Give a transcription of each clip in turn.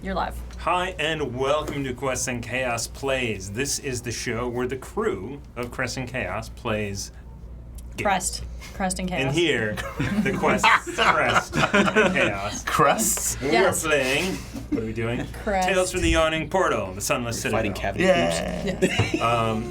You're live. Hi, and welcome to Quests and Chaos Plays. This is the show where the crew of Quests and Chaos plays games. Crest and Chaos. And here, the Quest, Crest, and Chaos. Crusts? We Yes. are playing, what are we doing? Crest. Tales from the Yawning Portal, the Sunless Citadel. Fighting cavity Yeah.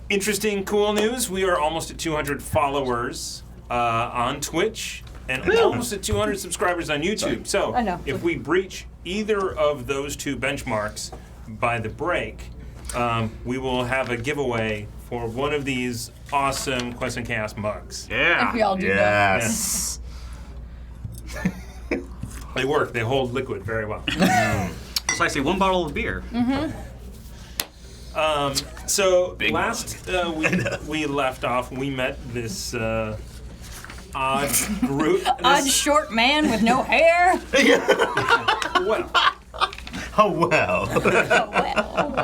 Interesting, cool news. We are almost at 200 followers on Twitch and almost at 200 subscribers on YouTube. So I know. if we breach either of those two benchmarks by the break, we will have a giveaway for one of these awesome Quest and Chaos mugs. If we all do that. Yes. They work. They hold liquid very well. Precisely one bottle of beer. So Big last we left off, we met this odd group. Odd short man with no hair. Well, Oh, well. Oh,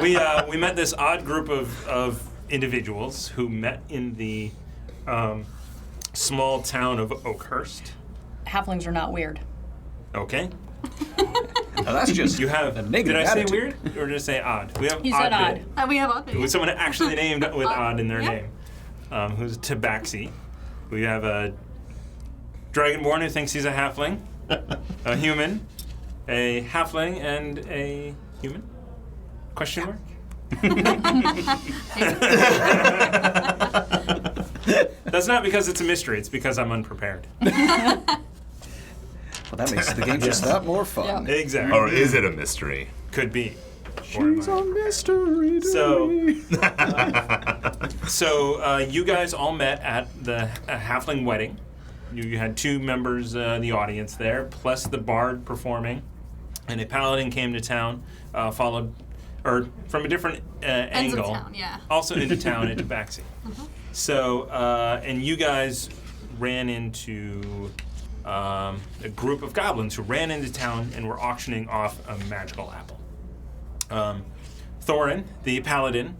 well. we met this odd group of individuals who met in the small town of Oakhurst. Halflings are not weird. Okay. Now that's just You have. a negative Did I say attitude. weird or did I say odd? We have He said odd. We have odd. With someone actually named with odd in their Yeah. name, who's Tabaxi. We have a dragonborn who thinks he's a halfling, a human, a halfling, and a human? Question mark? That's not because it's a mystery, it's because I'm unprepared. Well, that makes the game just that more fun. Yeah. Exactly. Or is it a mystery? Could be. Or am I? mystery. So you guys all met at the halfling wedding. You had two members in the audience there, plus the bard performing, and a paladin came to town, followed, or from a different Ends angle, of town, yeah. also into town into Tabaxi. So, and you guys ran into a group of goblins who ran into town and were auctioning off a magical apple. Thorin, the paladin,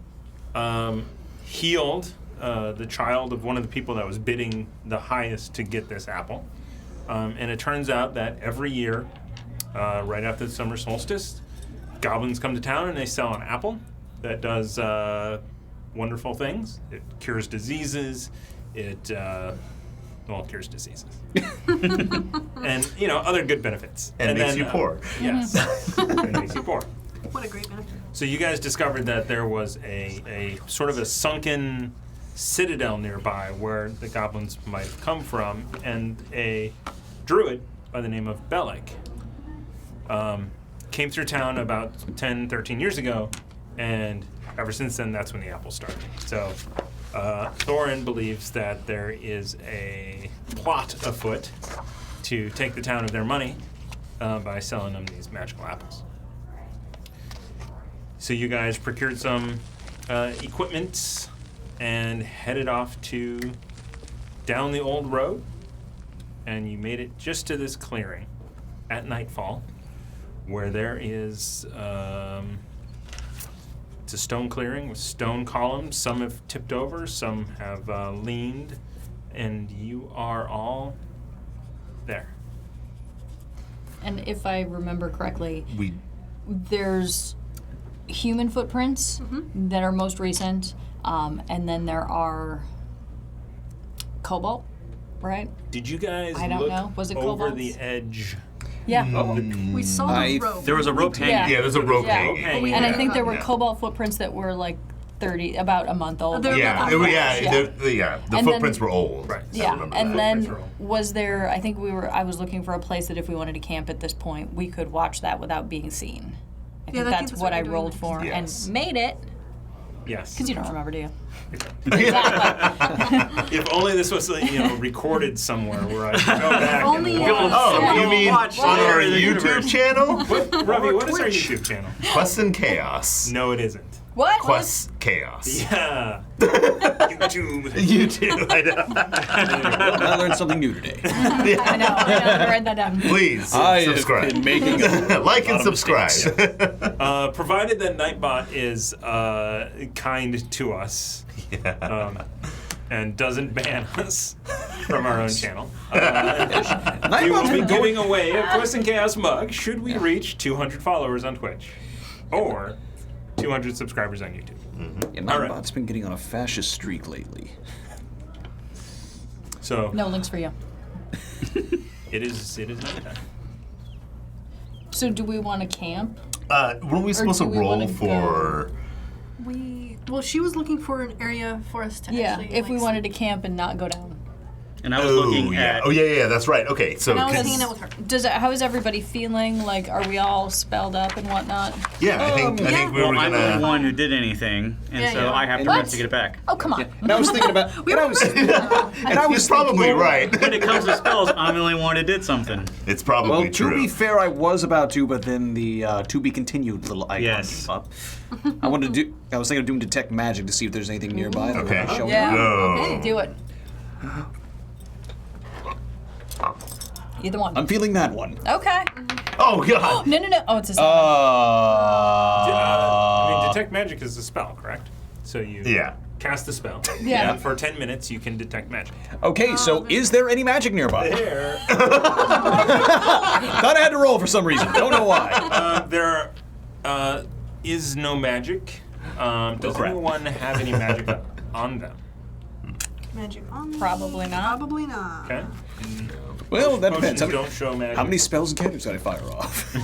healed the child of one of the people that was bidding the highest to get this apple. And it turns out that every year, right after the summer solstice, goblins come to town and they sell an apple that does wonderful things. It cures diseases. It cures diseases. And, other good benefits. And makes you poor. Yes. And makes you poor. What a great benefit. So you guys discovered that there was a sort of a sunken citadel nearby where the goblins might have come from, and a druid by the name of Bellic came through town about 10, 13 years ago, and ever since then, that's when the apple started. So Thorin believes that there is a plot afoot to take the town of their money by selling them these magical apples. So you guys procured some equipment and headed off to down the old road, and you made it just to this clearing at nightfall, where there is it's a stone clearing with stone columns. Some have tipped over, some have leaned, and you are all there. And if I remember correctly, We there's human footprints that are most recent, and then there are cobalt, right? Did you guys I don't look know. Was it over kobolds? the edge? Yeah. We saw the rope. There was a rope hanging. Yeah. Yeah, there's a rope Yeah. hanging. And I think there were Yeah. cobalt footprints that were like about a month old. They're Yeah, about it- that. yeah, the And footprints then- were old. Right. I Yeah, remember and that. then Footprints were was there? I think I was looking for a place that if we wanted to camp at this point, we could watch that without being seen. I think I think that's what I we're doing rolled next. for Yes. and made it. Yes. Because you don't remember, do you? If only this was recorded somewhere where I could go back Only and you- watch. Oh, Yeah. you mean Watch on our in the YouTube universe. channel? Ravi, what is our YouTube channel? Quests and Chaos. No, it isn't. What? Quests Chaos. Yeah. YouTube. YouTube. I know. I learned something new today. I know. I write that down. Please I have subscribe. been making a Like and lot of subscribe. mistakes. Provided that Nightbot is kind to us Yeah. and doesn't ban us. from our own channel. We will be giving away a Quest and Chaos mug should we reach 200 followers on Twitch or 200 subscribers on YouTube. Yeah, All right. Nightbot's been getting on a fascist streak lately. So No links for you. it is nighttime. So do we want to camp? Weren't we supposed to do we roll wanna for? Well, she was looking for an area for us to Yeah, actually. if we like, wanted to camp and not go down. And I was looking yeah. at. Oh yeah, that's right. Okay, so And I was 'cause- hanging out with her. How is everybody feeling? Like, are we all spelled up and whatnot? yeah, I think we Well, were I'm the only gonna. one who did anything, and Yeah, so yeah. I have to What? rest to get it back. Oh, come on. And I was thinking about. and I was, and I was He's probably thinking, right. When it comes to spells, I'm the only one who did something. It's probably Well, true. to be fair, I was about to, but then the to be continued little icon Yes. came up. I was thinking of doing detect magic to see if there's anything nearby that Okay. would show Yeah. me. No. Okay, do it. Either one. I'm feeling that one. Okay. Oh god. No. Oh, it's a seven. I mean, detect magic is a spell, correct? So you Yeah. cast a spell. Yeah. And for 10 minutes, you can detect magic. Okay, so is there any magic nearby? There, Thought I had to roll for some reason. Don't know why. there is no magic. Does crap. anyone have any magic on them? Magic on me. Probably not. Probably not. Okay. Well, that Potions depends. don't show magic. How many spells and cantrips did I fire off?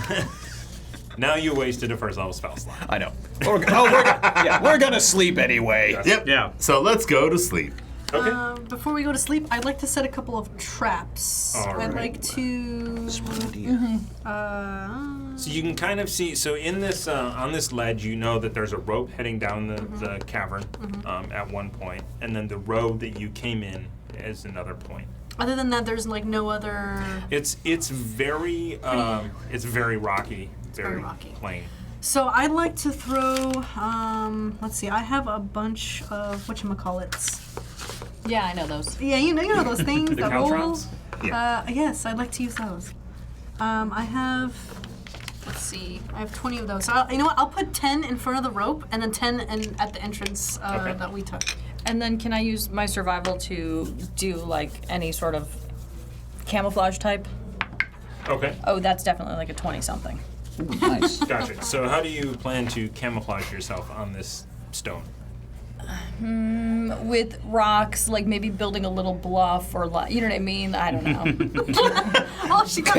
Now you wasted a first level spell slot. I know. We're gonna sleep anyway. Yep. Yeah. So let's go to sleep. Okay. Before we go to sleep, I'd like to set a couple of traps. All I'd right. like to. So you can kind of see. So in this on this ledge, you know that there's a rope heading down the cavern at one point, and then the road that you came in is another point. Other than that, there's like no other. It's very rocky, very rocky. plain. So I'd like to throw. Let's see. I have a bunch of whatchamacallits. Yeah, I know those. Yeah, you know those things The that roll. caltrops? Yes, I'd like to use those. I have. Let's see. I have 20 of those. So you know what? I'll put 10 in front of the rope, and then 10 at the entrance Okay. that we took. And then can I use my survival to do like any sort of camouflage type? Okay. Oh, that's definitely like a 20 something. Nice. Gotcha. So how do you plan to camouflage yourself on this stone? With rocks, like maybe building a little bluff or you know what I mean? I don't know. Oh, she got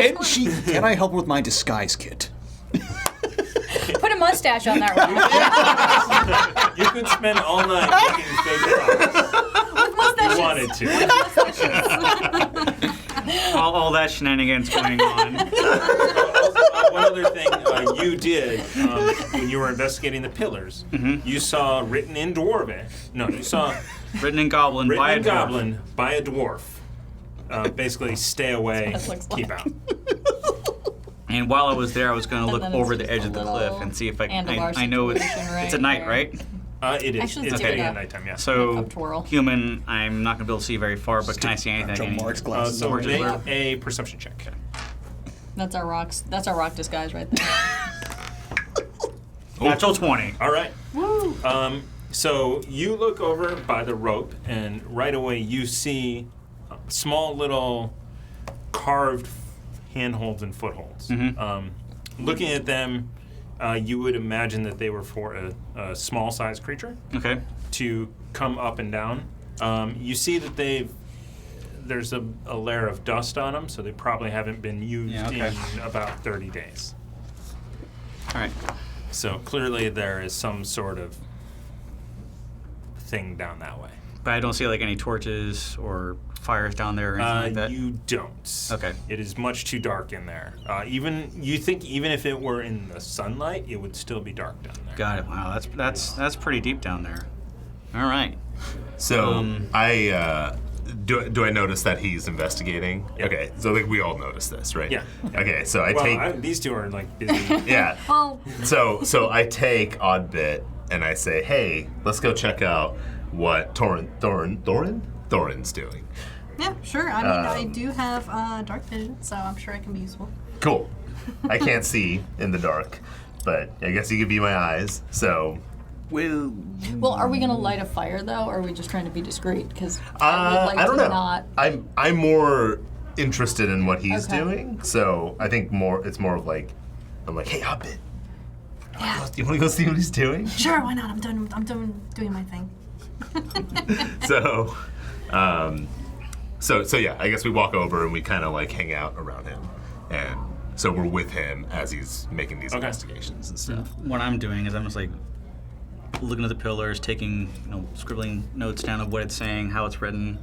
Can I help her with my disguise kit? Put a mustache on that rock. You could spend all night making fake rocks. If you wanted to. All that shenanigans going on. One other thing you did when you were investigating the pillars, you saw written in Dwarven. No, you saw Written in Goblin written by a in dwarf. Goblin by a dwarf. Basically, stay away, That's what it looks keep like. out. And while I was there, I was going to And look then over it's the just edge a of the little cliff and see if I handlebar know it's situation right at night, there. right? It is. Actually, It's let's getting take it at up. nighttime, yeah. So Up twirl. human, I'm not going to be able to see very far, but can I see anything? Joe Mark's glasses. So Torches make were- a perception check. That's our rocks. That's our rock disguise right there. Natural 20. All right. Woo! So you look over by the rope, and right away you see small little carved handholds and footholds. Looking at them, you would imagine that they were for a small-sized creature Okay. to come up and down. You see that there's a layer of dust on them, so they probably haven't been used Yeah, okay. in about 30 days. All right. So clearly there is some sort of thing down that way. But I don't see like any torches or fires down there or anything like that. You don't. Okay. It is much too dark in there. Even if it were in the sunlight, it would still be dark down there. Got it. Wow, that's pretty deep down there. All right. So do I notice that he's investigating? Yeah. Okay, so like we all notice this, right? Yeah. Okay, so I Well, take these two are like busy. yeah. Well, So I take Oddbit and I say, hey, let's go check out what Thorin's doing. yeah, sure. I mean, I do have dark vision, so I'm sure I can be useful. Cool. I can't see in the dark, but I guess you could be my eyes. So Well, are we gonna light a fire though, or are we just trying to be discreet? Because I would like I don't to know. not. I'm more interested in what he's Okay. doing, so I think it's more of like, I'm like, hey, Hobbit, Yeah. you want to go see what he's doing? Sure, why not? I'm doing my thing. So, so yeah, I guess we walk over and we kind of like hang out around him, and so we're with him as he's making these investigations and stuff. What I'm doing is I'm just like looking at the pillars, taking, scribbling notes down of what it's saying, how it's written,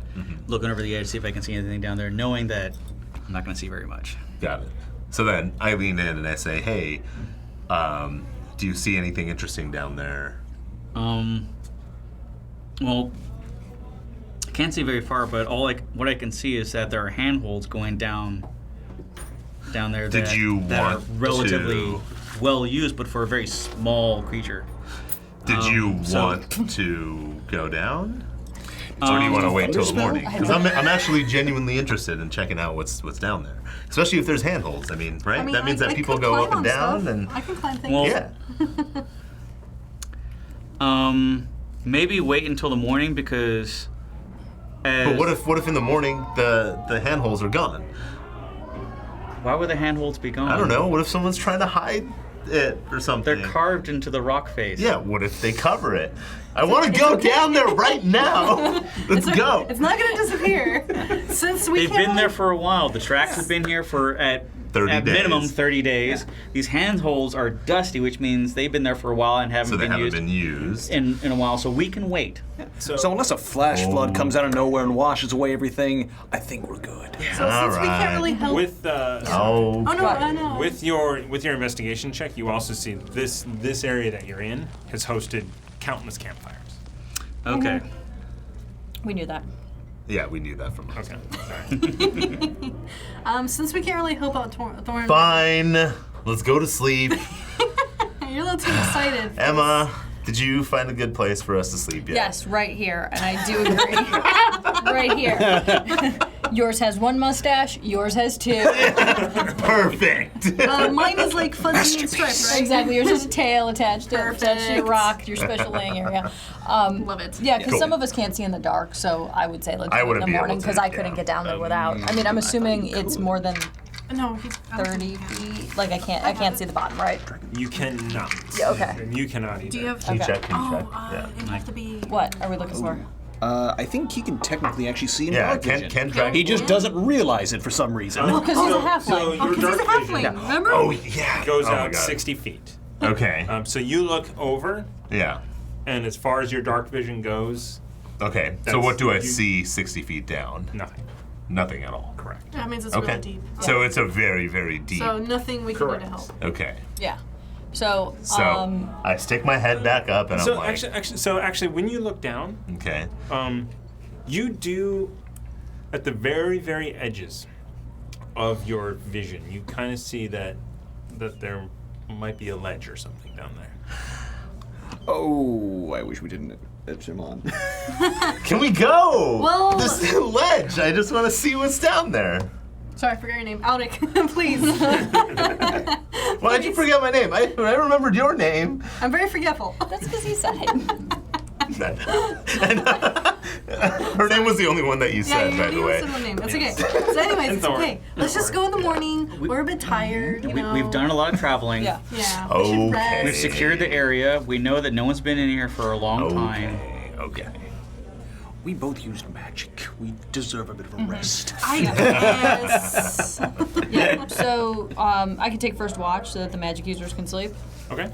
looking over the edge, see if I can see anything down there, knowing that I'm not going to see very much. Got it. So then I lean in and I say, hey, do you see anything interesting down there? Well, I can't see very far, but what I can see is that there are handholds going down there Did you that are want relatively to- well used, but for a very small creature. Did you want to go down? Or do you want to wait till the morning? Because I'm actually genuinely interested in checking out what's down there. Especially if there's handholds. I mean, right? that means that people could go climb up and on down stuff. and I can climb things. Well, yeah. Maybe wait until the morning because. But what if in the morning the handholds are gone? Why would the handholds be gone? I don't know. What if someone's trying to hide it or something? They're carved into the rock face. Yeah, what if they cover it? I want to go down there right now. Let's go. It's not gonna disappear. Since we They've can't been there for a while. The tracks have been here for at 30 days. minimum 30 days. These handholds are dusty, which means they've been there for a while and haven't So they been haven't used been used. in a while. So we can wait. So unless a flash flood comes out of nowhere and washes away everything, I think we're good. So since we can't really help. With Oh, oh no, I know. with your investigation check, you also see this area that you're in has hosted countless campfires. Okay. We knew that. yeah, we knew that from last Okay. Sorry. Since we can't really help out Thorn. Fine. Let's go to sleep. You're a little too excited. Emma, did you find a good place for us to sleep yet? Yes, right here, and I do agree. Right here. Yours has one mustache. Yours has two. Perfect. Mine is like fuzzy and striped, right? Exactly. Yours has a tail attached to your Perfect. rock, your special laying area. Love it. Yeah, because Cool. some of us can't see in the dark, so I would say let's I do it in wouldn't the be able morning to, because I couldn't yeah. get down there without. I mean, I'm assuming it's more than No, he's 30 feet. Like I can't see the bottom, right? You cannot. Yeah, okay. And you cannot either. Do you have? Can you Okay. check? Can you check? Oh, Yeah. it'd have to be. What are we looking for? I think he can technically actually see in Yeah, dark can vision. drag. He just doesn't realize it for some reason. Because he's a So halfling. your Because he's a dark vision halfling. Remember? Oh yeah. goes oh my out God. 60 feet. Okay. So you look over, Yeah. and as far as your dark vision goes, Okay. So That's- what do I you- see 60 feet down? nothing. Nothing at all. Correct. That means it's Okay. really deep. So it's a very, very deep. So nothing we can do Correct. to help. Okay. Yeah. So, So I stick my head back up and I'm So like, actually, when you look down, okay. you do at the very, very edges of your vision, you kind of see that there might be a ledge or something down there. Oh, I wish we didn't edge him on. Can we go? Well- This ledge. I just want to see what's down there. Sorry, I forgot your name. Aldic, please. Why'd you forget my name? I remembered your name. I'm very forgetful. that's because he said it. Her name was the only one that you said, by the way. said one name. That's okay. So anyways, it's Thorn. okay. Let's just go in the morning. We're a bit tired, you know. We've done a lot of traveling. Yeah. Yeah. We should Okay. rest. We've secured the area. We know that no one's been in here for a long time. Okay. We both used magic. We deserve a bit of a rest. I guess. Yeah. So I can take first watch so that the magic users can sleep. Okay.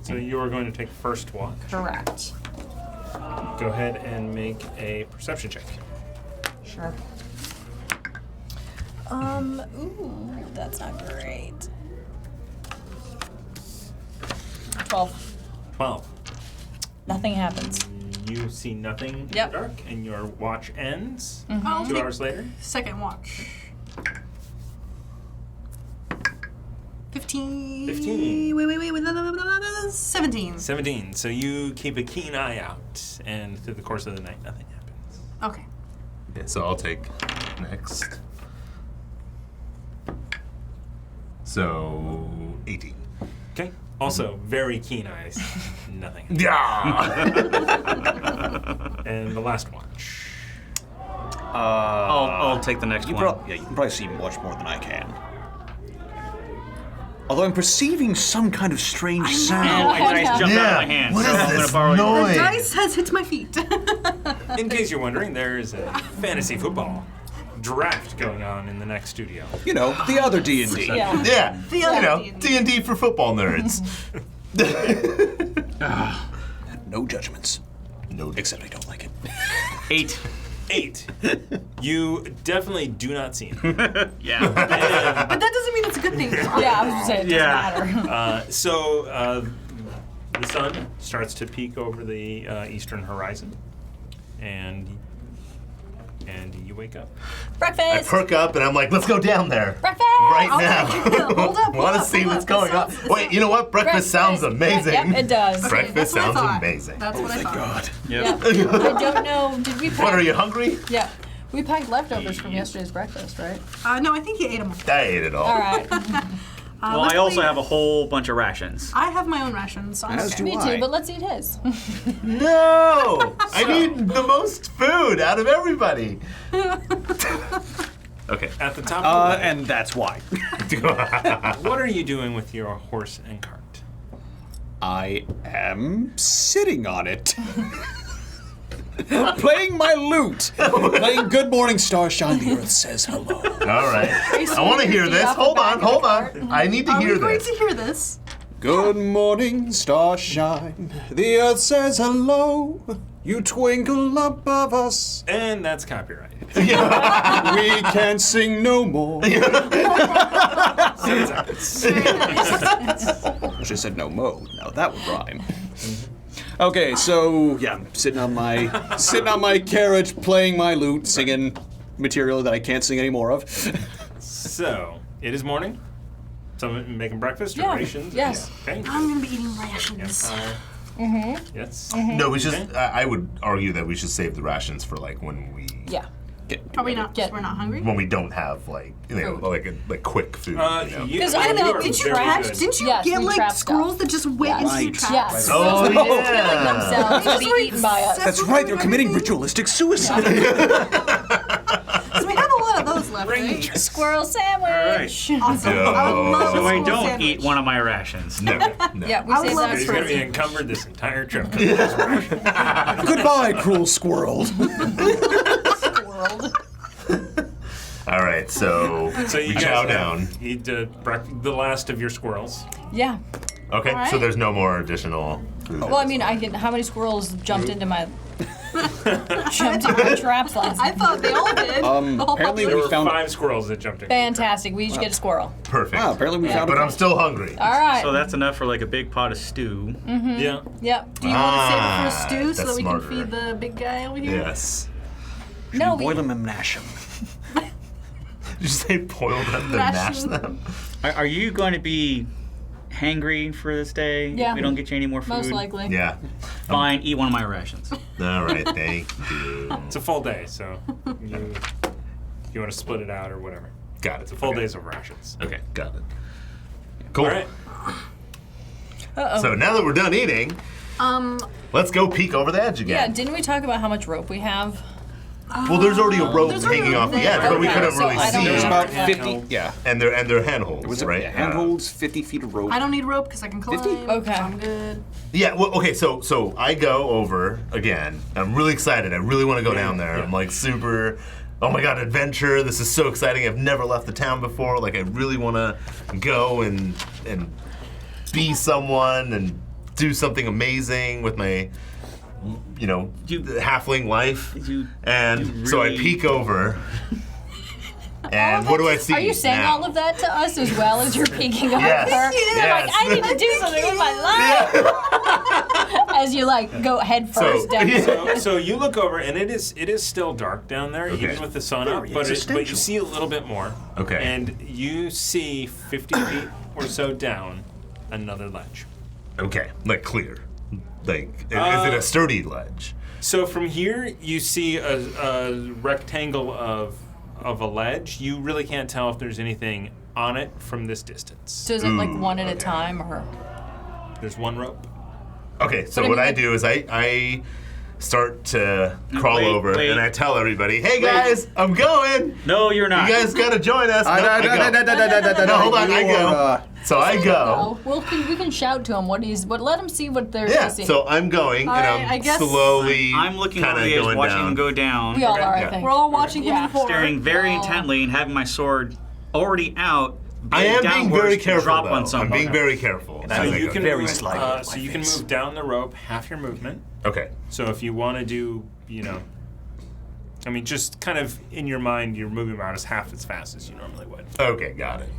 So you are going to take first watch. Correct. Go ahead and make a perception check. Sure. Ooh, that's not great. 12. 12. Nothing happens. You see nothing Yep. in the dark, and your watch ends I'll 2 take hours later. second watch. 15. 15. Wait. 17. 17. So you keep a keen eye out, and through the course of the night, nothing happens. Okay. Okay, so I'll take next. So 18. Okay. Also, very keen eyes. Nothing. Yeah. And the last watch. I'll take the next one. You can probably see much more than I can. Although I'm perceiving some kind of strange And sound. my dice jumped out of my Yeah. hand, What so is I'm this gonna borrow yours. noise? Dice has hit my feet. In case you're wondering, there is a fantasy football draft going on in the next studio. You know, the other D&D. Yeah. Yeah. The You other know, D&D. D&D for football nerds. No judgments. No. Except I don't like it. 8. 8. You definitely do not see him. Yeah. But that doesn't mean it's a good thing. Yeah, I was just saying, it doesn't Yeah. matter. So the sun starts to peek over the eastern horizon, and you wake up. I Breakfast! perk up and I'm like, let's go down there. Breakfast! Right I'll now. take it. Hold up, Want to hold see up, what's going on. It Wait, you know what? Breakfast sounds amazing. Yep, it does. Okay, Breakfast that's what I sounds thought. amazing. That's what I thought. God. Yeah. Yep. I don't know. Did we pack? What, are you hungry? Yeah. We packed leftovers from yesterday's breakfast, right? No, I think you ate them. I ate it all. All right. Well, I also have a whole bunch of rations. I have my own rations. So I'm As okay. do Me I. too, but let's eat his. No! I need the most food out of everybody. Okay. At the top of the And that's why. what are you doing with your horse and cart? I am sitting on it. Playing my lute. Playing Good Morning Starshine, the Earth Says Hello. All right. I want to hear this. Hold on, hold on. I need to Are hear we going this. to hear this? Good morning, starshine. The Earth says hello. You twinkle above us. And that's copyrighted. We can't sing no more. I should have said no mo. Now that would rhyme. Okay, so yeah, I'm sitting on my carriage, playing my lute, singing material that I can't sing any more of. So, it is morning. Someone making breakfast or Yeah, rations? yes. Okay. I'm going to be eating rations. Yes. No, we should. Okay. I would argue that we should save the rations for like when we Yeah. Probably not. 'Cause Get- we're not hungry. when we don't have like Food. like quick food. You know? You, 'Cause I you know- are Did you very catch? good. Didn't you Yes, get we like trap squirrels stuff. that just went Yes. into your Right. trap? Yes. Oh Killing yeah. themselves to be eaten by us. That's right, they're committing ritualistic suicide. So we have a lot of those left, right? Squirrel sandwich. Awesome. No. I would love So a I squirrel don't sandwich. eat one of my rations. No. Yeah, we I would saved love that. He's for going to be Crazy. encumbered this entire trip. Goodbye, cruel squirrel. World. All right, so So you we guys chow have- down. eat the last of your squirrels. Yeah. Okay, All right. so there's no more additional food. Well, I mean, I can. How many squirrels jumped into my traps last I night? thought they all did. The whole apparently There we were found. 5 squirrels that jumped in. Fantastic. We each get a squirrel. Perfect. Wow, apparently we found. But I'm still hungry. All right. So that's enough for like a big pot of stew. Yeah. Yep. Do you want to save it for a stew so that's that we smarter. can feed the big guy over here? Yes. No. boil them and mash them. Did you say boil them then mash Ration. them? Are you going to be hangry for this day? Yeah. If we don't get you any more food? Most likely. Yeah. Fine, eat one of my rations. All right, thank you. It's a full day, so you want to split it out or whatever. Got it. It's a full Okay. day's of rations. Okay, got it. Cool. All right. Uh-oh. So now that we're done eating, let's go peek over the edge Yeah. again. Didn't we talk about how much rope we have? Well, there's already a rope There's already hanging a off the rope edge, there. but we Okay, couldn't so really I don't see. There's know. about Yeah. 50. Yeah. And they're handholds, It was right? handholds, 50 feet of rope. I don't need rope because I can climb. 50? Okay. So I'm good. Yeah. Well, okay. So I go over again. I'm really excited. I really want to go down there. Yeah. I'm like super. Oh my god, adventure! This is so exciting. I've never left the town before. Like I really want to go and be someone and do something amazing with my, halfling life. And so I really- peek over. And what do I see? Are you saying now? all of that to us as well as you're peeking over? Yes, You're yes. like, I need to do something with my life. As you like go head first down. So you look over, and it is still dark down there, Okay. even with the sun up. Very But you existential. see a little bit more. Okay. And you see 50 feet or so down another ledge. Okay, like clear. Like, is it a sturdy ledge? So from here, you see a rectangle of a ledge. You really can't tell if there's anything on it from this distance. So is it like Ooh, one at a okay. time or? There's one rope. Okay, so But I what mean, I like- do is I start to crawl Wait, over wait. and I tell everybody, "Hey guys, I'm going. No, you're not. You guys gotta join us." No, I go. No, hold on, I go. So I go. Well, we can shout to him what he's. Let him see what they're Yeah, seeing. so I'm going, and I I'm guess slowly I'm looking kind over of the edge, going watching down. him go down, we all are, I Yeah. think. We're all watching him Yeah. in horror. staring very Oh. intently and having my sword already out. I am being downwards very to careful, drop though. on I'm somebody. being very careful. So as I you go can down. move, slightly with so my you can face. move down the rope half your movement. Okay. So if you want to do, I mean, just kind of in your mind, you're moving about as fast as you normally would. Okay, got it.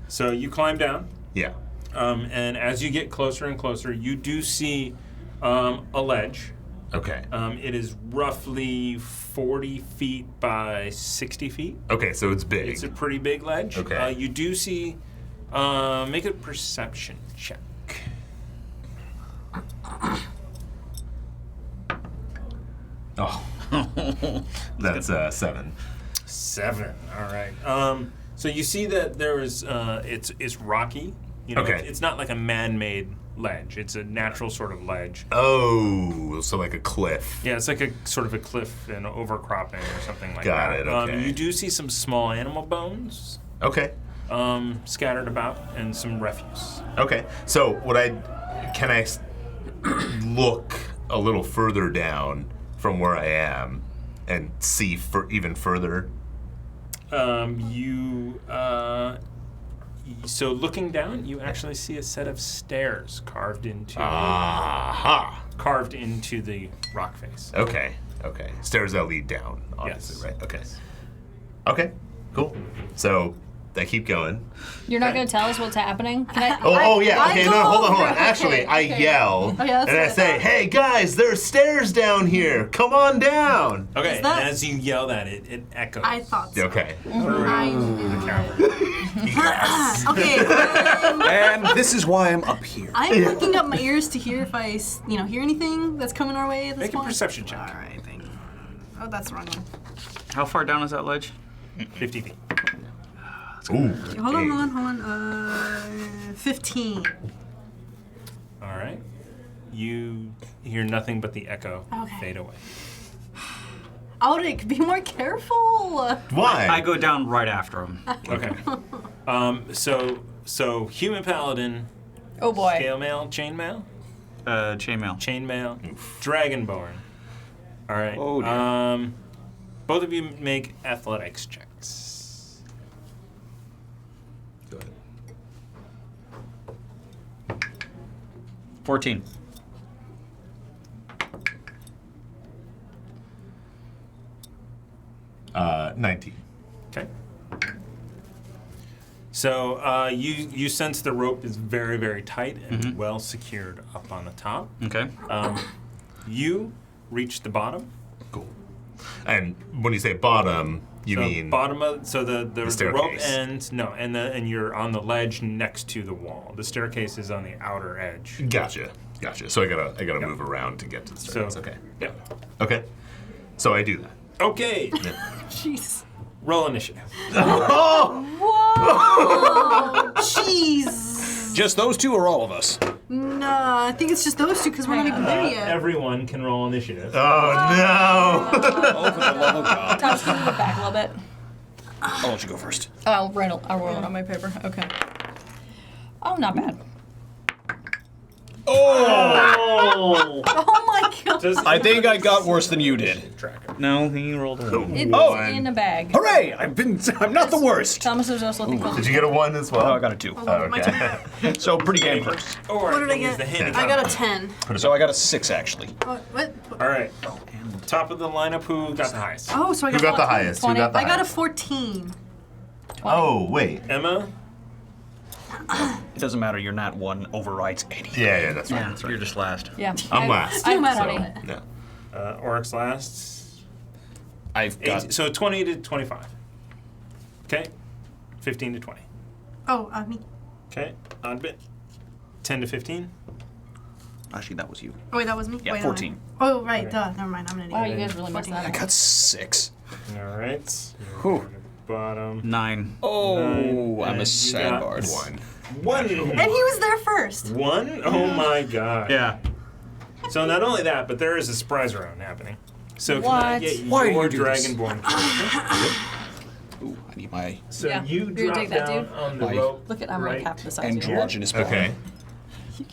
So you climb down, Yeah. and as you get closer and closer, you do see a ledge. Okay. It is roughly 40 feet by 60 feet. Okay, so it's big. It's a pretty big ledge. Okay. You do see, make a perception check. Oh. That's 7. 7. All right. So you see that there is, it's rocky. Okay. It's not like a man-made ledge. It's a natural sort of ledge. Oh, so like a cliff. Yeah, it's like a sort of a cliff and overcropping or something like Got that. it, okay. You do see some small animal bones Okay. scattered about and some refuse. Okay. So can I look a little further down from where I am and see even further? So looking down, you actually see a set of stairs carved into Aha. the rock face. Okay. Stairs that lead down, obviously, Yes. right? Okay. Okay. Cool. So I keep going. You're not going to tell us what's happening? Can I? Oh yeah. I Okay. go No, hold on. over. Actually, Okay, I okay. yell Oh, yeah, that's and I what I say, thought. "Hey guys, there's stairs down here. Come on down." Okay, that- and as you yell that, it echoes. I thought so. Okay. through the cavern. Okay, And this is why I'm up here. I'm looking up my ears to hear if I, hear anything that's coming our way at this Make a point. perception check. All right, thank you. Oh, that's the wrong one. How far down is that ledge? 50 feet. Ooh. Okay, hold on. 15. All right. You hear nothing but the echo Okay. fade away. Auric, be more careful. Why? I go down right after him. Okay. So human paladin, Oh boy. scale mail, chainmail, Chainmail. dragonborn. All right. Oh, dear. Both of you make athletics checks. Go ahead. 14. Uh, 19. Okay. So you sense the rope is very, very tight and well secured up on the top. Okay. You reach the bottom. Cool. And when you say bottom, you So mean bottom of the rope staircase. ends and you're on the ledge next to the wall. The staircase is on the outer edge. Gotcha. So I gotta move around to get to the stairs. So Okay. Yeah. Okay. So I do that. Okay. Jeez. Roll initiative. Oh! Whoa. Jeez. Just those two or all of us? No, I think it's just those two because we're not even there yet. Everyone can roll initiative. Oh no! Oh, for the love of God. I'll just move it back a little bit. I'll let you go first. I'll roll it on my paper. Okay. Oh, not bad. Oh! Oh my god. I think I got worse than you did. Tracker. No, he rolled a 1. It's Oh. in a bag. Hooray! I'm not the worst. Thomas is also looking Did you get a 1 as well? Oh, I got a 2. Oh, My okay. So pretty damn close. Or What did I use get? the handy I got a 10. So I got a 6 actually. What? All right. Top of the lineup. Who got the highest? Oh, so I Who got the highest? Who 20. got the I got a highest? 14. Oh, wait. Emma. It doesn't matter. Your nat 1 overrides any. Yeah, that's right. Yeah, That's right. you're just last. Yeah. I'm last. I'm mad at 20. it. No. Oryx last. I've got. So 20 to 25. Okay. 15 to 20. Oh, me. Okay. Odd bit. 10 to 15. Actually, that was you. Oh, wait, that was me? Yeah, Wait, 14. Oh, right, duh. Never mind, I'm an idiot. Wow, you guys really messed that I up. got 6. All right. Whew. Bottom. 9. Oh, Nine, I'm and a you sad got bard. 1. One. And he was there first. One? Oh my god. Yeah. So not only that, but there is a surprise round happening. So can I What? get Why do your you do this? Dragonborn character? Ooh, I need my So Yeah. you You're gonna drop take that, down dude? on the Why? rope. Look at I'm like right half the size of you. androgynous boy. Okay.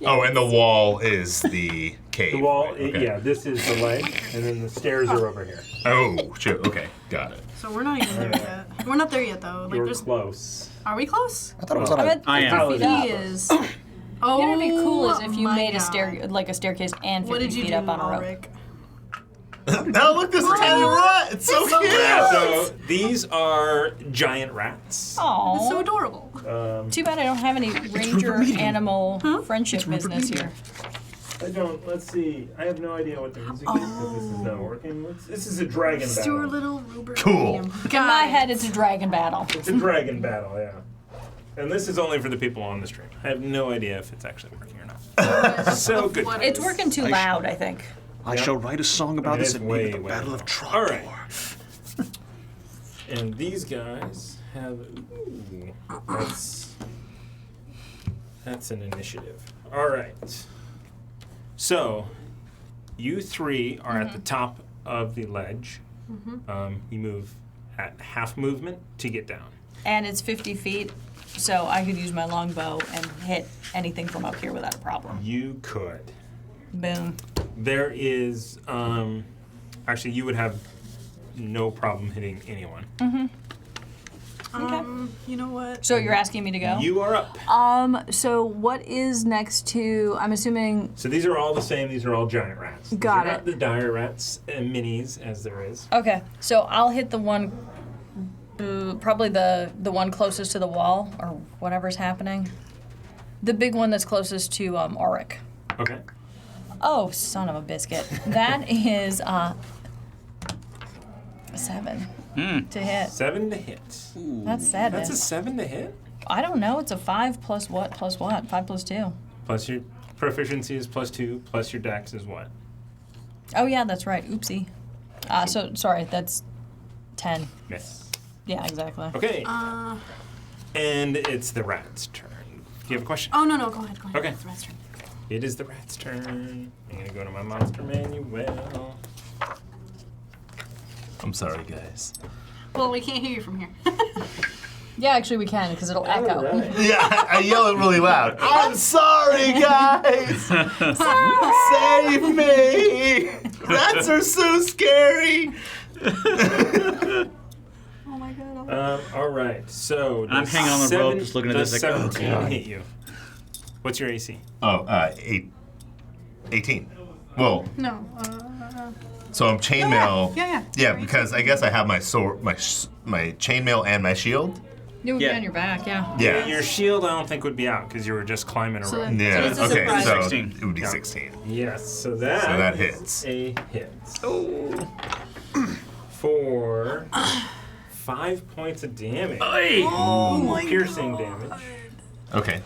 Oh, and the wall is the cave. The wall, Okay. yeah, this is the leg, and then the stairs are over here. Oh, shoot. Okay, got it. So we're not even there yet. We're not there yet, though. Like, You're there's. close. Are we close? I thought it was I on a... bet I am. Paladin. feet up. He is. Oh, You know, it'd be cool is if you my made God. a staircase and 50 What did you feet do, up on a rope. Ulrich? Oh, look, this is tiny rat. It's so cute. Yeah, so these are giant rats. It's Aww. so adorable. Too bad I don't have any ranger animal friendship business here. I don't. Let's see. I have no idea what the music is because this is not working. This is a dragon It's your battle. little Ruber. Cool. In my head, it's a dragon battle. It's a dragon battle, yeah. And this is only for the people on the stream. I have no idea if it's actually working or not. So good. What It's working too loud, I think. I shall write a song about It this is at way, the way Battle low. of Troy. All right. And these guys have. Ooh, that's an initiative. All right. So, you three are at the top of the ledge. You move at half movement to get down. And it's 50 feet, so I could use my longbow and hit anything from up here without a problem. You could. Boom. There is. Actually, you would have no problem hitting anyone. You know what? So you're asking me to go? You are up. So what is next to, I'm assuming, So these are all the same. These are all giant rats. These Got are it. Not the dire rats and minis as there is. okay, so I'll hit the one, probably the one closest to the wall, or whatever's happening. The big one that's closest to Auric. Okay. Oh, son of a biscuit. That is 7 to hit. 7 to hit. That's sadness. That's a 7 to hit. I don't know. It's a 5 plus what? 5 plus 2. Plus your proficiency is +2. Plus your dex is what? Oh, yeah, that's right. Oopsie. So, sorry, that's 10. Miss. Yeah, exactly. Okay. And it's the rat's turn. Do you have a question? Oh, no, go ahead. Okay. It's the rat's turn. It is the rat's turn. I'm gonna go to my monster manual. I'm sorry, guys. Well, we can't hear you from here. Yeah, actually, we can, because it'll echo. All right. Yeah, I yell it really loud. I'm sorry, guys. Save me. Rats are so scary. Oh my god. All right. So I'm does hanging on the rope, just looking at this like, oh, 17 God. hit you. What's your AC? Oh, 18. Well, No. so I'm chainmail. Yeah. Yeah, because I guess I have my sword, my chainmail and my shield. It would be Yeah. on your back, yeah. Yeah. Your shield, I don't think would be out because you were just climbing a So rope. then- Yeah. it's a Okay. surprise. So 16. it would be Yeah. 16. Yes. So that. So that is hits. A hit. For 5 points of damage. Oh my Piercing damage. Okay.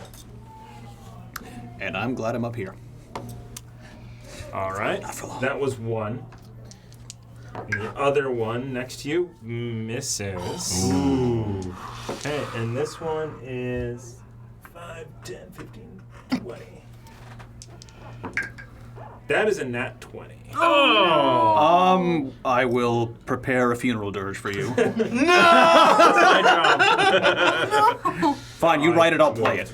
And I'm glad I'm up here. All right. for long. That was 1. And the other one next to you misses. Ooh. Okay, and this one is 5, 10, 15, 20. That is a nat 20. I will prepare a funeral dirge for you. Fine, you write it, I'll play it.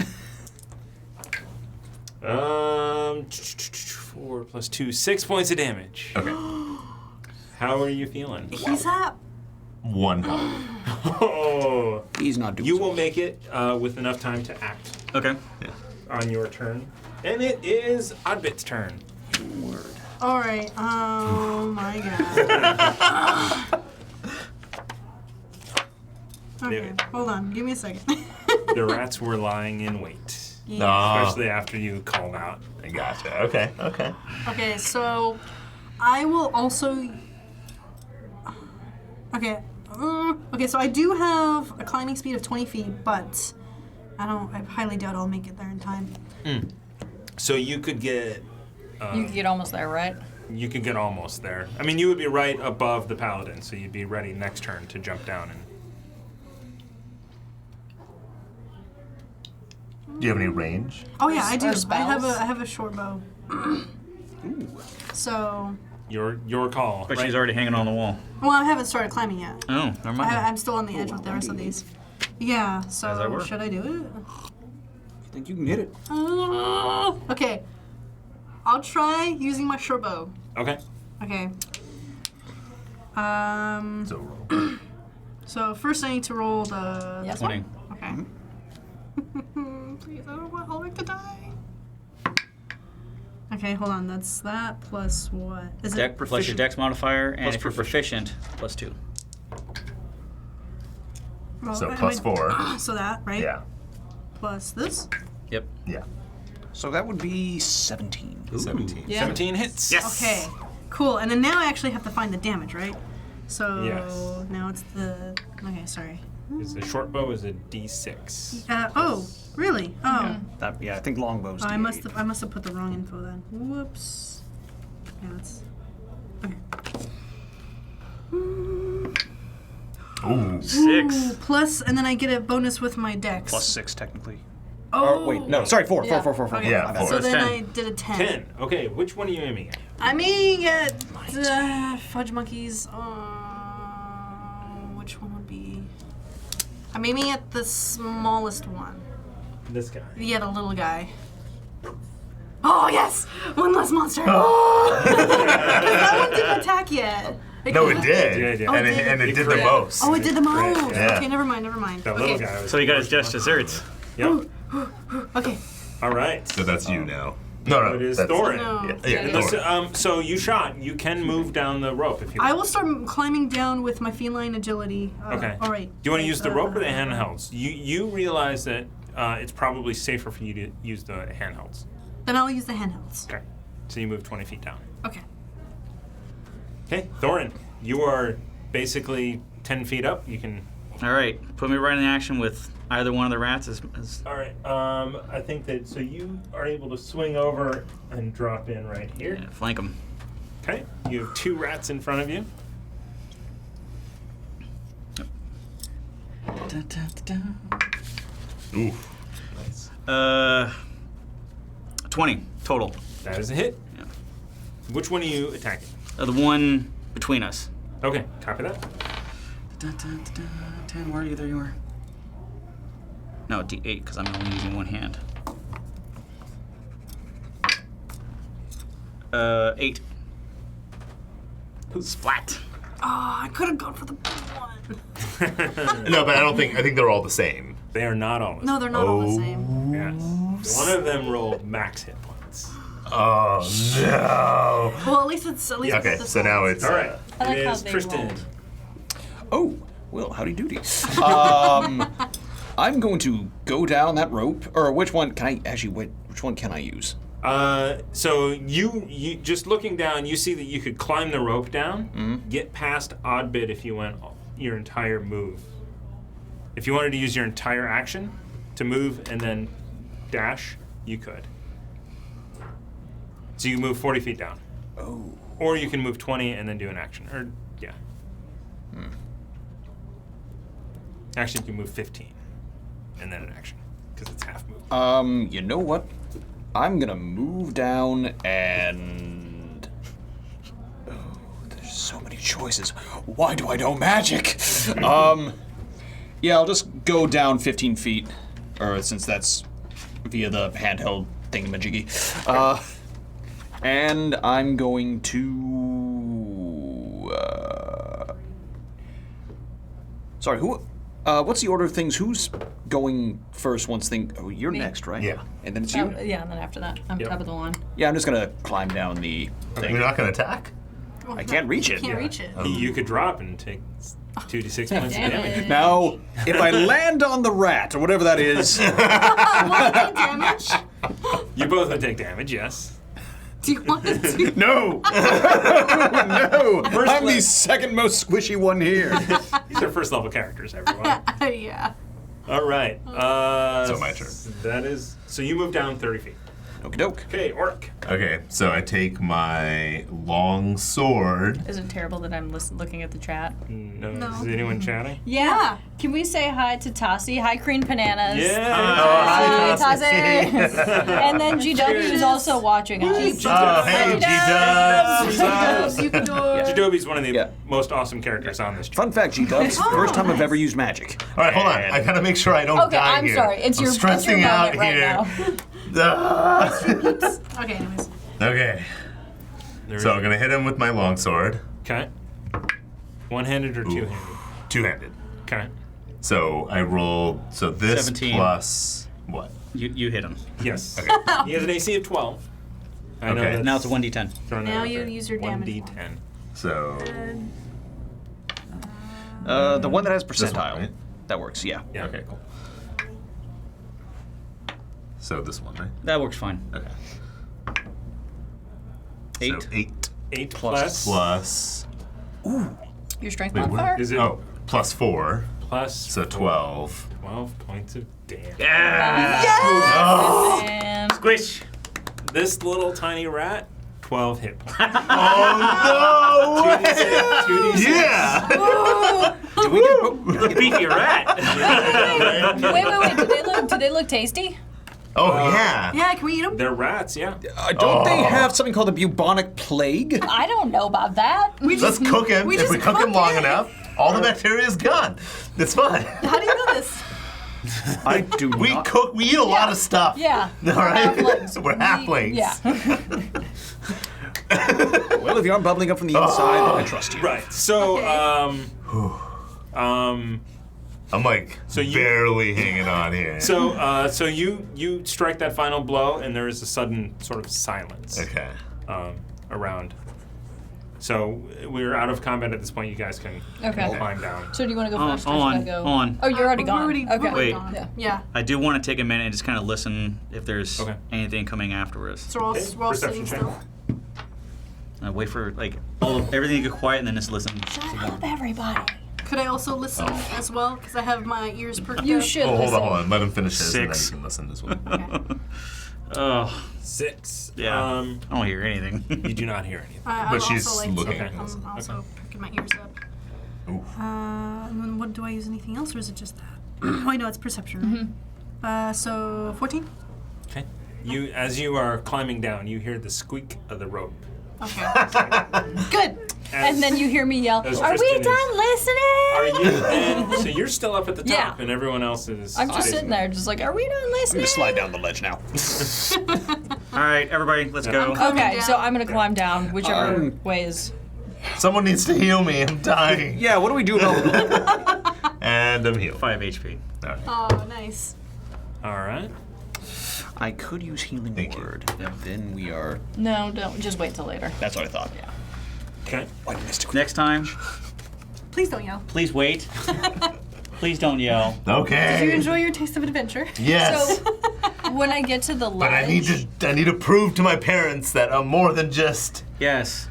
4 plus 2, 6 points of damage. Okay. How are you feeling? He's up. 1 health. Oh, He's not doing you so will much. make it with enough time to act Okay. on your turn. And it is Oddbit's turn. All right. Oh my god. Okay, David. hold on. Give me a second. The rats were lying in wait, No. especially after you called out. I gotcha. Okay. Okay, so I will also. Okay. Okay, so I do have a climbing speed of 20 feet, but I highly doubt I'll make it there in time. So you could get You could get almost there, right? almost there. I mean, you would be right above the paladin, so you'd be ready next turn to jump down and. Do you have any range? Oh yeah, I do. Or I spells. have a short bow. So, Your call. But right? she's already hanging on the wall. well, I haven't started climbing yet. Oh, never mind. I'm still on the edge with the rest of these. Yeah, As I so were. should I do it? I think you can hit it. Okay. I'll try using my short bow. Okay. Okay. So roll. So first I need to roll the... Yep. 20. Okay. Please, I don't want Ulrich to die. Okay, hold on. That's that plus what? Is Deck it plus your proficient? dex modifier, and Plus if you're proficient, plus 2. Well, So am plus I- 4. So that, right? Yeah. Plus this? Yep. Yeah. So that would be 17. 17. Yeah. 17 hits. Yes. Okay, cool. And then now I actually have to find the damage, right? So Yes. now it's the... Okay, sorry. Is the short bow is a D6. Oh, really? Oh. I think longbow's I D8. must have put the wrong info then. Whoops. Yeah, that's... Okay. Ooh. 6. Ooh, plus, and then I get a bonus with my dex. Plus 6, technically. Oh, Or, wait, no, sorry, 4. Yeah. 4. Okay. Yeah, My bad. four. So That's then 10. I did a 10. 10. Okay, which one are you aiming at? I'm aiming at fudge monkeys. Which one would be? I'm aiming at the smallest one. This guy. Yeah, the little guy. Oh yes, one less monster. Oh, that one didn't attack yet. No, it did. Yeah, it did. Oh, And it did. and it You did the crit. most. Oh, it did the most. Yeah. Okay, never mind. That okay. little guy was. So you got his just desserts. Yep. Okay. All right. So that's you now. No, It is that's Thorin. No. Yeah, And Thorin. this, so you shot. You can move down the rope if you I want. will start climbing down with my feline agility. Okay. All right. Do you want to use the rope or the handhelds? You realize that it's probably safer for you to use the handhelds. Then I'll use the handhelds. Okay. So you move 20 feet down. Okay. Okay, Thorin, you are basically 10 feet up. You can. All right, put me right in action with either one of the rats. All right. I think that so you are able to swing over and drop in right here. Yeah, flank them. Okay. You have 2 rats in front of you. Ooh. 20 total. That is a hit. Yeah. Which one are you attacking? The one between us. Okay, copy that. 10, where are you? There you are. No, D8, because I'm only using one hand. 8. Splat. Oh, I could have gone for the big one. No, but I think they're all the same. They are not all the No, they're not all the same. Yes. One of them rolled max hit points. Oh no. Well, at least it's Okay, the so now it's All right. I like It how is they Tristan. rolled. Oh, well, howdy doody. I'm going to go down that rope, or which one can I actually? Which one can I use? So you just looking down, you see that you could climb the rope down, get past odd bit if you went your entire move. If you wanted to use your entire action to move and then dash, you could. So you can move 40 feet down. Oh. Or you can move 20 and then do an action. Or, yeah. Actually, you can move 15 and then an action because it's half move. You know what? I'm gonna move down and. Oh, there's so many choices. Why do I know magic? Yeah, I'll just go down 15 feet, or since that's via the handheld thingamajiggy. And I'm going to. Sorry, who? What's the order of things? Who's going first once thing? Oh, you're Me. next, right? Yeah. And then it's you? Yeah, and then after that, I'm Yep. top of the line. Yeah, I'm just gonna climb down the thing. You're not gonna attack? Well, I can't reach it. Can't reach it. You could drop and take 2d6 points of damage. Now, if I land on the rat, or whatever that is, Want to do damage? You both would take damage, yes. Do you want to do? no! No! I'm the le- second most squishy one here. These are first level characters, everyone. Yeah. All right. So my turn. That is. So you move down 30 feet. Okie doke. Okay, orc. Okay, so I take my long sword. Is it terrible that I'm looking at the chat? No. No. Is anyone chatting? Yeah. Can we say hi to Tassi? Hi, Crean Bananas. Yeah. Hi, Tassi. And then GW is also watching us. Hey, G-Dubs! What's up? Jadobi's one of the Yeah. most awesome characters on this. Fun fact, G-Dubs, first time I've ever used magic. All right, hold on. I gotta make sure I don't Okay, die I'm here. sorry. It's I'm your stressing out moment right here. now. Okay, anyways. Okay, There so we I'm go. gonna hit him with my longsword. Okay. One-handed or two-handed? Two-handed. Okay. So I roll. So this 17. plus what? You hit him. Yes. He has an AC of 12. I know Okay. that's Now it's a 1d10. throwing that Now out you there. use your damage. 1d10. So The one that has this one, percentile. right? That works, yeah. Yeah. Okay, cool. So this one, right? That works fine. Okay. 8. So 8 8 Plus. plus. Your strength Wait, modifier? Is it plus 4. plus So 12. 12 points of damage. And Squish! This little tiny rat, 12 hit points. Oh no! 2d6. Yeah! Do we get, Beefy rat! wait. Do they look tasty? Oh yeah! Yeah, can we eat them? They're rats, yeah. don't they have something called the bubonic plague? I don't know about that. Let's cook him. we If we just cook him cook long it. enough, all the bacteria is gone. It's fine. How do you know this? I do We not. cook. We eat a lot of stuff. Yeah. All right. Halflings. We're halflings. Yeah. Well, if you aren't bubbling up from the inside, then I trust you. Right. So, I'm like you- barely hanging on here. so you strike that final blow, and there is a sudden sort of silence Okay. around. So we're out of combat at this point. You guys can Okay. climb down. So do you want to go first? or Hold should I on, go? hold on. Oh, you're already We're gone. already, okay. we're already Wait. gone. Yeah. Yeah. I do want to take a minute and just kind of listen if there's Okay. anything coming afterwards. So we're all, Okay, we're all perception sitting check. still. I wait for like everything to get quiet and then just listen. Shut up, everybody. Could I also listen as well? Because I have my ears perked You up. should Oh, listen. hold on. Let him finish his, and then 6. you can listen as well. Okay. Oh, 6. yeah. I don't hear anything. You do not hear anything. I'm But she's also, like, looking. Okay. I'm also perking my ears up. Oof. And then what do I use? Anything else, or is it just that? Oh, I know it's perception. Right? So 14. Okay. As you are climbing down, you hear the squeak of the rope. Okay. Good. And then you hear me yell, As "Are we Tristan is- done listening?" Are you? And so you're still up at the top, Yeah. and everyone else is. I'm just sitting sitting there, just like, "Are we done I'm listening?" gonna slide down the ledge now. All right, everybody, let's go. Okay, so down. I'm gonna climb down, whichever way is. Someone needs to heal me. I'm dying. Yeah, what do we do about And I'm healed. 5 HP. All right. Oh, nice. All right. I could use healing Thank you. word. Then we are. No, don't. Just wait till later. That's what I thought. Okay. Why mystic? Next time, Please don't yell. please wait. Please don't yell. Okay. Do you enjoy your taste of adventure? Yes. So when I get to the ledge, But I need to prove to my parents that I'm more than just. Yes.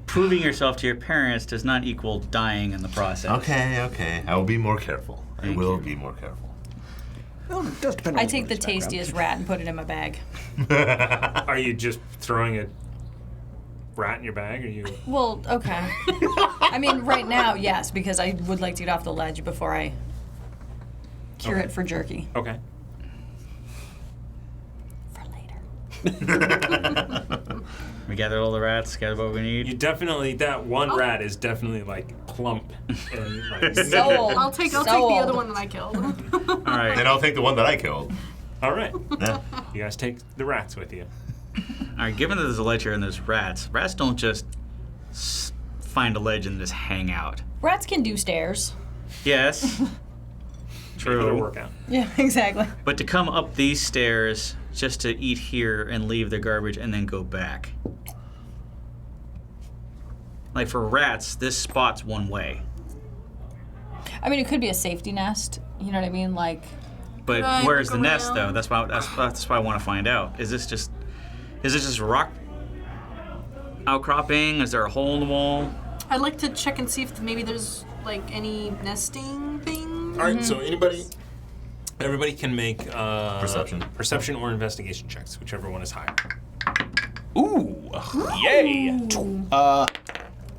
Proving yourself to your parents does not equal dying in the process. Okay. I will be more careful. Thank I will you. be more careful. Well, it does depend on I take the woman's background. tastiest rat and put it in my bag. Are you just throwing a rat in your bag? Or you? Well, okay. I mean, right now, yes, because I would like to get off the ledge before I cure Okay. it for jerky. Okay. For later. We gathered all the rats, gathered what we need. You definitely that one rat is definitely like plump and like. So old. I'll take the So other old. one that I killed. All right. And I'll take the one that I killed. All right. Yeah. You guys take the rats with you. All right, given that there's a ledge here and there's rats don't just find a ledge and just hang out. Rats can do stairs. Yes. Another True. workout. Yeah, exactly. But to come up these stairs just to eat here and leave the garbage and then go back. Like for rats, this spot's one way. I mean, it could be a safety nest. You know what I mean? Like, But Right, where's look the nest around. though? That's why I want to find out. Is this just rock outcropping? Is there a hole in the wall? I'd like to check and see if maybe there's like any nesting things. All right. So anybody Everybody can make Perception or investigation checks, whichever one is higher. Ooh, yay!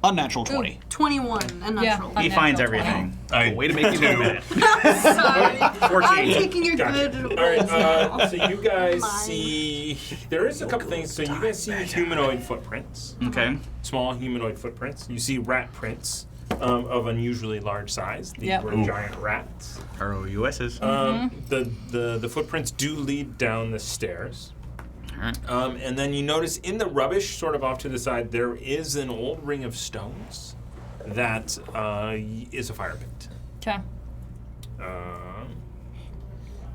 Unnatural 20. 21, unnatural. Yeah. He finds everything. Way to make me do. Sorry. 14. I'm taking your Gotcha. good All right, rolls now. so you guys Mine. see, there is a couple things. So you guys see humanoid footprints, Okay. small humanoid footprints. You see rat prints of unusually large size. These Yep. were giant rats. ROUSs. The footprints do lead down the stairs. And then you notice in the rubbish, sort of off to the side, there is an old ring of stones that is a fire pit. Okay.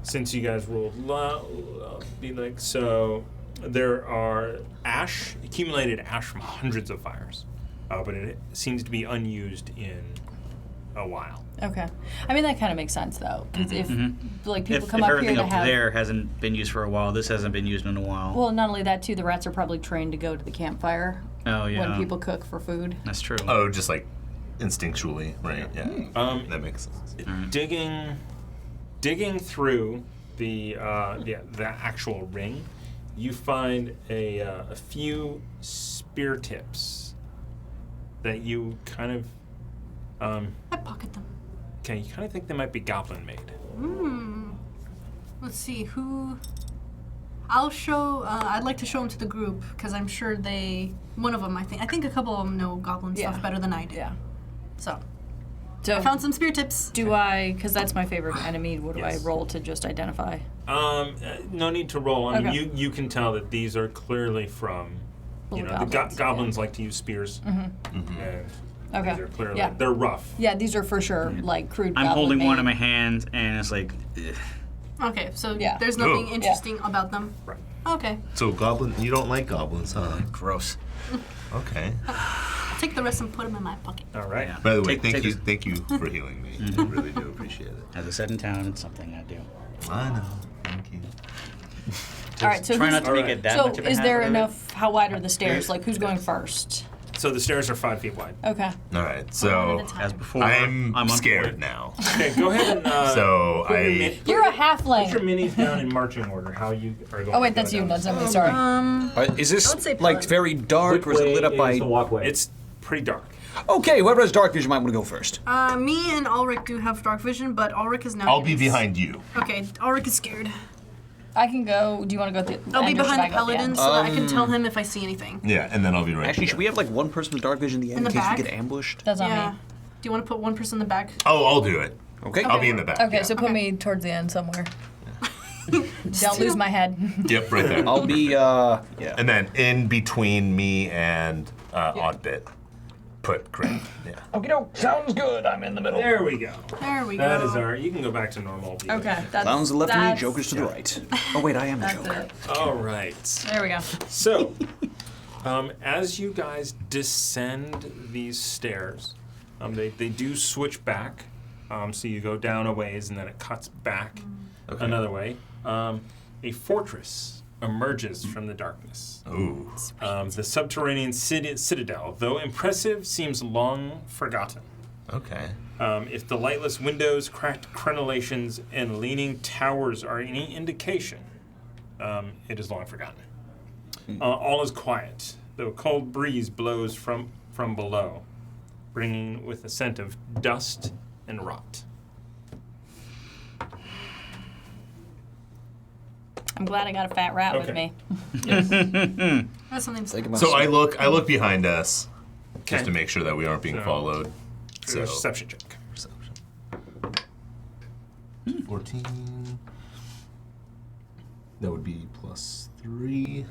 Since you guys rolled low, be like, so there are accumulated ash from hundreds of fires, but it seems to be unused in a while. Okay. I mean, that kind of makes sense, though. Because if, like, people If come up here everything to up have... there hasn't been used for a while, this hasn't been used in a while. Well, not only that, too, the rats are probably trained to go to the campfire oh, yeah. when people cook for food. That's true. Oh, just like instinctually, right? Yeah. That makes sense. Digging through the actual ring, you find a few spear tips that you kind of I pocket them. okay. You kind of think they might be goblin made. Let's see who. I'll show. I'd like to show them to the group because I'm sure one of them. I think a couple of them know goblin stuff Yeah. better than I do. Yeah. So So, I found some spear tips. do I... Because that's my favorite enemy. What do Yes. I roll to just identify? No need to roll. I mean, Okay. you can tell that these are clearly from, you Little know, goblins, the goblins like to use spears, and Okay. these are clearly Yeah. they're rough. Yeah, these are for sure, like, crude I'm goblin holding one made. in my hand, and it's like, Okay, so Yeah. there's nothing Ooh. interesting about them. Right. Okay, So you don't like goblins, huh? gross. Okay. I'll take the rest and put them in my pocket. All right. Yeah. By the way, Take this. thank you for healing me. I really do appreciate it. As I said in town, it's something I do. I know. Thank you. All right, so Try who's... not to make it that So, much of a is there habit of it. enough... How wide are the stairs? Like, who's going first? So the stairs are 5 feet wide. Okay. All right. So As before, I'm on scared point. now. Okay, go ahead and So put your I. You're a put your halfling. minis down in marching order. How you are going? Oh, wait, to that's go you, down. not somebody. Sorry. Is I this would say like pilot. very dark, or is it lit up by? walkway? It's pretty dark. Okay, whoever has dark vision might want to go first. Me and Ulrich do have dark vision, but Ulrich is now. I'll be behind you. Okay, Ulrich is scared. I can go... Do you want to go at the I'll be end, or should behind I the go at the paladin end? so that I can tell him if I see anything. Yeah, and then I'll be right. Actually, should we have like one person with dark vision in the end In in the case we back? get ambushed? That's on Yeah. me. Do you want to put one person in the back? Oh, I'll do it. Okay. I'll be in the back. Okay, yeah. so put me towards the end somewhere. Don't lose my head. Yep, right there. I'll be yeah. And then in between me and Oddbit, put Grin. Yeah. Okay, no, sounds good. I'm in the middle. There we go. There we That go. is our. You can go back to normal view. Okay, that's... Clowns to the left of me, that's- jokers to the right. Oh wait, I am the That's joker. it. All right. There we go. So, as you guys descend these stairs, they do switch back. So you go down a ways and then it cuts back another way. A fortress emerges from the darkness. Ooh. The subterranean citadel, though impressive, seems long forgotten. Okay. If the lightless windows, cracked crenellations, and leaning towers are any indication, it is long forgotten. All is quiet, though a cold breeze blows from below, bringing with a scent of dust and rot. I'm glad I got a fat rat with Okay. me. That's something. Think about So I look behind us Okay. just to make sure that we aren't being So- followed. So Perception check. perception. 14. That would be +3.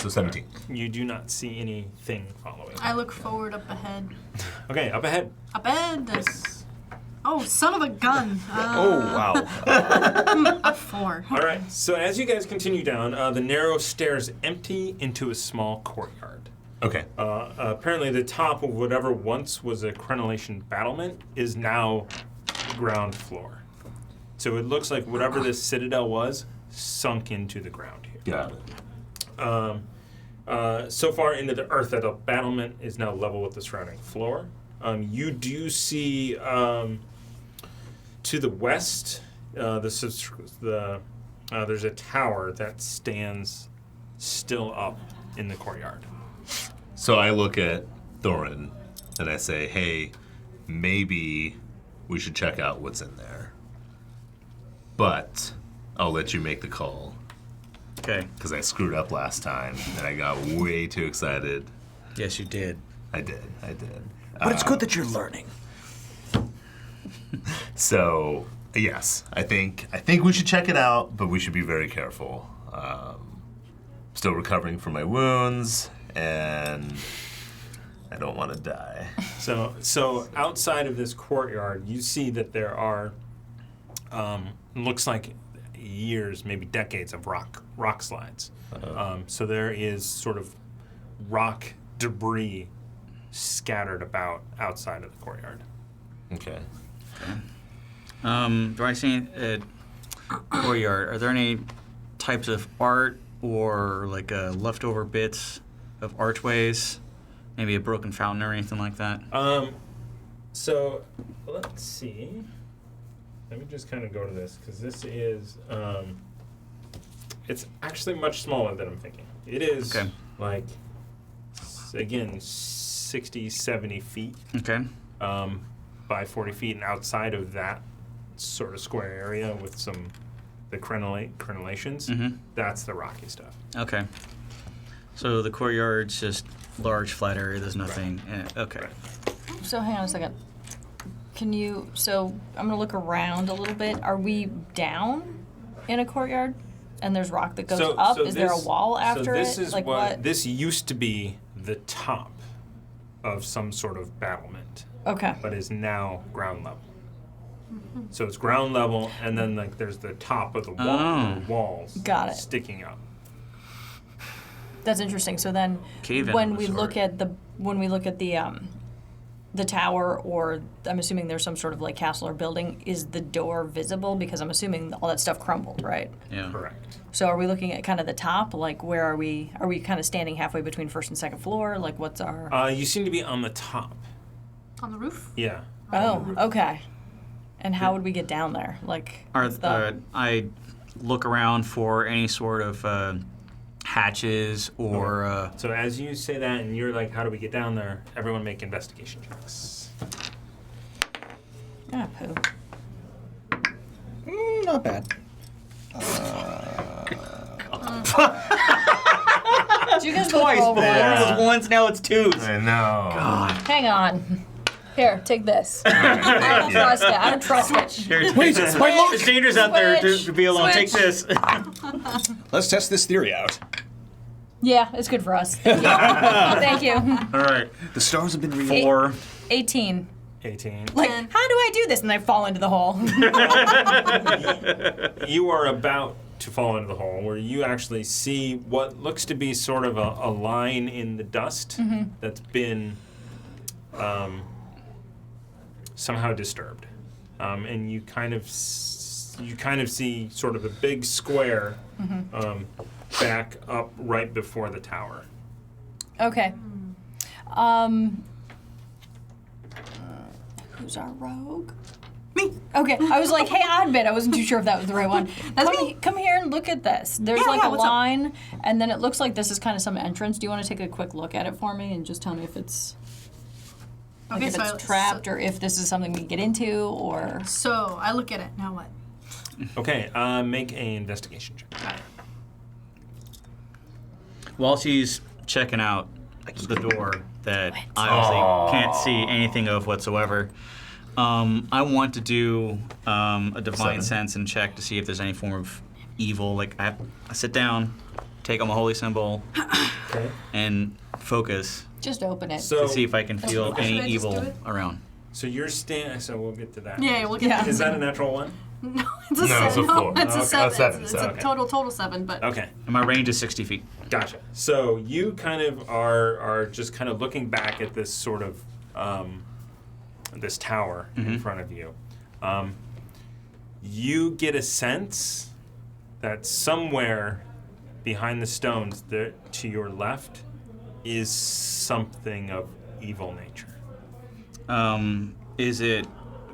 So 17. You do not see anything following. I look forward up ahead. Okay, up ahead. Up ahead. Oh, son of a gun. Oh wow. Up 4. All right. So as you guys continue down, the narrow stairs empty into a small courtyard. Okay. Apparently, the top of whatever once was a crenellation battlement is now ground floor. So it looks like whatever this citadel was sunk into the ground here. Got it. So far into the earth that a battlement is now level with the surrounding floor. You do see to the west there's a tower that stands still up in the courtyard. So I look at Thorin and I say, hey, maybe we should check out what's in there. But I'll let you make the call. Okay. Because I screwed up last time and I got way too excited. Yes, you did. I did. But it's good that you're learning. So, yes, I think we should check it out, but we should be very careful. Still recovering from my wounds, and I don't want to die. So outside of this courtyard, you see that there are, looks like years, maybe decades of rock slides. So there is sort of rock debris scattered about outside of the courtyard. Okay. Do I see courtyard? Are there any types of art or like leftover bits of archways? Maybe a broken fountain or anything like that? So let's see. Let me just kind of go to this because this is, it's actually much smaller than I'm thinking. It is like, again, 60, 70 feet. Okay. By 40 feet, and outside of that sort of square area with the crenellations, that's the rocky stuff. Okay. So the courtyard's just large, flat area. There's nothing. Okay. Right. So hang on a second. So I'm gonna look around a little bit. Are we down in a courtyard? And there's rock that goes up? Is there a wall after this it? is Like what? This used to be the top of some sort of battlement. Okay. But is now ground level. So it's ground level, and then like there's the top of the walls Got it. sticking up. That's interesting. So then, Cave-in when of we a look sort. at the tower, or I'm assuming there's some sort of like castle or building, is the door visible? Because I'm assuming all that stuff crumbled, right? Yeah. Correct. So are we looking at kind of the top? Like where are we? Are we kind of standing halfway between first and second floor? Like what's our? You seem to be on the top. On the roof? Yeah. Oh, okay. And how would we get down there? Like what's I look around for any sort of hatches or. So as you say that, and you're like, "How do we get down there?" Everyone make investigation checks. Ah, poo. Not bad. Do you guys both roll It ones? was once, now it's twos. I know. Hang on. Here, take this. I Thank don't you. trust it. I don't trust it. Here, Wait, it's my luck! It's dangerous out there Switch. to be alone. Take Switch. this. Let's test this theory out. Yeah, it's good for us. Thank you. All right. The stars have been revealed. 4. 18. 18. Like, how do I do this? And I fall into the hole. You are about to fall into the hole where you actually see what looks to be sort of a line in the dust that's been somehow disturbed, and you kind of see sort of a big square back up right before the tower. Okay. Who's our rogue? Me. Okay, I was like, hey, Oddbit. I wasn't too sure if that was the right one. That's come, me. Come here and look at this. There's Yeah, like yeah, a what's up? line, and then it looks like this is kind of some entrance. Do you want to take a quick look at it for me and just tell me if it's like if it's trapped or if this is something we can get into or? So I look at it. Now what? Okay, make an investigation check. While she's checking out the door that I obviously can't see anything of whatsoever, I want to do a divine 7. sense and check to see if there's any form of evil. Like I sit down, take on my holy symbol, Okay. and focus Just open it. So to see if I can feel Should I any just do evil it? around. So you're so we'll get to that. Yeah, we'll get Yeah. that. Is that a natural one? No, it's a No, 7. it's a 4. It's a Okay. 7. Oh, 7, It's so, a okay. total 7, but Okay. And my range is 60 feet. Gotcha. So you kind of are just kind of looking back at this sort of this tower in front of you. You get a sense that somewhere behind the stones there to your left is something of evil nature. Is it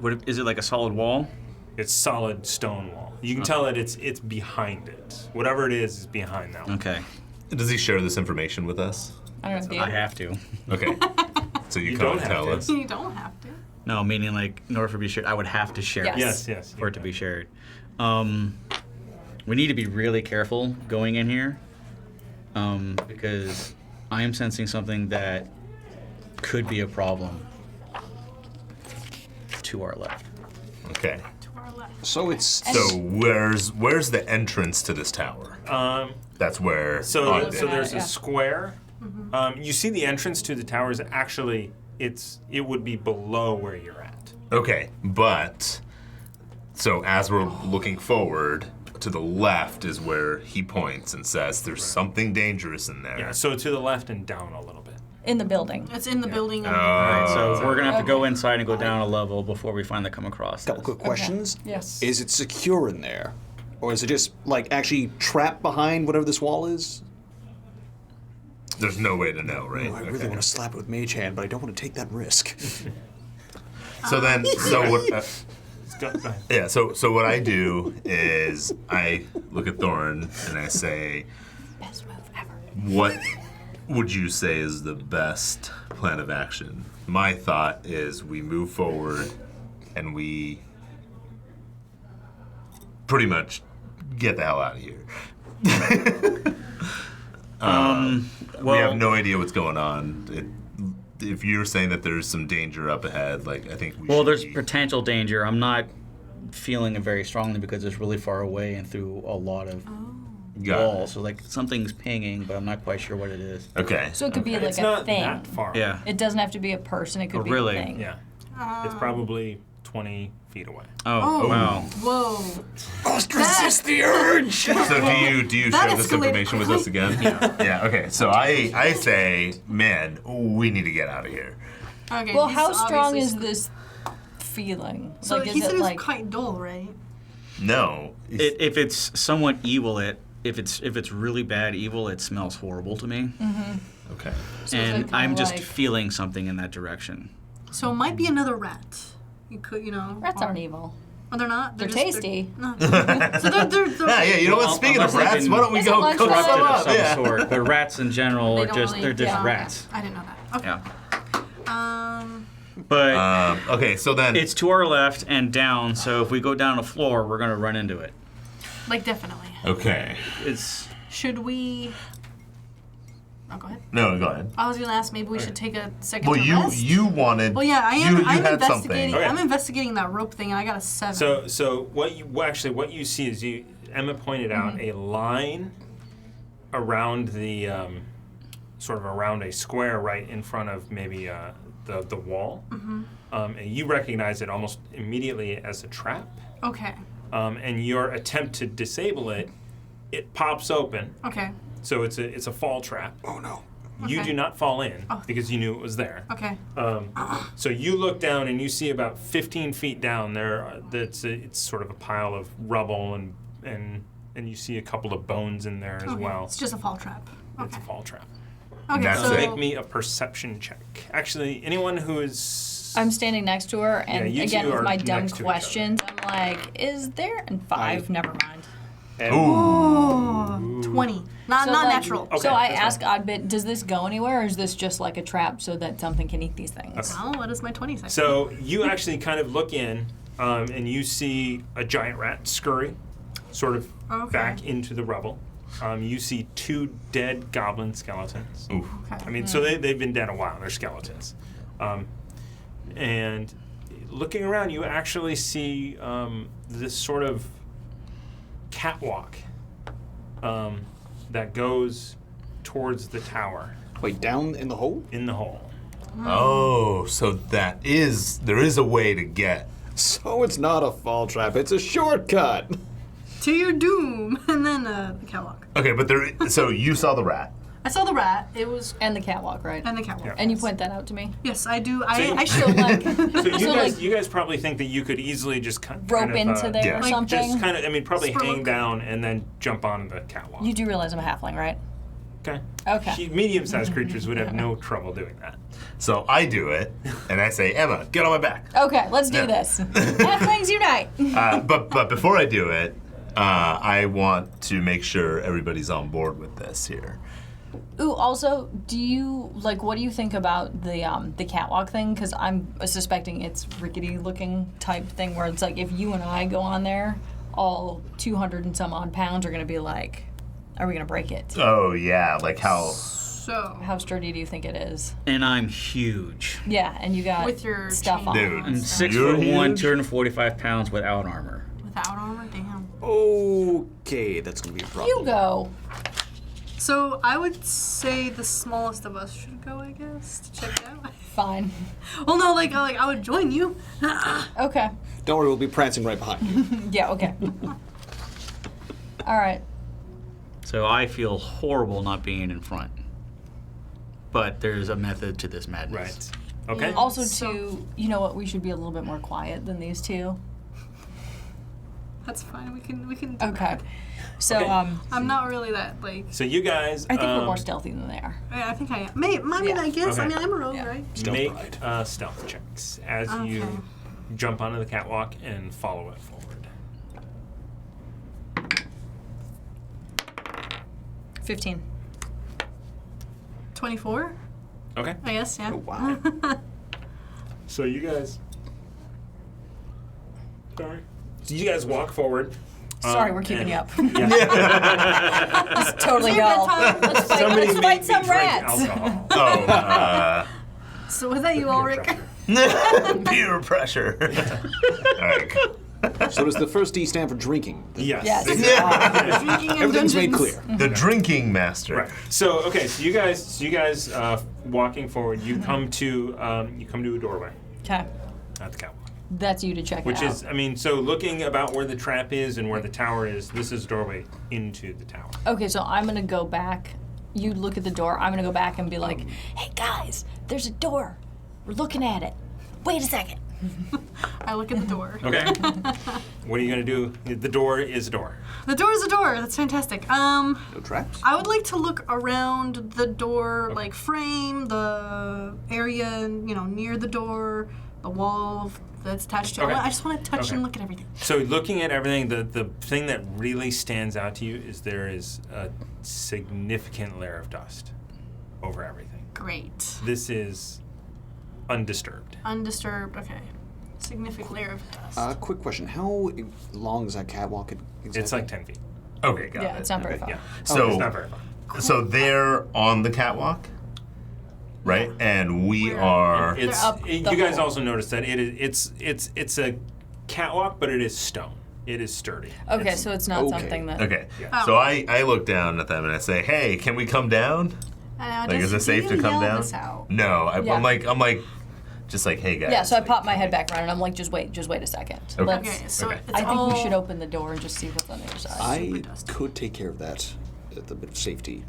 like a solid wall? It's solid stone wall. You can tell that it's behind it. Whatever it is behind that wall. Okay. Does he share this information with us? I don't know if you. I have to. Okay. So you don't can't have tell to. us. You don't have to. No, meaning like in order for it to be shared, I would have to share it Yes. for it to be shared. We need to be really careful going in here because I am sensing something that could be a problem to our left. Okay. To our left. So it's So where's the entrance to this tower? That's where. So there's yeah. a square. You see the entrance to the tower is actually it would be below where you're at. Okay, but so as we're looking forward, to the left is where he points and says there's something dangerous in there. Yeah. So to the left and down a little bit. In the building. It's in the building. Alright, so we're gonna have to go Okay. inside and go down a level before we finally come across couple this. quick questions. Yes. Is it secure in there, or is it just like actually trapped behind whatever this wall is? There's no way to know, right? Oh, I really want to slap it with Mage Hand, but I don't want to take that risk. So then, so what? Go ahead. Yeah. So what I do is I look at Thorn and I say, Best move ever. "What would you say is the best plan of action?" My thought is we move forward and we pretty much get the hell out of here. We have no idea what's going on. If you're saying that there's some danger up ahead, like I think we Well, should there's be- potential danger. I'm not feeling it very strongly because it's really far away and through a lot of Got it. walls. So like something's pinging, but I'm not quite sure what it is. Okay. So it could be like It's a not thing. that far. Yeah. It doesn't have to be a person. It could Oh, be really? a thing. Yeah. It's probably 20 feet away. Oh, wow. Whoa. Resist the urge. So do you That share this escalated information with us quickly. again? Yeah. Okay. So I say, man, we need to get out of here. Okay. Well, he's how strong obviously is this feeling? So like, he is said it it was like quite dull, right? No. If it's somewhat evil, if it's really bad evil, it smells horrible to me, Okay. So is it and kinda I'm just like- feeling something in that direction. So it might be another rat. You could, rats aren't evil? Oh, they're not. They're just- tasty. no. So they're Yeah. You know what? Well, Speaking of unless they've rats, been why don't we Is it go lunch cook time? some Corrupted of up? some Yeah. sort, but rats in general They are don't just really- they're just yeah. rats. I didn't know that. Okay. Yeah. Um. But Okay. So then. it's to our left and down, so if we go down a floor, we're gonna run into it. Like definitely. Okay. It's Should we? Oh, go ahead. No, go ahead. I was gonna ask. Maybe we should take a second Well, to you rest. you wanted. Well, yeah, I am. You I'm had investigating. something. Okay. I'm investigating that rope thing, and I got a 7. So what you see is Emma pointed out a line around the sort of around a square right in front of maybe the wall, and you recognize it almost immediately as a trap. Okay. And your attempt to disable it pops open, Okay. so it's a fall trap. Oh no. You Okay. do not fall in Oh. because you knew it was there. Okay. So you look down and you see about 15 feet down there. It's sort of a pile of rubble and you see a couple of bones in there as Okay. well. It's just a fall trap. It's Okay. a fall trap. Okay. That's so it. Make me a perception check. Actually, anyone who is I'm standing next to her, and you again two with are my dumb next to each questions, I'm like, "Is there?" And 5, never mind. and Oh, 20. Not So, not like, natural. Okay, so I that's ask Oddbit, "Does this go anywhere, or is this just like a trap so that something can eat these things?" Oh, what is my 20 second? So you actually kind of look in, and you see a giant rat scurry, sort of Okay. back into the rubble. You see 2 dead goblin skeletons. Oof. Okay. I mean, so they've been dead a while. They're skeletons. And looking around, you actually see this sort of catwalk that goes towards the tower Wait, down in the hole? in the hole. Oh, so there is a way to get. So it's not a fall trap. It's a shortcut. To your doom, and then the catwalk. Okay, but so you saw the rat. I saw the rat. It was And the catwalk, right? and the catwalk. Yeah. And you point that out to me. Yes, I do. you- I So should like, So so like you guys probably think that you could easily just rope into there yeah. or Like, something. Just kind of, I mean, probably Spur hang look. down and then jump on the catwalk. You do realize I'm a halfling, right? Okay. Okay. Medium-sized creatures would have no trouble doing that. So I do it, and I say, Emma, get on my back. Okay, let's do this. Halflings unite. But before I do it, I want to make sure everybody's on board with this here. Ooh, also, do you, like, what do you think about the catwalk thing? Because I'm suspecting it's rickety-looking type thing where it's like if you and I go on there, all 200 and some odd pounds are going to be like, are we going to break it? Oh, yeah, like how... So How sturdy do you think it is? And I'm huge. Yeah, and you got with your stuff chain on. Dude. I'm stuff. 6'1", huge? 245 pounds without armor. Without armor, damn. Okay, that's gonna be a problem. You go. So I would say the smallest of us should go, I guess, to check it out. Fine. Well, no, like I would join you. Okay. Don't worry, we'll be prancing right behind you. Yeah, okay. All right. So I feel horrible not being in front. But there's a method to this madness. Right. Okay. Also, So- too, you know what? We should be a little bit more quiet than these two. That's fine. We can do Okay. that. So, Okay. I'm not really that like. So you guys I think we're more stealthy than they are. I think I am. I guess. Okay. I mean, I'm a rogue, Yeah. right? make pride. stealth checks as Okay. you jump onto the catwalk and follow it forward. 15. 24. Okay. I guess. Yeah. Oh, wow. So you guys. Sorry. So you guys walk forward. Sorry, we're keeping you and- up. Yeah. It's totally go. Let's fight, Somebody let's made fight me some drink rats. alcohol. Oh, So was that you, Ulrich? peer pressure. All right. So does the first D stand for drinking? Yes. Yes. Drinking and Everything's made dungeons. clear. The drinking master. Right. So okay. So you guys walking forward. You come to a doorway Okay. at the catwalk. That's you to check Which it out. is, I mean, so looking about where the trap is and where the tower is, this is a doorway into the tower. Okay, so I'm gonna go back. You look at the door. I'm gonna go back and be like, "Hey guys, there's a door. We're looking at it. Wait a second." I look at the door. Okay. What are you gonna do? The door is a door. The door is a door. That's fantastic. No traps? I would like to look around the door, like frame, the area, near the door, the wall that's attached to it. Okay. I just want to touch Okay. and look at everything. So looking at everything, the thing that really stands out to you is there is a significant layer of dust over everything. Great. This is undisturbed. Undisturbed. Okay. Significant layer of dust. Quick question. How long is that catwalk exactly? It's like 10 feet. Okay, got it. Yeah, it's not very Okay. far. Yeah. So, it's not very far. so they're on the catwalk, right? And we We're- are. It's up the you guys hole. also notice that it's a catwalk, but it is stone. It is sturdy. Okay, so it's not okay. something that. Okay. Yeah. So I look down at them and I say, "Hey, can we come down? Like, is it safe to come down?" This out? No, Yeah. I'm like, just like, "Hey guys." Yeah, so I like, pop my head back around and I'm like, just wait a second. Okay. Let's, Okay, so Okay. it's I think all, we should open the door and just see what's on the other side. I dusty. could take care of that at the bit of safety.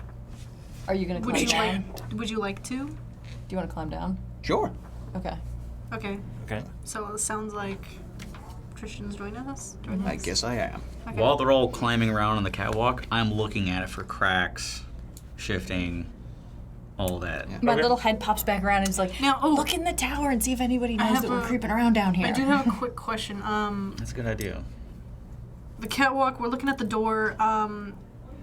Are you gonna Would climb you down? would you like to? Do you want to climb down? Sure. Okay. Okay. Okay. So it sounds like Christian's joining us. I guess I am. Okay. While they're all climbing around on the catwalk, I'm looking at it for cracks, shifting, all that. Yeah. My Okay. little head pops back around and it's like, Now, oh. look in the tower and see if anybody knows have that we're a- creeping around down here. I do have a quick question. That's a good idea. The catwalk. We're looking at the door.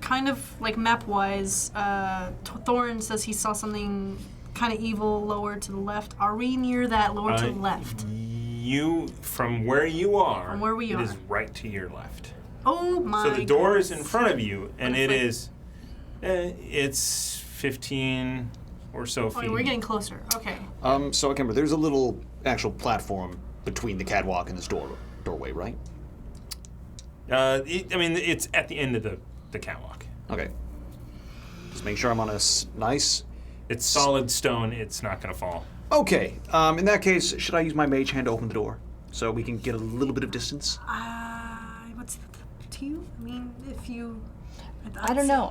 Kind of like map-wise. Thorin says he saw something kind of evil lower to the left. Are we near that lower to the left? You from where you are. From where we It are. is right to your left. Oh my! So the door is in goodness. front of you, and But it it's is. It's 15 or so Oh, feet. we're getting closer. Okay. So I can remember, there's a little actual platform between the catwalk and this doorway, right? It's at the end of the catwalk. Okay. Just make sure I'm on a nice. It's solid stone. It's not going to fall. Okay. In that case, should I use my mage hand to open the door so we can get a little bit of distance? What's up to you? I mean, if you. I don't know.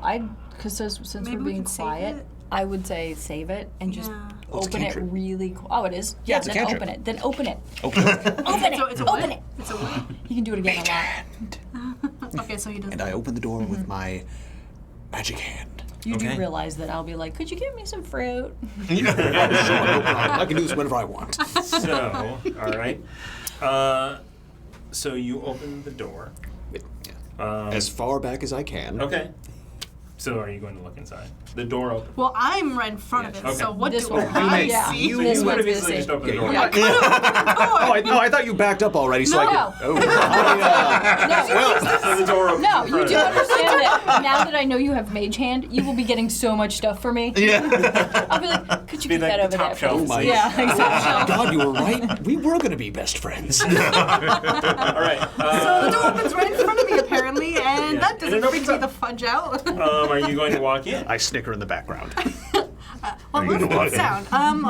Because since Maybe we're we being could save quiet, it? I would say save it and just Yeah. Oh, it's a open it cantrip. really. Oh, it is. Yeah, it's a then cantrip. open it. Then open it. Okay. Open it. So it's a open what? it. It's a what? You can do it again a lot. Okay, so he does. And I open the door with my magic hand. You Okay. do realize that I'll be like, could you give me some fruit? Sure, no problem. I can do this whenever I want. So, all right. So you open the door. As far back as I can. Okay. So are you going to look inside? The door opens. Well, I'm right in front of it, Okay. so what This do one. I Yeah. see? So This you would one's have easily busy. just opened the door. I could have opened the door. I thought you backed up already, so I No. could. Oh. So the door opens. No, in you front do of understand that now that I know you have mage hand, you will be getting so much stuff for me. Yeah. I'll be like, could you Be put like that the over top there? shelf. please? my Yeah, exactly. God, you were right. We were going to be best friends. All right. So the door opens right in front of me, apparently, and Yeah. that And doesn't it opens freak me up. the fudge out. Are you going to walk in? I snicker in the background. What you was gonna that walk in? sound?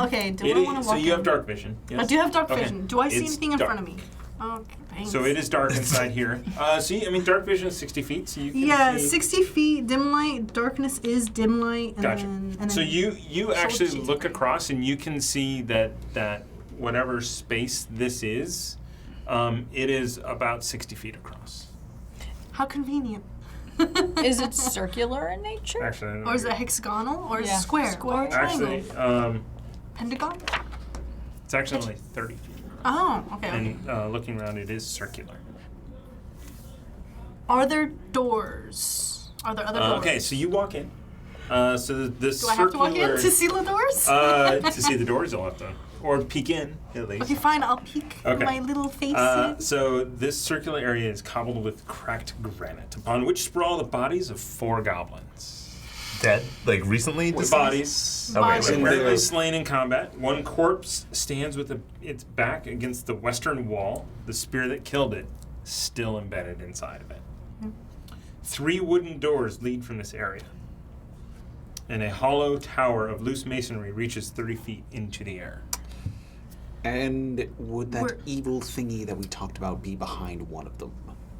Okay, do I want to So walk you have in? dark vision. Yes? I do have dark Okay. vision. Do I see It's anything in dark. front of me? Okay, thanks. So it is dark inside here. See, I mean, dark vision is 60 feet, so you can Yeah, see. 60 feet, dim light, darkness is dim light, and Gotcha. then... So you actually shades look light. across and you can see that whatever space this is, it is about 60 feet across. How convenient. Is it circular in nature? Actually, I don't know. Or is it hexagonal? Or is Yeah. it square? Square. Or triangle? Actually, Pentagon? it's actually only 30 feet. Oh, okay. And looking around, it is circular. Are there doors? Are there other doors? Okay, so you walk in. So the Do I have to walk in to see the doors? to see the doors, you'll have to, or peek in at least. Okay, fine. I'll peek Okay. my little face in. So this circular area is cobbled with cracked granite, upon which sprawl the bodies of 4 goblins. Dead? Like recently? The deceased? bodies, Okay, Bodies. like, apparently slain in combat. One corpse stands with its back against the western wall, the spear that killed it still embedded inside of it. 3 wooden doors lead from this area, and a hollow tower of loose masonry reaches 30 feet into the air. And would that We're- evil thingy that we talked about be behind one of them?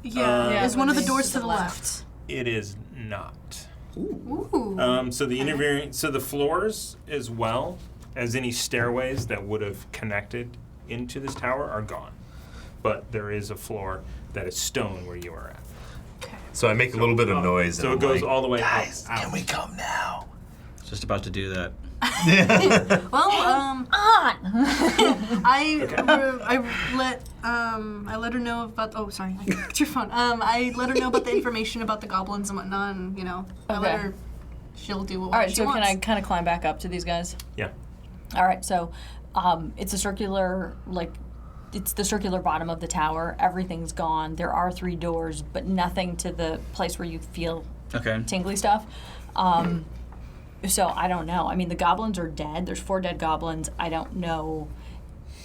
Yeah, Yeah, is one of the it doors leads to the left? It is not. Ooh. So the floors, as well as any stairways that would have connected into this tower, are gone. But there is a floor that is stone where you are at. So I make a little bit of noise. So and it goes I'm like, all the way Guys, up. can we come now? Just about to do that. Well, On! I let her know about. Oh, sorry, I clicked your phone. I let her know about the information about the goblins and whatnot, and I let Okay. her. She'll do what All right, she so wants. can I kind of climb back up to these guys? Yeah. All right, so it's a circular, it's the circular bottom of the tower. Everything's gone. There are 3 doors, but nothing to the place where you feel Okay. tingly stuff. So I don't know. I mean, the goblins are dead. There's 4 dead goblins. I don't know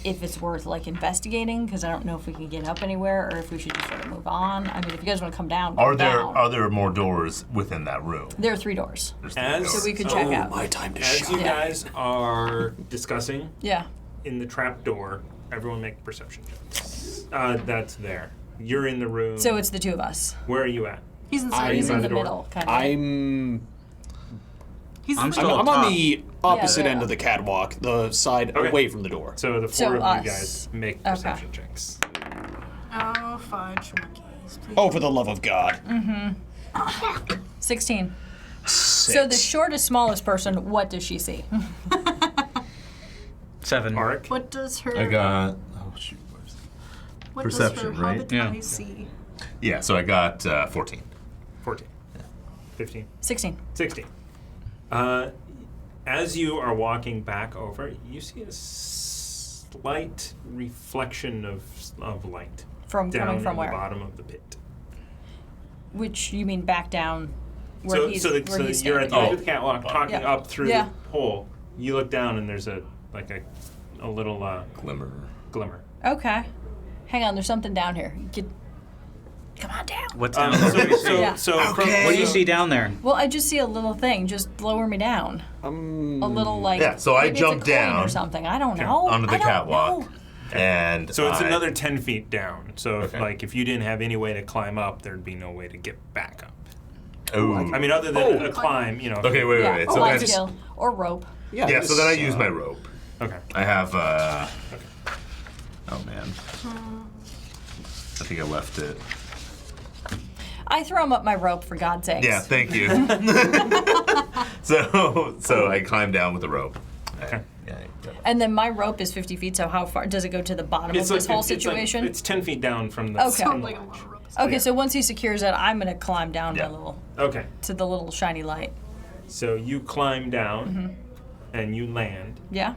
if it's worth investigating, because I don't know if we can get up anywhere or if we should just sort of move on. I mean, if you guys want to come down, Are come down. there more doors within that room? There are 3 doors, There's three As- doors. so we could check out. My time to As shine. you guys are discussing Yeah. in the trap door, everyone make perception checks. That's there. You're in the room. So it's the 2 of us. Where are you at? He's inside. He's by in the the door. middle, kind of. He's I'm in still I'm up on top. the opposite Yeah. end of the catwalk, the side Okay. away from the door. So the 4 So of us. you guys make Okay. perception checks. Oh, fudge monkeys, please. Oh, for the love of God. 16. 6. So the shortest, smallest person, what does she see? 7. Mark? What does her? I got. Oh shoot. Where's what perception, does her right? hobbit Yeah. eye see? Yeah, so I got 14. 14. 15. 16. 16. As you are walking back over, you see a slight reflection of light From down coming from in where? the bottom of the pit. Which you mean back down where he's so where he's you're at the standing. edge of the catwalk, talking Yeah. up through Yeah. the hole. You look down and there's a little Glimmer. glimmer. Okay. Hang on, there's something down here. Come on down. What's So, down there? Yeah. What do you see down there? Well, I just see a little thing. Just lower me down. A little Yeah, so I maybe it's a jump coin down or something. I don't know. onto the I don't catwalk. know. And So it's I- another 10 feet down. So Okay. if you didn't have any way to climb up, there'd be no way to get back up. Ooh. I mean, other than a climb, Okay, wait. Yeah, So life then, skill or rope. yeah, so then I use my rope. Okay. I have. Oh man. I think I left it. I throw him up my rope for God's sakes. Yeah, thank you. So I climb down with the rope. Okay. And then my rope is 50 feet, so how far does it go to the bottom of this whole situation? It's 10 feet down from the. Okay. from the Like a ledge. lot of rope. Okay, so once he secures it, I'm gonna climb down Yeah. my little Okay. to the little shiny light. So you climb down, and you land, Yeah.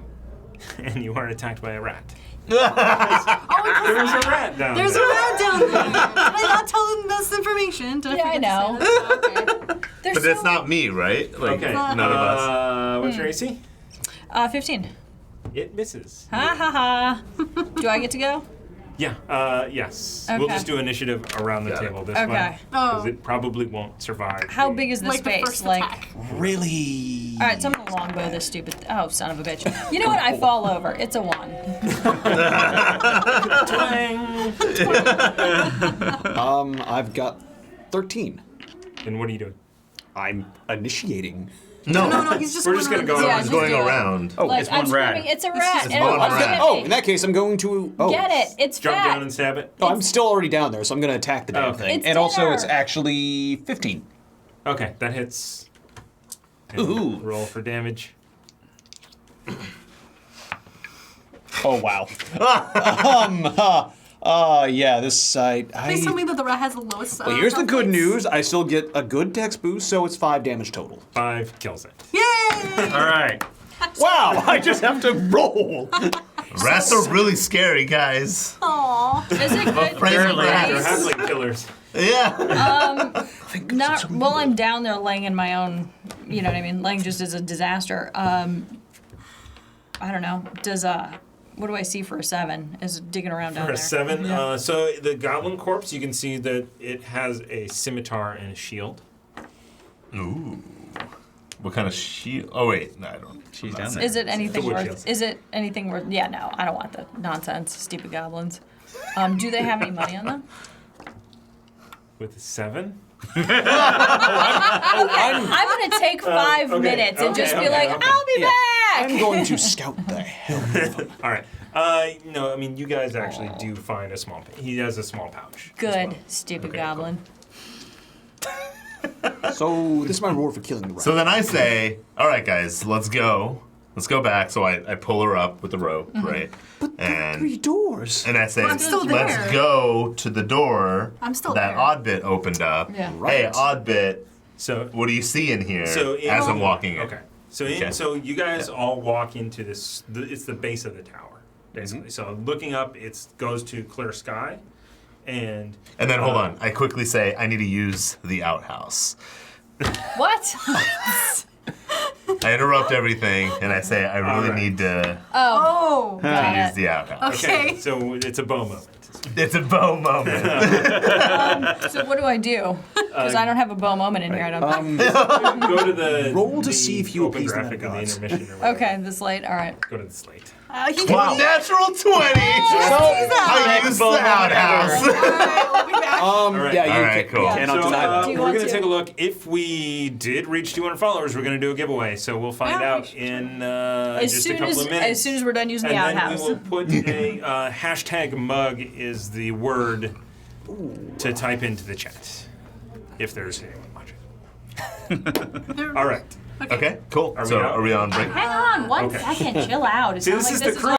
and you are attacked by a rat. Oh, There's a rat down there's a there. rat down there. Did I not tell them this information? Did Yeah, I forget know. to say that? Okay. There's But that's not me, right? Like Okay. none of us. What's your AC? 15. It misses. Ha ha ha. Do I get to go? Yeah. Yes. We'll Okay. just do initiative around the Got it. table this Okay. one because Oh. it probably won't survive. How big is the Like the space? first attack. Really? All right, so I'm gonna longbow this stupid. Oh, son of a bitch! You know what? I fall over. It's a 1. I've got 13. And what are you doing? I'm initiating. No, he's just We're just gonna go Yeah, around. He's just going do it. around. Oh, Like It's I'm one rat. screaming, it's a rat, and one it wants to rat. get Oh, me. in that case, I'm going to. Oh, Get it? It's Jump fat. down and stab it. No, I'm still already down there, so I'm going to attack the damn Okay. thing. It's And also, dinner. it's actually 15. Okay, that hits. And Ooh. Roll for damage. Oh, wow. Yeah, this side. Please tell me that the rat has the lowest. Well, here's the health good rates. news. I still get a good dex boost, so it's 5 damage total. 5 kills it. Yay! All right. Wow, I just have to roll. Rats are really scary, guys. Aww. Is it good? Praise Is it the rats. They're nice? halfling killers. Yeah. Not while I'm down there laying in my own. You know what I mean? Laying just as a disaster. I don't know. Does what do I see for a 7? Is digging around down For a there? 7, so the Goblin Corpse, you can see that it has a scimitar and a shield. Ooh. What kind of shield? Oh wait, no, I don't. She's down there. Is it anything The wood worth? shields. Is it anything worth? Yeah, no, I don't want the nonsense, stupid goblins. Do they have any money on them? With a 7? I'm gonna take 5 okay, minutes and just be okay, like, okay. I'll be Yeah. back. I'm going to scout the hell out of them. All right. No, I mean, you guys actually do find a small. He has a small pouch. as Good, well. stupid Okay, goblin. So, this is my reward for killing the rat. So then I say, all right, guys, let's go. Let's go back. So I pull her up with the rope, right? Three And doors. I say, I'm still let's there. go to the door I'm still that there. Odd Bit opened up. Yeah. Hey, Right. Odd Bit, So what do you see in here So as I'm walking in? Okay. So Okay. so you guys all walk into this. It's the base of the tower, basically. So looking up, it goes to clear sky, and And then hold on. I quickly say, I need to use the outhouse. What? I interrupt everything and I say, I really Alright. need to Oh. Got use it. the outhouse. Okay. So it's a bow moment. It's a bow moment. So what do I do? Because I don't have a bow moment in here. I don't. Go to the Roll to the see if you open appease the graphic of the gods. intermission. Or whatever. Okay, this late. All right. Go to the slate. Wow. Natural 20! I used the outhouse. Alright. Yeah, you Alright, can, cool. you cannot So deny that. Do you we're want going to to? take a look. If we did reach 200 followers, we're going to do a giveaway. So we'll find Yeah. out in As just a soon couple as of minutes. as soon as we're done using the And then outhouse. we will put a hashtag mug is the word to type into the chat. If there's anyone watching. All right. Okay, cool. Are we So out? are we on break? Hang on one Okay. second. Chill out. It's See, not this like is this the crew. all-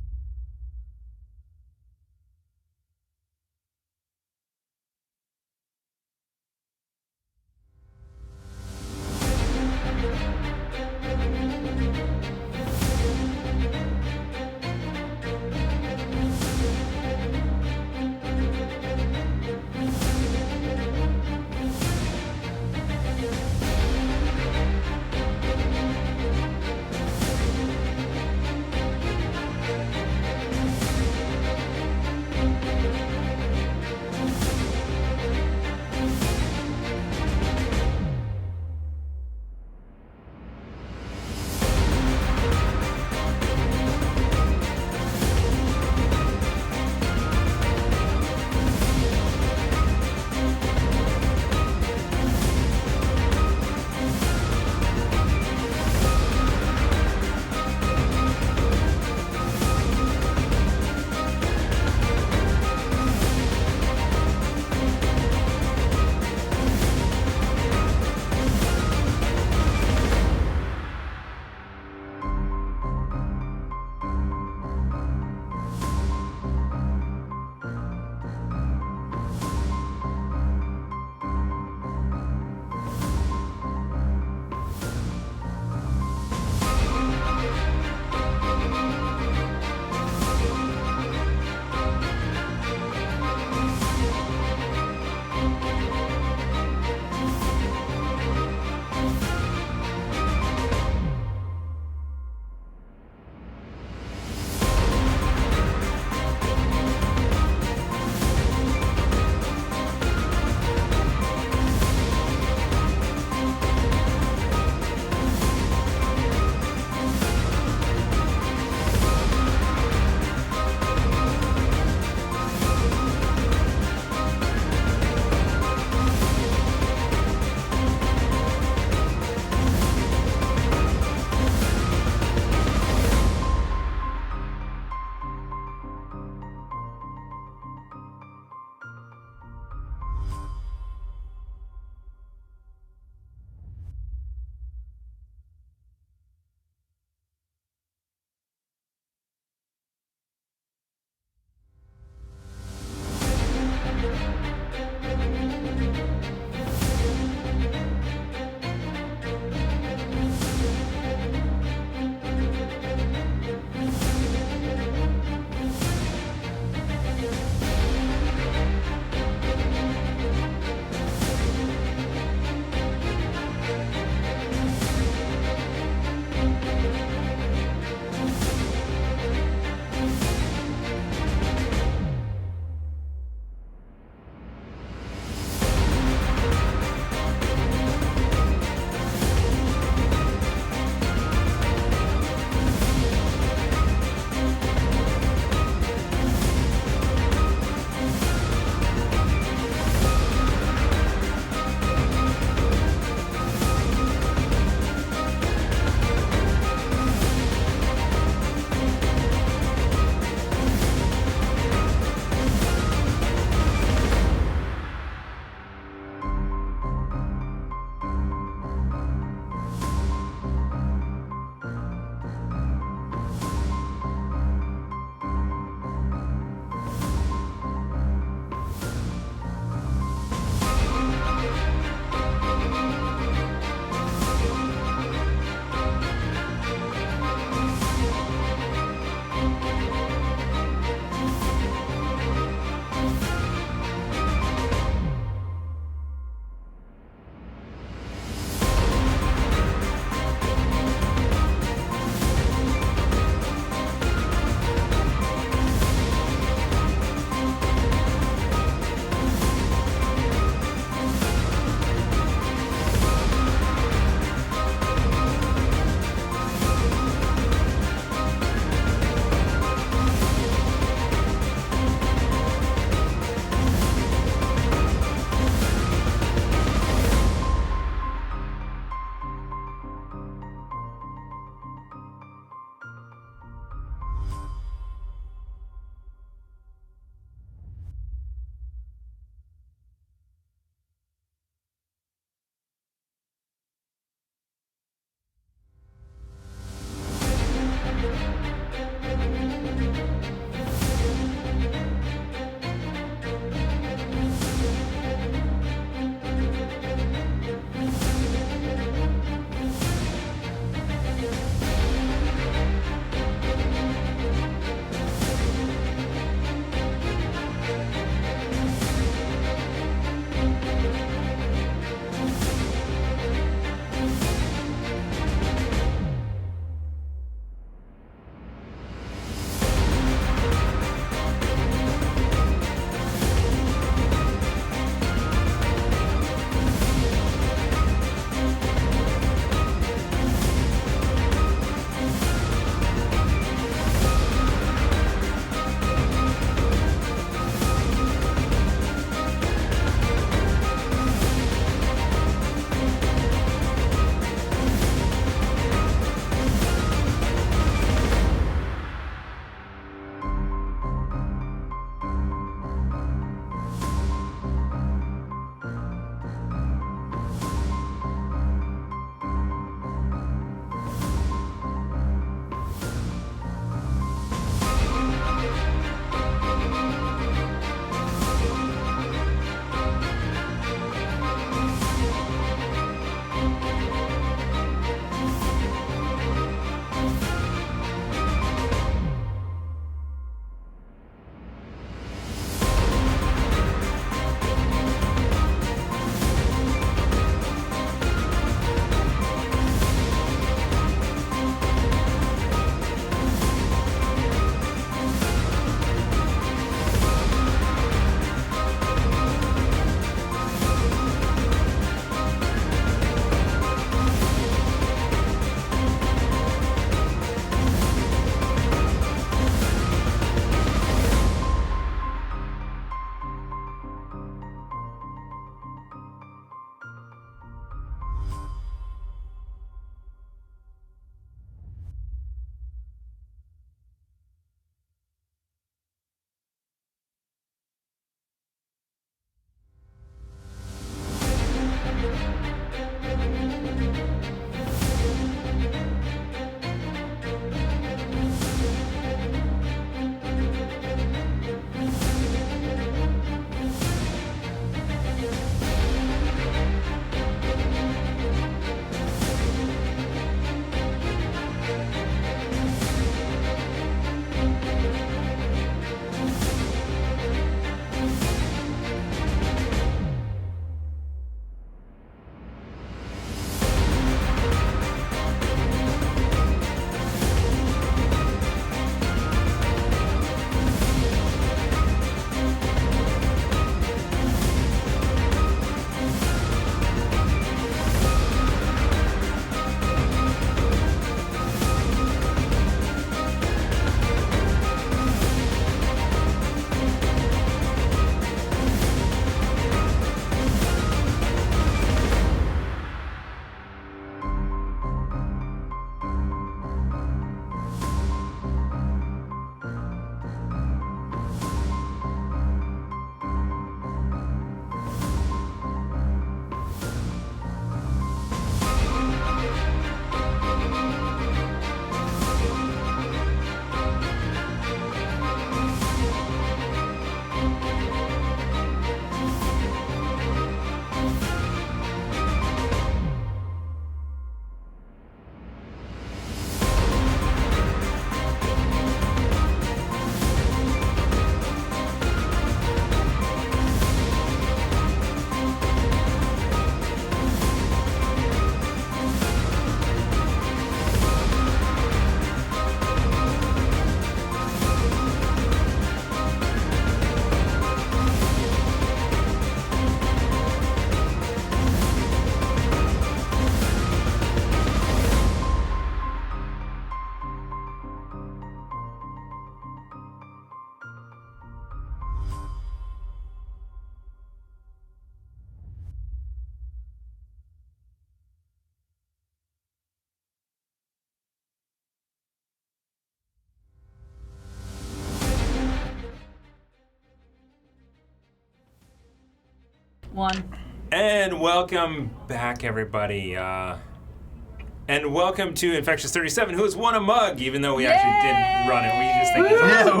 1. And welcome back, everybody. And welcome to Infectious 37, who has won a mug, even though we actually didn't run it. We just think it's awesome.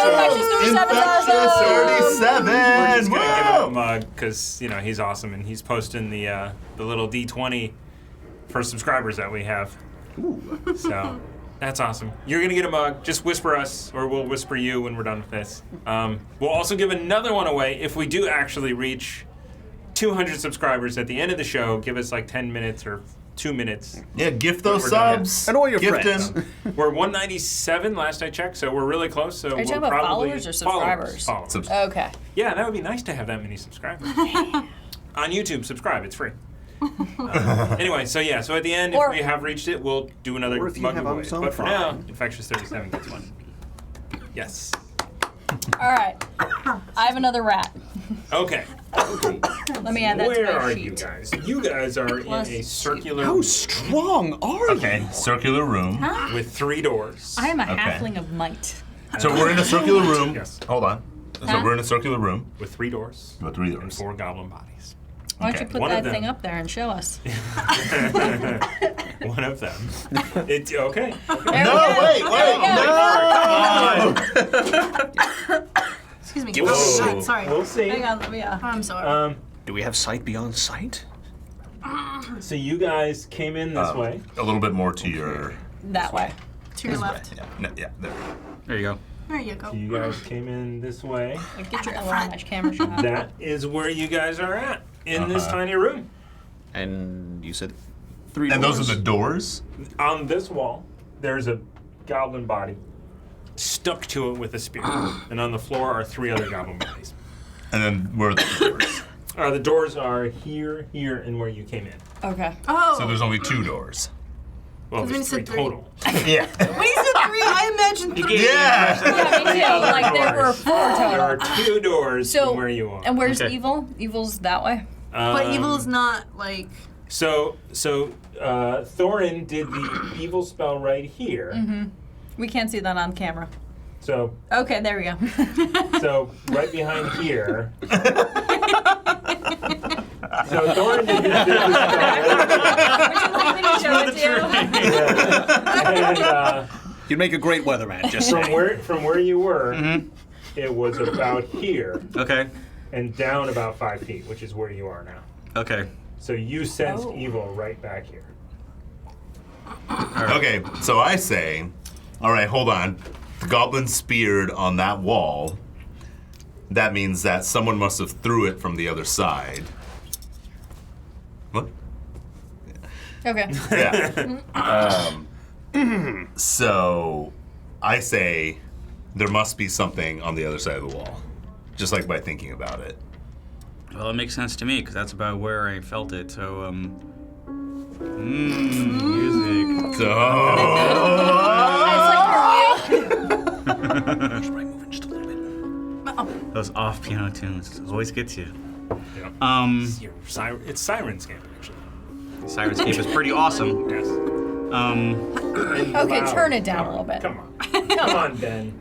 Infectious 37 's awesome! 37! We're just going to give him a Woo! mug because, he's awesome and he's posting the little D20 for subscribers that we have. So that's awesome. You're going to get a mug. Just whisper us or we'll whisper you when we're done with this. We'll also give another one away if we do actually reach 200 subscribers at the end of the show. Give us like 10 minutes or 2 minutes. Yeah, gift those We're done. subs. And all your gift friends. them. We're 197 last I checked, so we're really close. So Are you we'll talking about probably followers or subscribers? Followers. Okay. Yeah, that would be nice to have that many subscribers. On YouTube, subscribe. It's free. Anyway, so at the end, Or- if we have reached it, we'll do another Or if you mug have giveaway. Amazon But for now, Prime. Infectious 37 gets one. Yes. All right. I have another rat. Okay. Let me add that to Where my are sheet. you guys? You guys are Plus in a circular How strong are you? Okay, circular room. with 3 doors. I am a Okay. halfling of might. So we're in a circular room. Yes. Hold on. So Huh? we're in a circular room With 3 doors with 3 and doors. 4 goblin bodies. Why don't Okay. you put One of that them- thing up there and show us? One of them. It's okay. There No, we go. wait, There we go. no! Excuse me. Give Oh, us God, sorry. We'll see. Hang on, let me. I'm sorry. Do we have sight beyond sight? So you guys came in this way. A little bit more to your. That way. To your left. Yeah, no, yeah, there. There you go. There you go. You guys came in this way. Like, get your LMH camera shot. That is where you guys are at in this Uh-huh. tiny room. And you said 3 And doors? those are the doors? On this wall, there's a goblin body stuck to it with a spear, and on the floor are 3 other goblin bodies. And then where are the doors? The doors are here, here, and where you came in. Okay. Oh. So there's only 2 doors. Well, Because when there's you 3 said 3. total. Yeah. When you said 3, I imagined 3. Yeah! Yeah, me too. Like, there were 4 There are total. 2 doors So, from where you are. and where's Okay. Evil? Evil's that way? But evil is not like. So Thorin did the evil spell right here. We can't see that on camera. So Okay, there we go. right behind here. So Thorin did this Would you like me to show it to you? and You'd make a great weatherman, just saying. from where you were, it was about here Okay. and down about 5 feet, which is where you are now. Okay. So you sensed Oh. evil right back here. Okay, so I say, all right, hold on. The goblin speared on that wall. That means that someone must have threw it from the other side. What? Okay. Yeah. So I say there must be something on the other side of the wall, just like by thinking about it. Well, it makes sense to me because that's about where I felt it. So, music. So. Those off piano tunes always gets you. Yeah. It's Siren's game, actually. Sirenscape is pretty awesome. Yes. Okay, turn it down a little bit. Come on. Come on, Ben.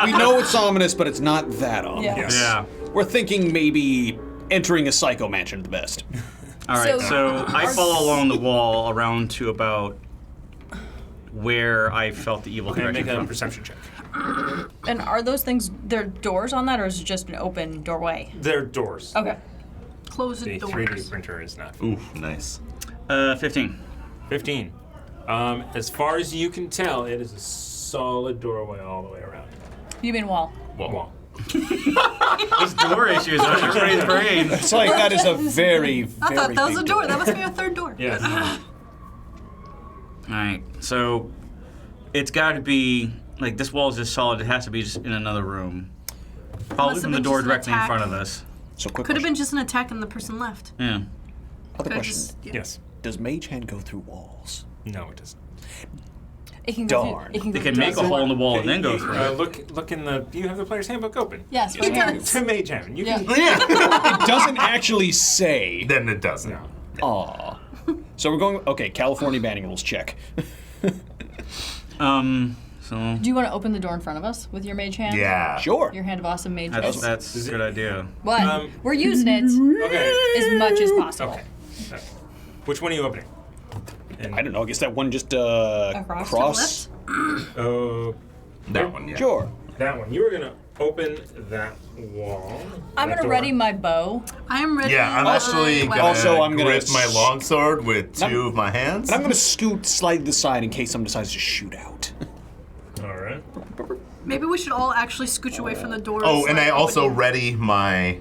We know it's ominous, but it's not that ominous. Yeah. Yes. Yeah. We're thinking maybe entering a psycho mansion at the best. All right. So- So I follow along the wall around to about where I felt the evil Okay, direction make a from. perception check. And are those things, there doors on that, or is it just an open doorway? They're doors. Okay. Close The the 3D doors. printer is not. Oof, nice. 15. 15. As far as you can tell, it is a solid doorway all the way around. You mean wall? Wall. Those door issues on everybody's brain. It's like that is a very, very I thought that was a big door. That must be a third door. Yes. All right. So it's got to be like this wall is just solid. It has to be just in another room. Probably Must from have the been door just an directly in attack. front of us. So quick Could have question. been just an attack and the person left. Yeah. Other Could've question. just- yeah. Yes. Does Mage Hand go through walls? No, it doesn't. It can go Darn. through, it can, They go can through make a hole in the wall and then go You- through it. look in the. Do you have the player's handbook open? Yes, right Yeah. here. To Mage Hand. You Yeah. can. Yeah. It doesn't actually say. Then it doesn't. No. Aw. So we're going. Okay, California banning rules check. So So Do you want to open the door in front of us with your mage hand? Yeah. Sure. Your hand of awesome mage. that's a good idea. What? We're using it Okay. as much as possible. Okay. Which one are you opening? And, I don't know. I guess that one just Across to the cross. Oh, That one, yeah. Sure. that one. You were gonna open that wall. I'm that gonna door. ready my bow. I'm ready. Yeah, I'm actually gonna Also, I'm gonna grip my longsword with two of my hands. And I'm going to scoot slightly to the side in case someone decides to shoot out. All right. Maybe we should all actually scooch away from the door. Oh, so and I also open- ready my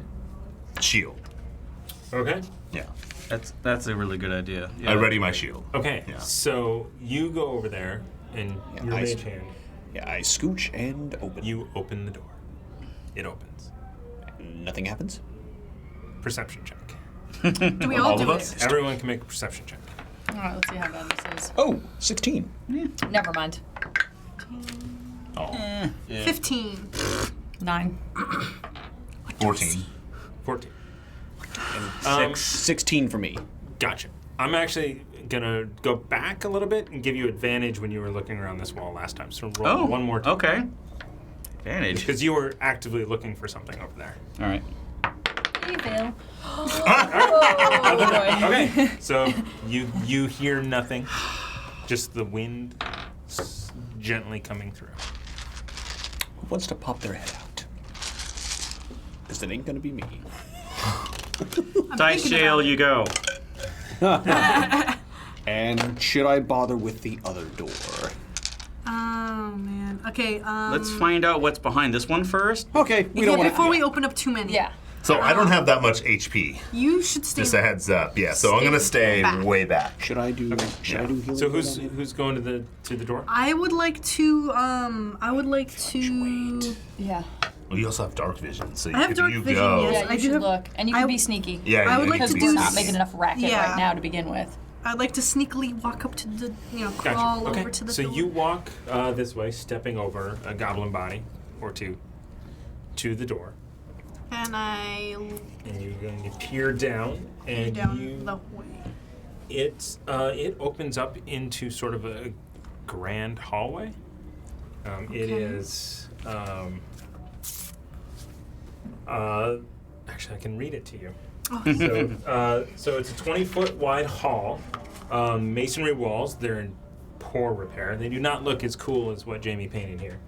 shield. Okay. Yeah. That's a really good idea. Yeah. I ready my shield. Okay. Yeah. So you go over there, and Yeah, your I mage see. hand. Yeah, I scooch and open. You open the door. It opens. Nothing happens? Perception check. Do we all All do of it? us? Everyone can make a perception check. All right, let's see how bad this is. Oh, 16. Never mind. Oh. 15. 9. 14. 14. 16 for me. Gotcha. I'm actually gonna go back a little bit and give you advantage when you were looking around this wall last time. So roll one more time. Okay. Advantage. Because you were actively looking for something over there. All right. Evil. Okay. So you hear nothing. Just the wind gently coming through. Who wants to pop their head out? Because it ain't going to be me. Dice jail, you go. And should I bother with the other door? Oh man. Okay. Let's find out what's behind this one first. Okay, we Yeah, don't want before to. we open up too many. Yeah. So I don't have that much HP. You should stay. Just a heads up. Yeah, so I'm gonna stay back. way back. Should I do? Should I do healing? So word on him? who's going to the door? I would like to. I would like to. Wait. Yeah. Well, you also have dark vision, so I have if dark you vision, go, yes. Yeah, you I do should have- look. And you can I- be sneaky. yeah, I would you like can to be do We're sneaky. not making enough racket Yeah. right now to begin with. I'd like to sneakily walk up to the. Gotcha. Crawl Okay. over to the So door. you walk this way, stepping over a goblin body or two to the door, And I and you're going to peer down, and down you the way. it opens up into sort of a grand hallway. It Okay. is. Actually, I can read it to you. So it's a 20-foot wide hall. Masonry walls. They're in poor repair. They do not look as cool as what Jamie painted here.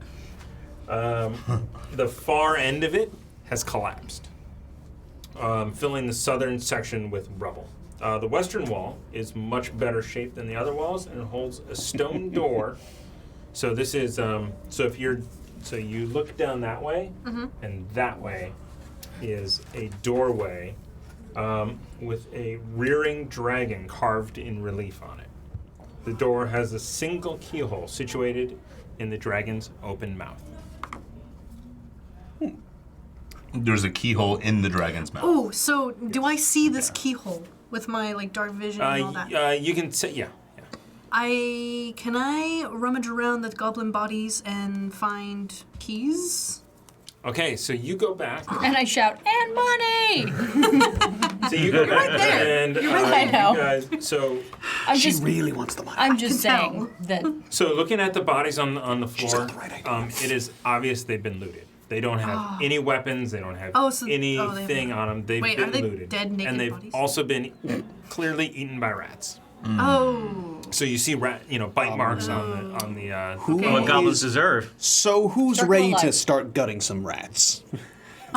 The far end of it has collapsed, filling the southern section with rubble. The western wall is much better shaped than the other walls and holds a stone door. So this is so you look down that way, and that way is a doorway with a rearing dragon carved in relief on it. The door has a single keyhole situated in the dragon's open mouth. There's a keyhole in the dragon's mouth. Oh, so do I see this keyhole with my dark vision and all that? You can say, yeah. Can I rummage around the goblin bodies and find keys? Okay, so you go back. And I shout, and money! So you go back right there. and You're right, I know. you guys. So She really wants the money. I'm just can saying that looking at the bodies on the floor, got the right idea. it is obvious they've been looted. They don't have any weapons. They don't have Oh, anything on them. They've Wait, been are they looted, dead, naked and they've bodies? also been clearly eaten by rats. Oh. So you see bite marks on the. Who What goblins is- deserve. So who's Circle ready of to life. start gutting some rats?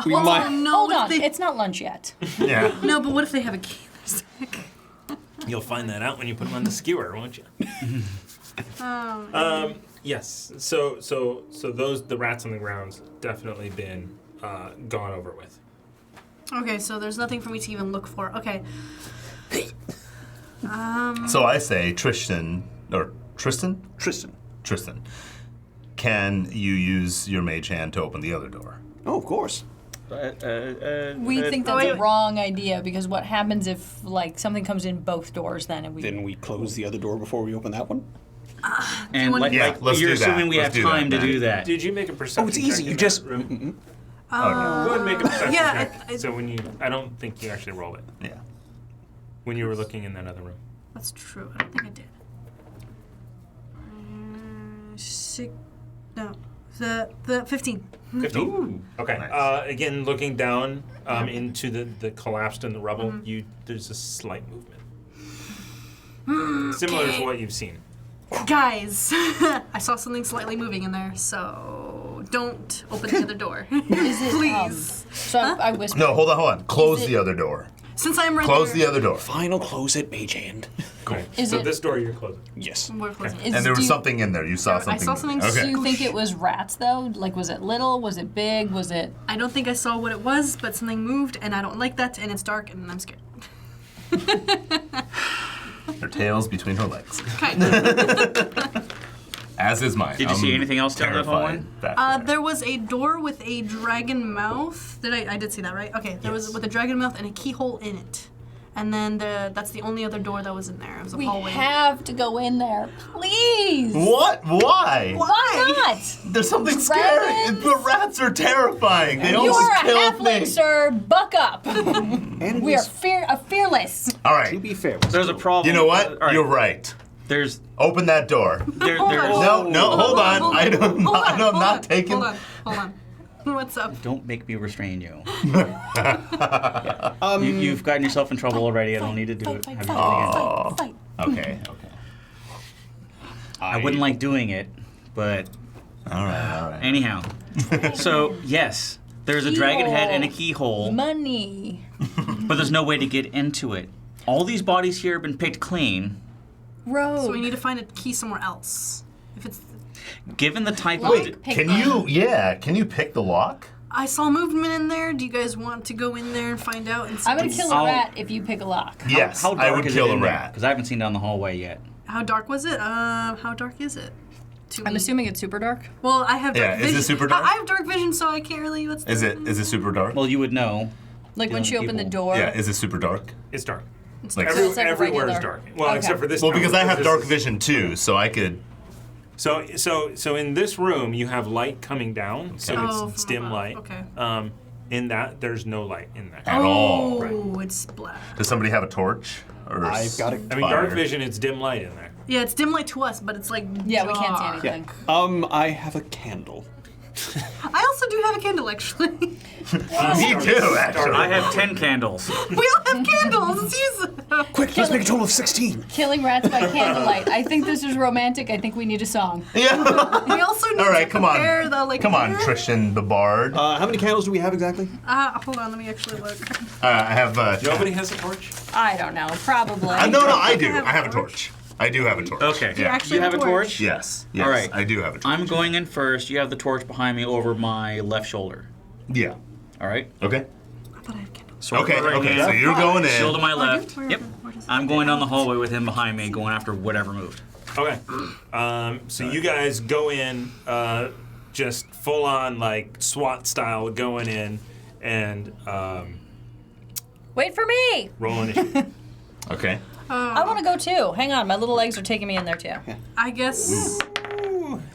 We Oh might. no! hold what on, if they- it's not lunch yet. Yeah. No, but what if they have a key in their sack? You'll find that out when you put them on the skewer, won't you? Yes. So the rats on the ground's definitely been gone over with. Okay, so there's nothing for me to even look for. Okay. So I say, Tristan. Tristan. Can you use your mage hand to open the other door? Oh, of course. We think that's wait, a wait. wrong idea because what happens if something comes in both doors then and we Then we close the other door before we open that one. And wanna- Yeah, let's you're do that. assuming we Let's have do that, time to man. do that. Did you make a perception? Oh, it's easy. check You in just. that room? Oh, Go ahead and make a perception Yeah, check. So I don't think you actually rolled it no. Yeah. when you were looking in that other room. That's true. I don't think I did. No. The 15. 15. Ooh. Okay. Nice. Again, looking down into the collapsed and the rubble, there's a slight movement. Similar to what you've seen. Guys, I saw something slightly moving in there, so don't open the other door. Please. So I whispered. No, hold on. Close Is it- the other door. Since I'm right Close there, the other door. Final close it, mage hand. Cool. Is So it- this door you're closing. Yes. we're closing. Is- And there do was you- something in there. You saw I something. saw something moving. Do Okay. you think it was rats though? Like, was it little? Was it big? Was it? I don't think I saw what it was, but something moved, and I don't like that, and it's dark, and I'm scared. Her tail's between her legs. Kind of. As is mine. Did you see anything else down that hallway? terrified back There was a door with a dragon mouth. I did see that, right? Okay, there was with a dragon mouth and a keyhole in it. And then that's the only other door that was in there. It was a We hallway. have to go in there, please. What? Why? Why not? There's something scary. Dragons? The rats are terrifying. They You almost are a killed halfling, me. sir. Buck up. And We are fearless. All To right. be fair, There's a problem. You know what? All right. You're right. There's Open that door. there's No, hold on. I'm not taking. Hold on. What's up? Don't make me restrain you. You've gotten yourself in trouble already. I don't need to do it. Have you done it again? Okay. I wouldn't like doing it, but All right. anyhow. So yes, there's a dragon head and a keyhole, Money. but there's no way to get into it. All these bodies here have been picked clean. Rogue. So we need to find a key somewhere else. If it's, Given the type Wait. of Pick Can one. you pick the lock? I saw movement in there. Do you guys want to go in there and find out? And see I'm gonna what's- kill a rat if you pick a lock. Yes, how dark I would is kill it a in there? rat. Because I haven't seen down the hallway yet. How dark was it? How dark is it? I'm assuming it's super dark. Well, I have dark Yeah, is vision. it super dark? I have dark vision, so I can't really. What's Is it super dark? Well, you would know. Like when Dealing she with opened the people. door. Yeah, is it super dark? It's dark. Like, So it's like a Everywhere is regular- dark. Well, Okay. except for this. well, tower, because I have this dark is- vision too, so I could. So in this room, you have light coming down, so Oh, it's from dim above. light. Okay. In that, there's no light in there. At all. Oh, it's black. Does somebody have a torch? Or I've got it. I mean, dark vision, it's dim light in there. Yeah, it's dim light to us, but it's like Yeah, we can't see dark. anything. I have a candle. I also do have a candle, actually. Me too, actually. I have 10 candles. We all have candles. Let's use it. Quick, let's make a total of 16. Killing rats by candlelight. I think this is romantic. I think we need a song. Yeah. We also need All right, to come on. compare the like. Come on, Trishan the Bard. How many candles do we have exactly? Hold on, let me actually look. I have. Nobody has a torch? I don't know. Probably. No, I do. I have a torch. I do have a torch. Okay. Yeah. actually You have a torch? Yes. All right. I do have a torch. I'm going in first. You have the torch behind me over my left shoulder. Yeah. All right? Okay. I thought I have candles. Sword Okay. in my right Okay. hand, So you're going shield to in. my left. Where- Yep. where does it I'm say? going down the hallway with him behind me, going after whatever moved. Okay. So you guys go in, just full on like SWAT style, going in and Wait for me. roll initiative. Okay. I want to go too. Hang on. My little legs are taking me in there too. I guess.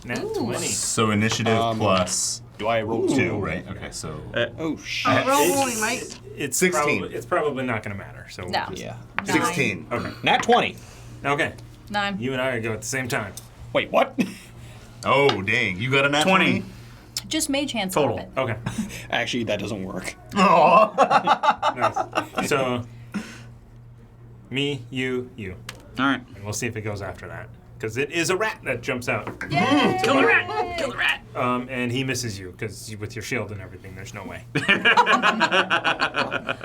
Nat 20. So initiative plus Do I roll 2, right? Okay. So. Oh, shit. Roll rolling, Mike. It's 16. It's probably not going to matter. So No. just- Yeah. 16. Okay. Nat 20. Okay. 9. You and I are going to go at the same time. Wait, what? Oh, dang. You got a nat 20. Just mage hand Total. slap it. Okay. Actually, that doesn't work. Nice. So, me, you. All right. And we'll see if it goes after that. Because it is a rat that jumps out. Kill the rat! Kill the rat! And he misses you, because with your shield and everything, there's no way.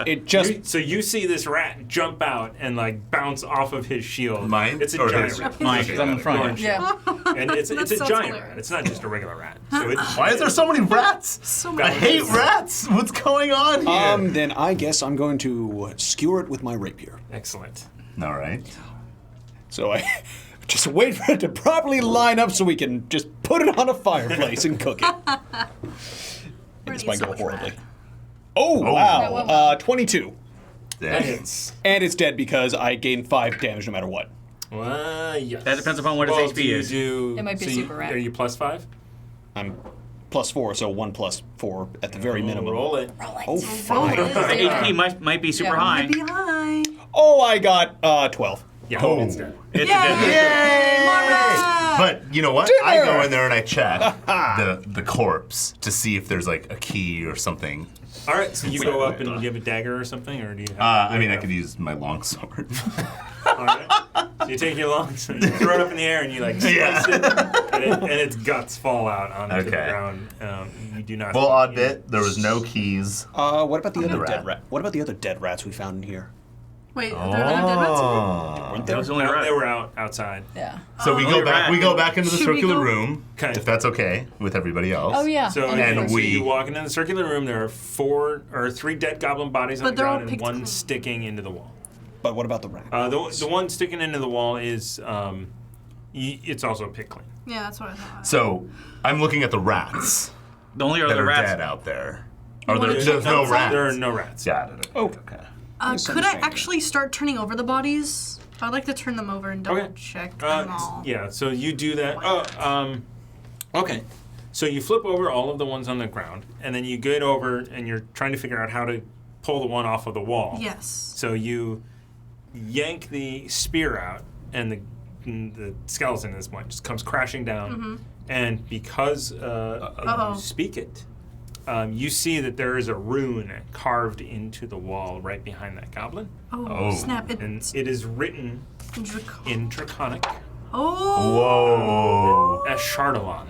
It just. So you see this rat jump out and like bounce off of his shield. Mine? It's a Or giant his? rat. Mine, 'cause I'm in front. Orange. Yeah. And it's That a sounds giant hilarious. rat. It's not just a regular rat. So it, Why is there so many rats? So I many. hate rats. What's going on here? Then I guess I'm going to skewer it with my rapier. Excellent. All right. So I just wait for it to properly line up so we can just put it on a fireplace and cook it. This might go horribly. Oh, That went well. wow. 22. That hits. And it's dead because I gain 5 damage no matter what. Yes. That depends upon what his Well, HP do you is. do- It might be so super rat. Are you +5? I'm +4, so 1 + 4 at the very minimum. Roll it. Oh, fine. The HP might be super Yeah. high. Be high. Oh, I got 12. Yeah, Oh. it's dead. It's a dead. Yay! More rats! But you know what? I go in there and I check the corpse to see if there's like a key or something. All right, so you go up and you have a dagger or something, or do you? I mean, I could use my longsword. All right. So you take your longsword, you throw it up in the air, and you like slice it, and its guts fall out onto the ground. You do not. Well, odd bit. There was no keys. What about the other rat. dead rat? What about the other dead rats we found in here? Wait, there are no dead rats in here? Weren't There there? was only a rat. They were outside. Yeah. So we go back. We go back into the Should we circular go- room, Okay. if that's okay with everybody else. Oh yeah. So, And so we- you walk into the circular room. There are 3 dead goblin bodies on But the they're all ground and picked one clean. sticking into the wall. But what about the rat? The one sticking into the wall is it's also picked clean. Yeah, that's what I thought. So I'm looking at the rats The only that other are rats. dead out there. Are You there? wanna There's check no outside? rats. There are no rats. Got it. Okay. Could I Misunderstanding. actually start turning over the bodies? I'd like to turn them over and double Okay. check them all. Yeah, so you do that. Okay. So you flip over all of the ones on the ground, and then you get over and you're trying to figure out how to pull the one off of the wall. Yes. So you yank the spear out, and the skeleton at this point just comes crashing down. And because you speak it, you see that there is a rune carved into the wall right behind that goblin. Oh, snap. And It's it is written in Draconic. Oh. Whoa. Ashardalon.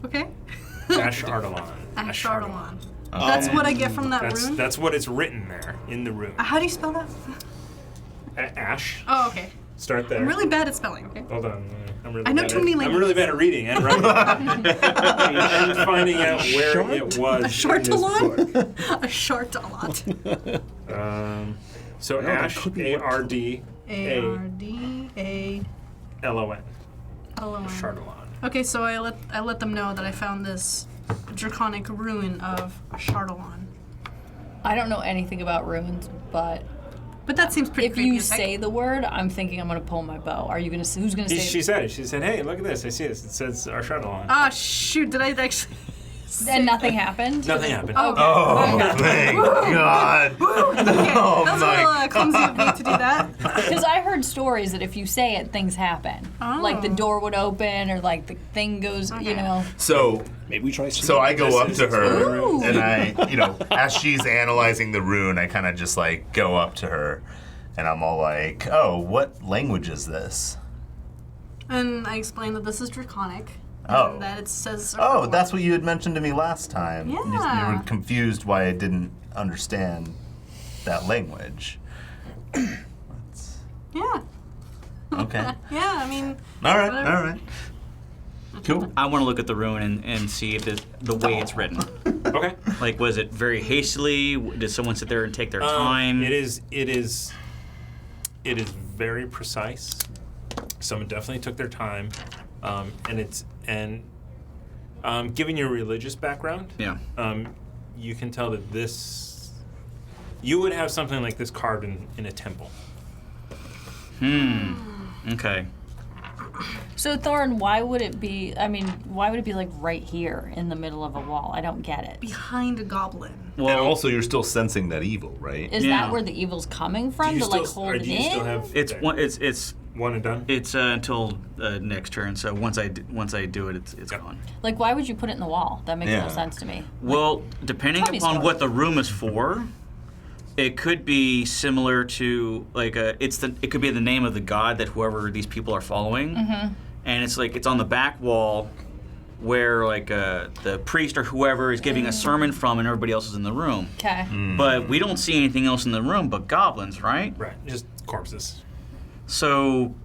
Okay. Ashardalon. Ashardalon. That's what I get from that rune? That's what it's written there in the rune. How do you spell that? Ash. Oh, okay. Start there. I'm really bad at spelling, okay? Hold on. I'm really I know bad too at- many I'm languages. really bad at reading and writing. and finding out where it was. A shartalon? A shartalon. So Ash, A-R-D-A-L-O-N. A-R-D-A-L-O-N. Ashardalon. Okay, so I let them know that I found this draconic ruin of Ashardalon. I don't know anything about runes, but But that seems pretty if creepy you as heck. say the word, I'm thinking I'm gonna pull my bow. Are you gonna? Who's gonna say? She said it. She said, "Hey, look at this. I see this. It says Ashardalon." Ah, shoot, did I actually... And nothing happened. Nothing happened. Oh, Thank God. okay. That was a little clumsy of me to do that. Because I heard stories that if you say it, things happen. Like the Oh. door would open, or like the thing goes. You know. So Maybe we try. So I go up to her Ooh. and I, as she's analyzing the rune, I kind of just like go up to her and I'm all like, "Oh, what language is this?" And I explained that this is draconic. Oh. And that it says... Oh, that's what you had mentioned to me last time. You Yeah. were confused why I didn't understand that language. Yeah. Okay. Yeah, I mean... All right. Whatever. All right. Cool. I want to look at the rune and see if the way it's written. Okay. Like, was it very hastily? Did someone sit there and take their time? It is very precise. Someone definitely took their time, given your religious background, Yeah. you can tell that you would have something like this carved in a temple. Okay. So Thorn, why would it be? I mean, why would it be like right here in the middle of a wall? I don't get it. Behind a goblin. And Well, also, you're still sensing that evil, right? Is Yeah. that where the evil's coming from? Do you To like still- hold or it do you in? still have it's one and done? until next turn. So once I do it, it's gone. Like, why would you put it in the wall? That makes Yeah. no sense to me. Well, depending Tell me upon story. what the room is for, it could be similar to like it could be the name of the god that whoever these people are following, and it's like it's on the back wall where like the priest or whoever is giving a sermon from, and everybody else is in the room. Okay. But we don't see anything else in the room but goblins, right? Right, just corpses. So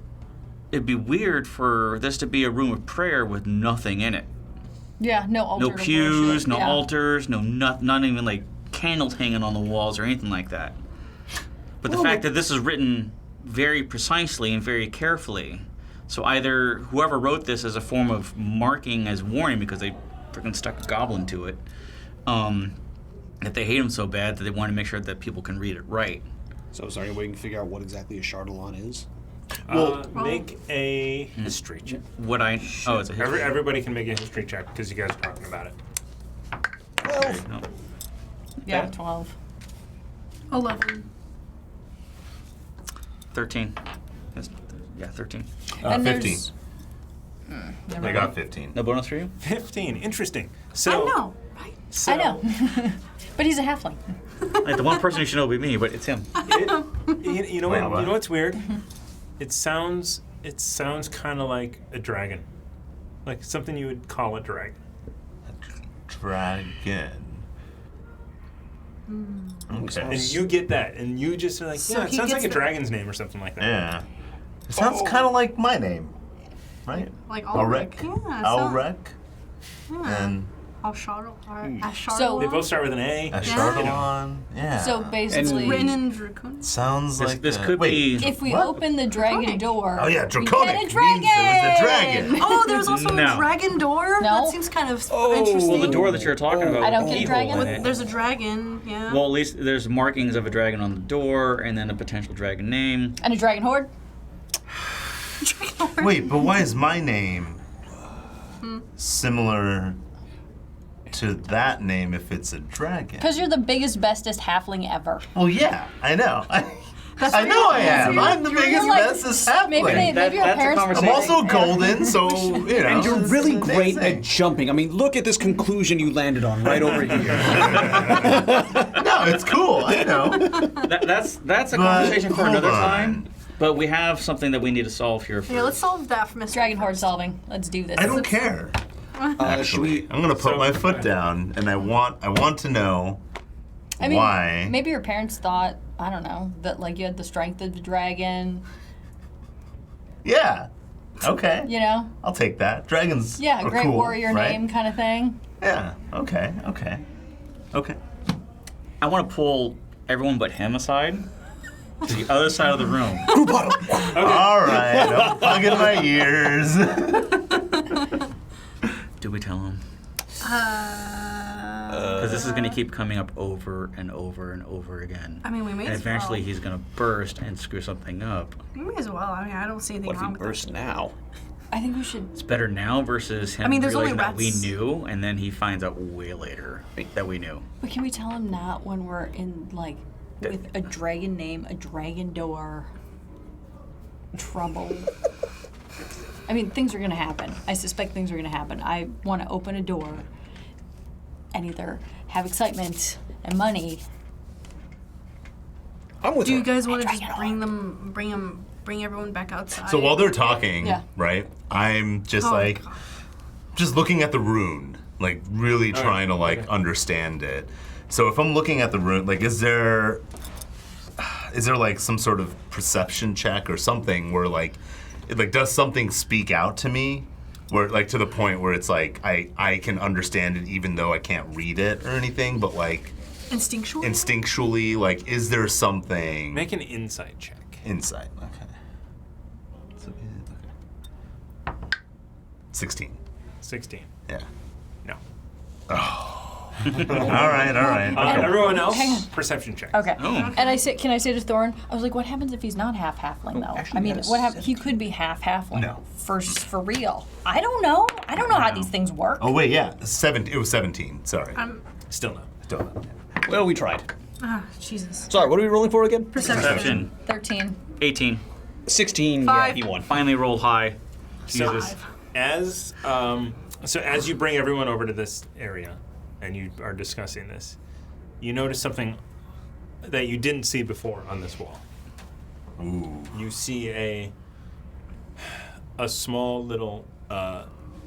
it'd be weird for this to be a room of prayer with nothing in it. Yeah. No altar. No to pews, worship. no Yeah. altars, not even like candles hanging on the walls or anything like that. But the fact that this is written very precisely and very carefully, so either whoever wrote this as a form of marking as warning because they freaking stuck a goblin to it, that they hate him so bad that they want to make sure that people can read it right. So is there any way you can figure out what exactly a Chardalon is? Make a history check. What I it's a history. Everybody can make a history check because you guys are talking about it. No. Yeah. 12. 11. 13. Yeah, 13. And 15. there's- I got 15. No bonus for you? 15. Interesting. I So know, right? So I know. But he's a halfling. Like, the one person who should know would be me, but it's him. You know Wait, what? what? You know what's weird? It sounds kind of like a dragon, like something you would call a dragon. Dragon. Okay. And you get that, and you just are like, So yeah, it he sounds like gets a the- dragon's name or something like that. Yeah. It sounds kind of like my name, right? Like Ulrich. Ulrich. Yeah. Ulrich. Yeah. And Ashardal. So- They both start with an A. Ashardalon. Yeah. So basically, Written in Draconic. Sounds like This a- could wait. be. if we What? open the dragon door, Oh yeah, we draconic get a means dragon. there was a dragon. Oh, there's also No. a dragon door? No. That seems kind of Oh. interesting. Well, the door that you're talking about. I don't with get a evil dragon. in it. There's a dragon, yeah. Well, at least there's markings of a dragon on the door, and then a potential dragon name. And a dragon horde. Wait, but why is my name similar to that name if it's a dragon? Because you're the biggest, bestest halfling ever. Well, yeah, I know. I know I am. I'm the biggest, You're like- bestest halfling. Maybe your that's a parents. I'm conversation. also golden, so you know. And you're really it's the great same at thing. jumping. I mean, look at this conclusion you landed on right over here. No, it's cool. I know. That's a But, conversation for hold another on. time. But we have something that we need to solve here first. Yeah, let's solve that for Mr. Dragon horde solving. Let's do this. I don't care. Should Actually, we? I'm gonna put my foot down, and I want to know I mean, why. maybe your parents thought, I don't know, that like you had the strength of the dragon. Yeah. Okay. You know? I'll take that. Dragons. Yeah, are great cool, warrior right? name kind of thing. Yeah. Okay. I want to pull everyone but him aside to the other side of the room. All right. I'm plugging my ears. Do we tell him? Because this is going to keep coming up over and over and over again. I mean, we may And as eventually well. he's going to burst and screw something up. We may as well. I mean, I don't see anything What if he wrong with bursts now? I think we should. It's better now versus him I mean, there's only realizing that we rats. knew, and then he finds out way later that we knew. But can we tell him not when we're in, like, with a dragon name, a dragon door, trouble? I mean, things are going to happen. I suspect things are going to happen. I want to open a door and either have excitement and money. I'm with Do her. you guys want to Dragon just bring everyone back outside? So while they're talking, Yeah. right? I'm just Oh, like, God. just looking at the rune, like really trying to like okay. understand it. So if I'm looking at the rune, like, is there like some sort of perception check or something where like, does something speak out to me? Where like to the point where it's like I can understand it even though I can't read it or anything, but like instinctually, like, is there something? Make an insight check. Insight. Okay. So, okay. 16. 16. Yeah. No. all right. Everyone else, Hang on. perception check. Okay. Oh. And can I say to Thorn, I was like, what happens if he's not half halfling though? actually, I mean, he had a what happens? He could be half halfling. No. For real. I don't know. I don't know how these things work. Oh wait, yeah. It was 17. Sorry. Still no. Still not. Well, we tried. Jesus. Sorry, what are we rolling for again? Perception. 13. 18. 16. Five. Yeah, he won. Finally rolled high. So Jesus. as you bring everyone over to this area, and you are discussing this, you notice something that you didn't see before on this wall. Ooh. You see a small little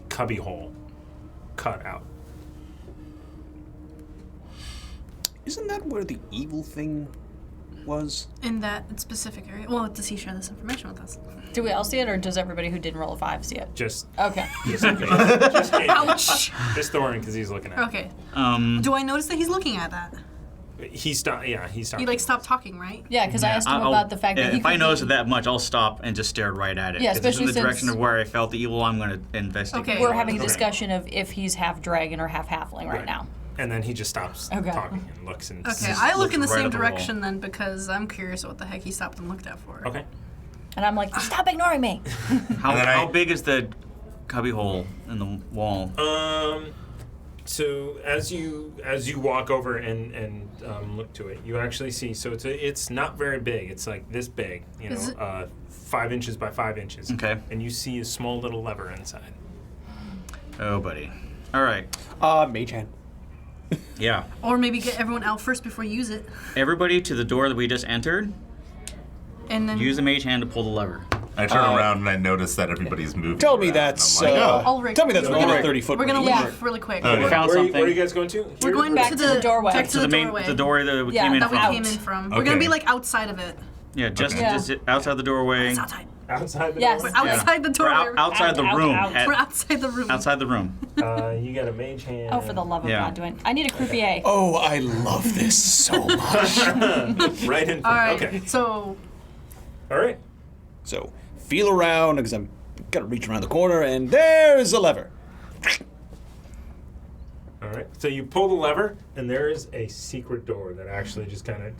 cubby hole cut out. Isn't that where the evil thing was? In that specific area. Well, does he share this information with us? Do we all see it, or does everybody who didn't roll a 5 see it? Just Okay. Ouch! just Thorin, because he's looking at it. Okay. Um, Do I notice that he's looking at that? He stopped. Yeah, he stopped. He like stopped talking, right? Yeah, because I asked him I'll- about the fact that he if I could notice be- it that much, I'll stop and just stare right at it. Yeah, 'Cause it's in especially the direction since- of where I felt the evil. I'm going to investigate. Okay. We're having a Okay. discussion of if he's half dragon or half halfling right now. And then he just stops Okay. talking and looks and. Okay, I look in the looks right same at the wall. direction then because I'm curious what the heck he stopped and looked at for. Okay. And I'm like, stop ignoring me. How, And then how I- big is the cubby hole in the wall? So as you walk over and look to it, you actually see. So it's not very big. It's like this big, 5 inches by 5 inches. Okay. And you see a small little lever inside. Oh, buddy. All right. Mage hand. Yeah. Or maybe get everyone out first before you use it. Everybody to the door that we just entered. And then Use the mage hand to pull the lever. I turn around and I notice that everybody's moving. Tell me around, that's. and I'm like, Ulrich, Tell me that's we're more gonna- than 30 foot. we're gonna range. leave really quick. Okay. We found Where something. are you guys going to? We're going Back to to the doorway. Back to the doorway. The door that we Yeah, came in that we from. came in from. We're Okay. gonna be like outside of it. Yeah, just Okay. just outside the doorway. It's outside. Outside the Yes. door? We're outside the Or doorway. outside the Out, room. out. At- We're outside the room. outside the room. You got a mage hand. Oh, for the love of Yeah. God, I need a croupier. Oh, I love this so much. Right in front. All right. Okay. So All right. So, feel around because I'm gotta reach around the corner, and there's a lever. All right. So you pull the lever, and there is a secret door that actually just kind of.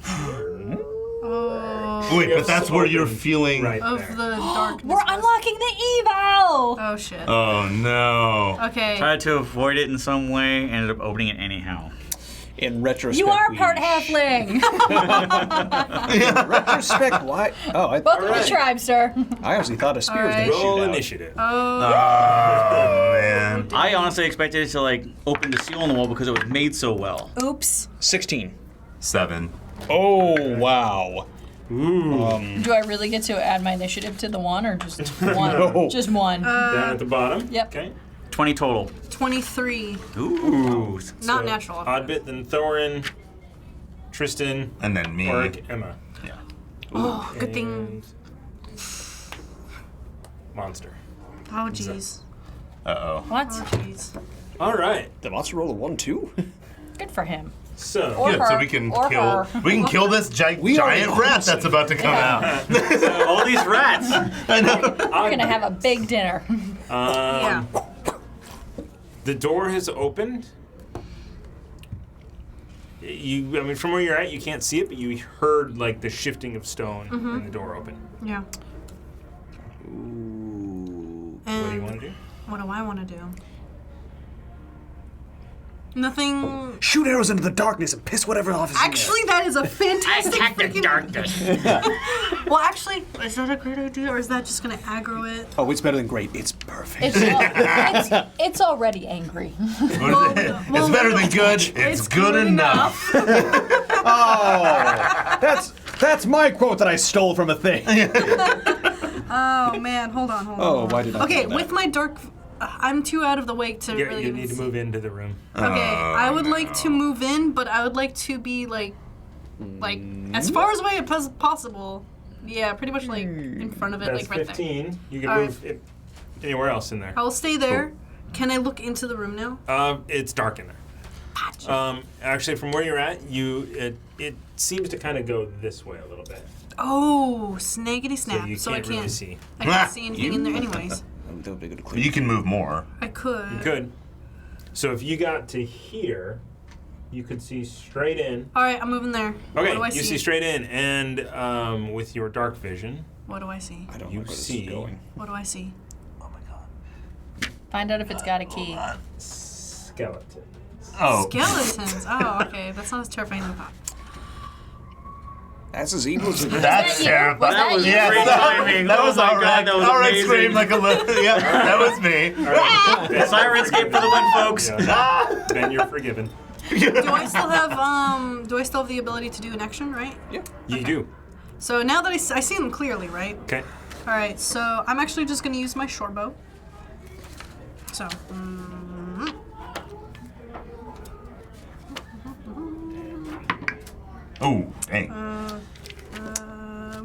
Wait, but that's where you're feeling. Right of there. the darkness. We're unlocking the evil. Oh shit. Oh no. Okay. Tried to avoid it in some way, ended up opening it anyhow. In retrospect, You are we- part halfling. Retrospect, why? Oh, I Welcome to tribe, sir. honestly thought a spear was Alright. gonna shoot Roll out. initiative. Oh man. I honestly expected it to like open the seal on the wall because it was made so well. Oops. 16. 7. Oh wow. Do I really get to add my initiative to the one, or just one? No. Just one. Down at the bottom. Yep. Okay. 20 total. 23. Ooh. Not So, natural. Oddbit, then Thorin, Tristan, And then me. Oric, Emma. Yeah. Oh, good thing. And Monster. Oh jeez. Uh-oh. What? Oh jeez. All right. The monster roll a 1-2? Good for him. So. Or Good, her. so we can Or kill. her. We can kill this giant already rat that's about to come out. All these rats. I know. We're gonna have a big dinner. Yeah. The door has opened. I mean, from where you're at, you can't see it, but you heard like the shifting of stone and the door open. Yeah. What do you And want to do? what do I want to do? Nothing. Shoot arrows into the darkness and piss whatever off is Actually, that is a fantastic freaking. darkness. Well, actually, is that a great idea, or is that just gonna aggro it? Oh, it's better than great. It's perfect. It's already angry. What is it? well, It's better than it's good. It's good enough. Oh, that's my quote that I stole from a thing. Oh man, hold on. Oh, why did I? Okay, do that? with my dark, I'm too out of the way to really. You need to move into the room. Okay, I would like to move in, but I would like to be like as far away as possible. Yeah, pretty much like in front of it, That's like right 15. there. You can All move it anywhere else in there. I'll stay there. Can I look into the room now? It's dark in there. Actually, from where you're at, it seems to kind of go this way a little bit. Oh, snaggity snap! So you So I can't really can't. see. I can't see anything in there, anyways. That would be good to clear. You can move more. I could. You could. So if you got to here, you could see straight in. All right, I'm moving there. Okay, What do I you see straight in, and with your dark vision, What do I see? I don't you know where this see- is going. What do I see? Find out if it's got a key. skeleton. Oh. Skeletons. Oh, okay. That's not as terrifying as I thought. That's as evil as it That's you? terrifying. Was that you? Yes, Great timing. that Oh was my all right. God, that was all right, amazing. scream like a little. Yeah, that was me. Sirenscape for the win, folks. Yeah. Then you're forgiven. Do I still have the ability to do an action, right? Yeah. You do. So now that I see them clearly, right? Okay. All right. So I'm actually just gonna use my short bow. So. Oh, dang.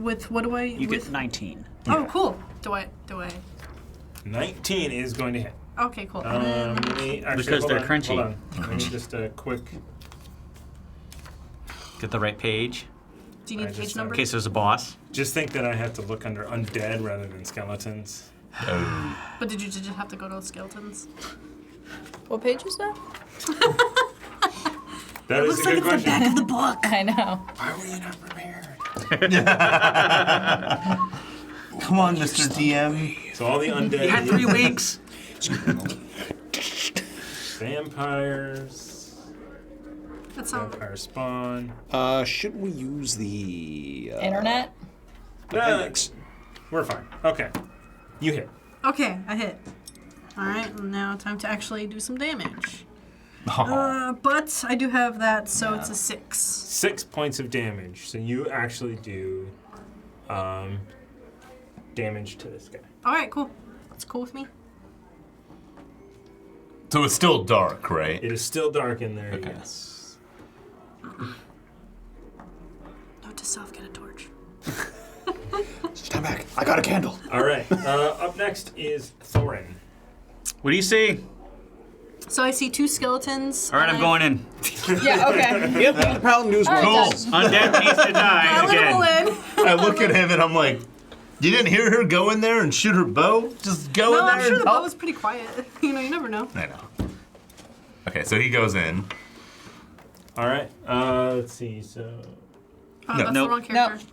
With what do I? You with, get 19. Oh, cool. Do I? 19 is going to hit. Okay, cool. Let me, actually, Because hold they're on, crunchy. Hold on. Let me just a quick. Get the right page. Do you need I the page just, number? In case there's a boss. Just think that I have to look under undead rather than skeletons. Oh. But did you just have to go to skeletons? What page is that? That is a good question. back of the book. I know. Why were you not prepared? Come on, Mr. DM. So all the undead. You had 3 weeks. Vampires. That sounds. Vampire spawn. Should we use the Internet? appendix? We're fine. Okay. You hit. Okay, I hit. Alright, now time to actually do some damage. Oh. But I do have that, so it's a 6. 6 points of damage. So you actually do damage to this guy. Alright, cool. That's cool with me. So it's still dark, right? It is still dark in there, Okay. yes. Note to self, get a torch. Stand back. I got a candle. All right. Up next is Thorin. What do you see? So I see 2 skeletons. All right, I'm going in. Yeah, okay. Yep, the Paladin news All right, Cool. guys. Undead needs to die I let again. them all in. I look at him and I'm like, you didn't hear her go in there and shoot her bow? Just go No, in there I'm sure and the bow help. was pretty quiet. You know, you never know. I know. Okay, so he goes in. All right. Let's see. So Oh, that's Nope. the wrong character. Nope.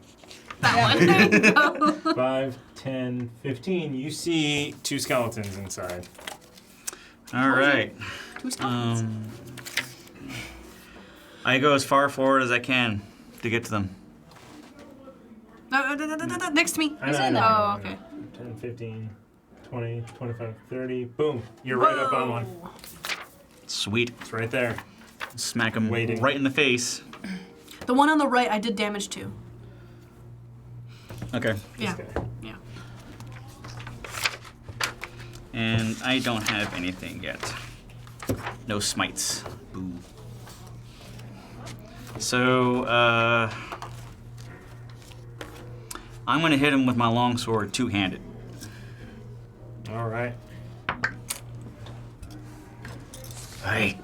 That one. There you go. 5, 10, 15. You see 2 skeletons inside. All right. 2 skeletons. I go as far forward as I can to get to them. No, next to me. I know, in I know, there. I know, Oh, I know. okay. 10, 15, 20, 25, 30. Boom. You're right up on one. Sweet. It's right there. Smack him Waiting. right in the face. The one on the right, I did damage to. Okay. Yeah. This guy. Yeah. And I don't have anything yet. No smites. Boo. So, I'm gonna hit him with my longsword two-handed. All right. Hey.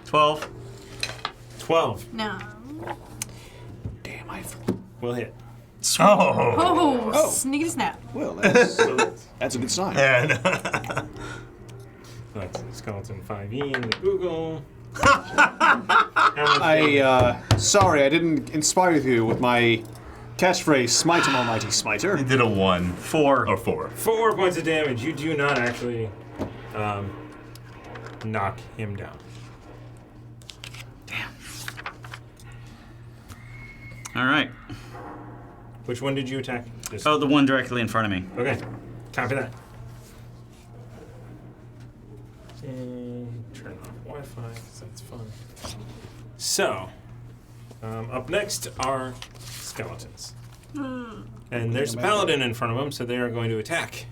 12. 12 No. Damn, will hit. Oh. Oh, sneaky snap. well, that's, So that's a good sign. And that's skeleton 5e in the Google. Sorry, I didn't inspire you with my catchphrase, Smite him, almighty smiter. he did a 1 4. or 4. 4 points of damage. You do not actually knock him down. All right. Which one did you attack? Just- Oh, the one directly in front of me. Okay. Copy that. And turn off Wi-Fi because that's fun. So, up next are skeletons. And there's a paladin in front of them, so they are going to attack.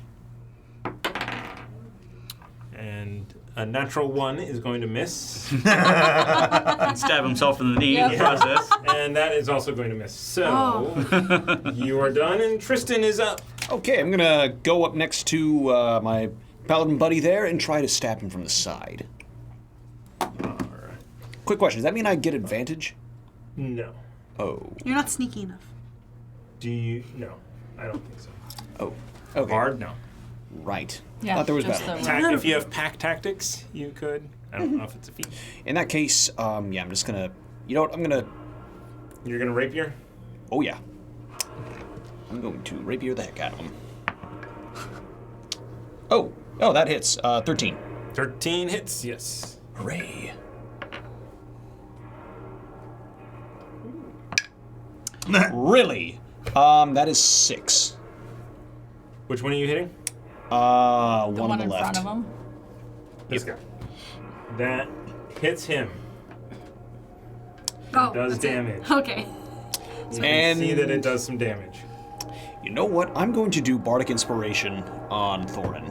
And a natural 1 is going to miss. And stab himself in the knee in the Yep. process. And that is also going to miss. So, you are done, and Tristan is up. Okay, I'm gonna go up next to my paladin buddy there and try to stab him from the side. Alright. Quick question, does that mean I get advantage? No. Oh. You're not sneaky enough. Do you? No. I don't think so. Oh. Okay. Bard? No. Right. Yeah, Thought there was just battle. If you have pack tactics, you could. I don't know if it's a feat. In that case, yeah, I'm just gonna... You know what, I'm gonna... You're gonna rapier? Oh, yeah. I'm going to rapier the heck out of him. Oh, that hits. 13. 13 hits, yes. Hooray. Really? That is 6. Which one are you hitting? The One one on the in left. front of him. This guy. That hits him. Oh, Does that's it. damage. Okay. You can And- see that it does some damage. You know what? I'm going to do Bardic Inspiration on Thorin.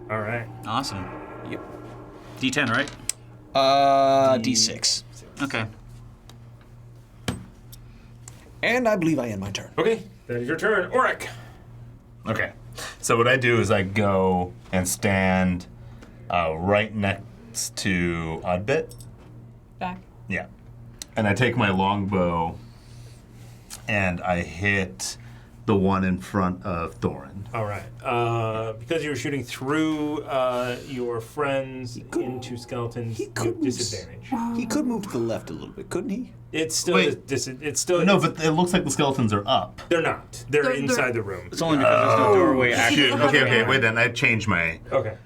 All right. Awesome. Yep. D10, right? D6. Okay. And I believe I end my turn. Okay, that is your turn. Auric. Okay. So what I do is I go and stand right next to Oddbit. Back. Yeah. And I take my longbow and I hit the one in front of Thorin. All right. Because you were shooting through your friends into skeletons, you have disadvantage. He could move to the left a little bit, couldn't he? It's still Wait. it's still No, but it looks like the skeletons are up. they're not. They're inside the room. It's only because there's no doorway. Actually, Okay, wait then. I changed my... Okay.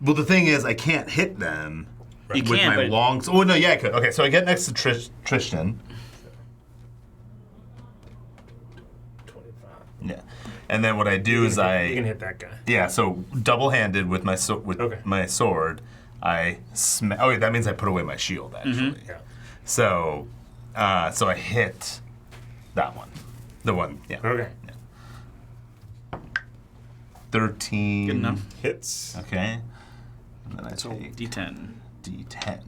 Well, the thing is, I can't hit them You with can, my but- long... Oh, no, yeah, I could. Okay, so I get next to Tristan. 25. Yeah. And then what I do is You can I... hit that guy. Yeah, so double-handed with my Okay. my sword, I oh, wait, that means I put away my shield, actually. Yeah. So, so I hit that one. The one, yeah. Okay. 13. Good enough. Hits. Okay. And then I take D10. D10.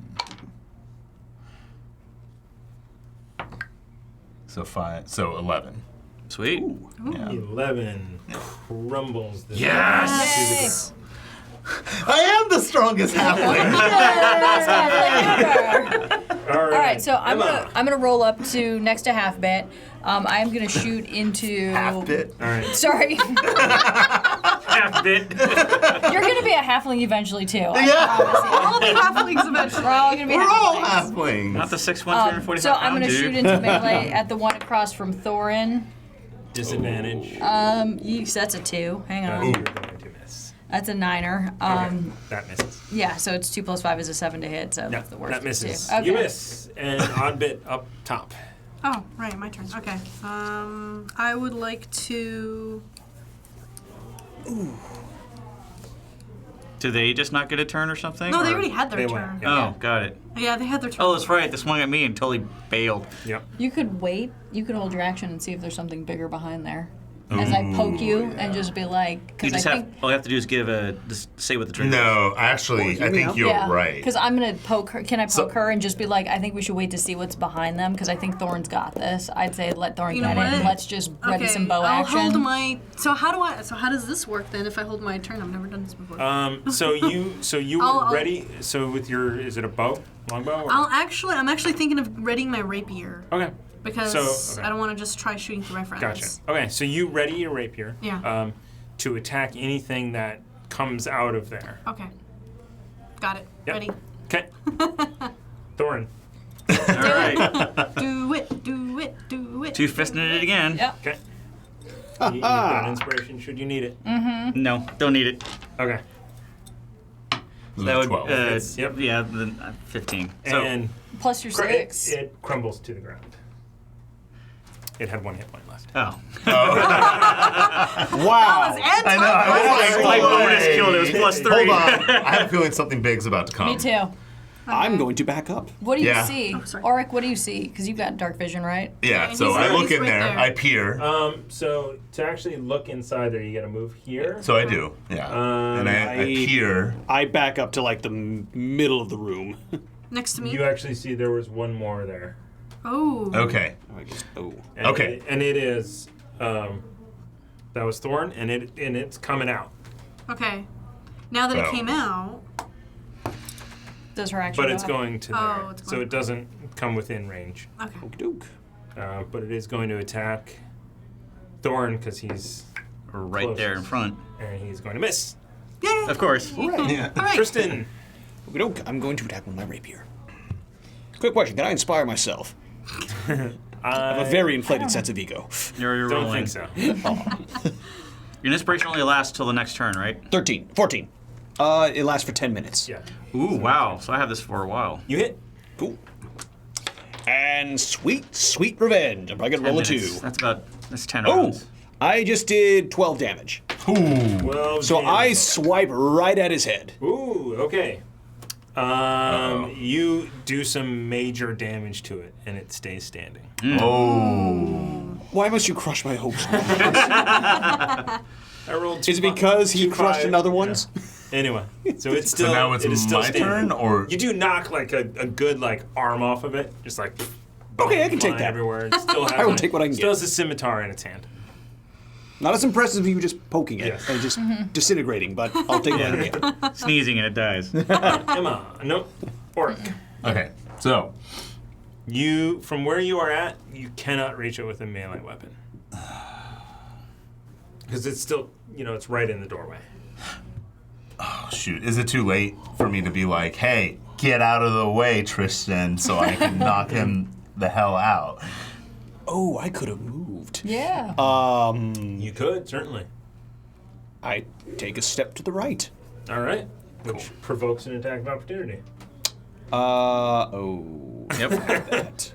So 5. So 11. Sweet. Yeah. 11 crumbles the Yes! I am the strongest halfling. All All right, so I'm gonna roll up to next to half bit. I'm gonna shoot into Half bit. All right. Sorry, Half bit. you're gonna be a halfling eventually too. I Yeah. promise you. All the halflings eventually. We're all gonna be We're all halflings. halflings. Not the 6'1", So 245 I'm gonna dude. shoot into melee at the one across from Thorin. Disadvantage. That's a 2. Hang on. You're going to miss. That's a 9er. Okay. That misses. Yeah, so it's 2 + 5 is a 7 to hit. So Yeah, that's the worst. that misses. Okay. You miss. And odd bit up top. Oh, right, my turn. Okay. I would like to. Did they just not get a turn or something? No, they or- already had their They turn. went, yeah. Oh, got it. Yeah, they had their turn. Oh, that's right. They swung at me and totally bailed. Yep. You could wait. You could hold your action and see if there's something bigger behind there. As I poke you and just be like, You because I just think. all you have to do is just say what the turn is. No, actually, I think you're Yeah, right. because I'm gonna poke her. Can I poke So- her and just be like, I think we should wait to see what's behind them because I think Thorn's got this. I'd say let Thorn You know get it and what? let's just ready some bow I'll action. hold my. So how does this work then? If I hold my turn, I've never done this before. So you were I'll- ready. So with your, is it a bow? Longbow? Or? I'm actually thinking of readying my rapier Okay. because So, okay. I don't want to just try shooting through my friends. Gotcha. Okay, so you ready your rapier. Yeah. To attack anything that comes out of there. Okay. Got it. Yep. Ready. Okay. Thorin. All right. Do it. Do it. Do it. Two fisting it again. Yep. Okay. You've got inspiration should you need it. No, don't need it. Okay. That would 12. Yep. yeah, then 15. So And Plus your 6. it crumbles to the ground. It had 1 hit point left. oh, Wow. I know. I was my like, bonus wait. killed it. It was plus 3. Hold on. I have a feeling something big's about to come. Me too. I'm going to back up. What do you Yeah. see? sorry. What do you see? Because you've got dark vision, right? Yeah, Yeah, so he's I right- look he's in right there, there. I peer. So to actually look inside there, you got to move here. So I do, yeah. And I peer. I back up to like the middle of the room. Next to me. You actually see there was one more there. Oh. Okay. Oh. And Okay. and it is, that was Thorn, and it's coming out. Okay. Now that Oh. it came out. Does her action But go it's up? going to there. Oh, it's So going- it doesn't come within range. Okay. Doke. But it is going to attack Thorn because he's, right there in front. and he's going to miss. Yay. Of course. Yeah. All right. Tristan. Doke. I'm going to attack with my rapier. Quick question: can I inspire myself? I have a very inflated sense of ego. You're Don't rolling. think so. Your inspiration only lasts till the next turn, right? 14. It lasts for 10 minutes. Yeah. Ooh, wow. So I have this for a while. You hit. Cool. And sweet revenge. I'm probably gonna 10 roll a 2. minutes. That's 10 Oh, rounds. I just did 12 damage. Well, So I swipe right at his head. Ooh, okay. You do some major damage to it, and it stays standing. Oh. Why must you crush my hopes? I rolled. Is it because he 2, crushed 5, another one's? yeah. Anyway, so it's still. So now it's it is still my standing. turn, or You do knock like a good like arm off of it, just like. Okay, I can take flying that. everywhere. It still has, I will take what I can Still get. has a scimitar in its hand. Not as impressive as you just poking it Yes. and just disintegrating, but I'll take what I can get. Sneezing and it dies. Emma, nope. Oric. okay. So You from where you are at, you cannot reach it with a melee weapon. Because it's still, it's right in the doorway. Oh, shoot. Is it too late for me to be like, hey, get out of the way, Tristan, so I can knock him the hell out? Oh, I could have moved. Yeah. You could, certainly. I take a step to the right. All right. Which provokes an attack of opportunity. Yep. That.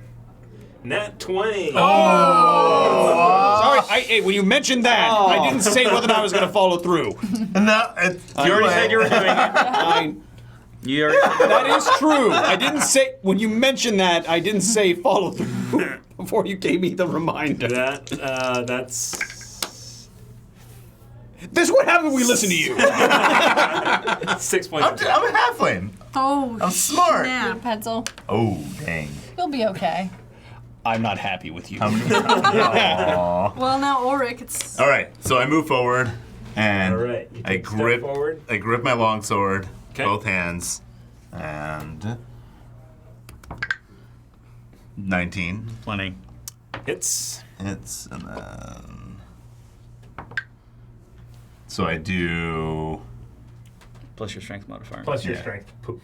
Nat 20. Sorry, hey, when you mentioned that, I didn't say whether or not I was going to follow through. No, You already said you were doing it. You already said That is true. I didn't say, when you mentioned that, I didn't say follow through before you gave me the reminder. That's... This is what happened when we listen to you. 6 points. I'm a halfling. Oh, I'm smart. snap. Pencil. Oh, dang. You'll be okay. I'm not happy with you. Aw. Well, now Ulrich, it's... All right, so I move forward, and All right, you I take a step grip. forward. I grip my longsword, 'Kay. both hands, and 19. plenty. Hits. Hits, and then so I do. Plus your strength modifier. Plus your Yeah. strength. Poof.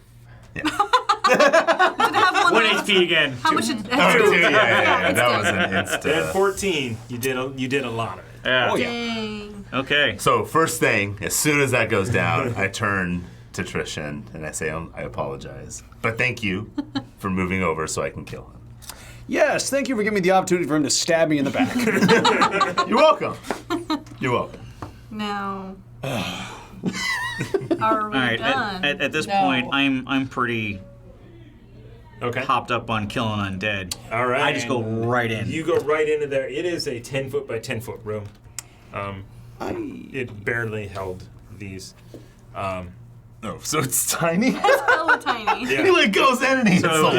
Did it have one 1 left? HP again. How much it... Oh, two, yeah. That was an And insta. 14. You did a lot of it. Yeah. Oh, yeah. Dang. Okay. So first thing, as soon as that goes down, I turn to Trishan and I say, I apologize, but thank you for moving over so I can kill him. Yes, thank you for giving me the opportunity for him to stab me in the back. You're welcome. You're welcome. Now... Are we All right. done? At this No. point, I'm pretty Okay. hopped up on killing undead. All right. I just go right in. You go right into there. It is a 10-foot by 10-foot room. It barely held these. Oh, so it's tiny? Hella tiny. Yeah. He like goes in and he hits the wall.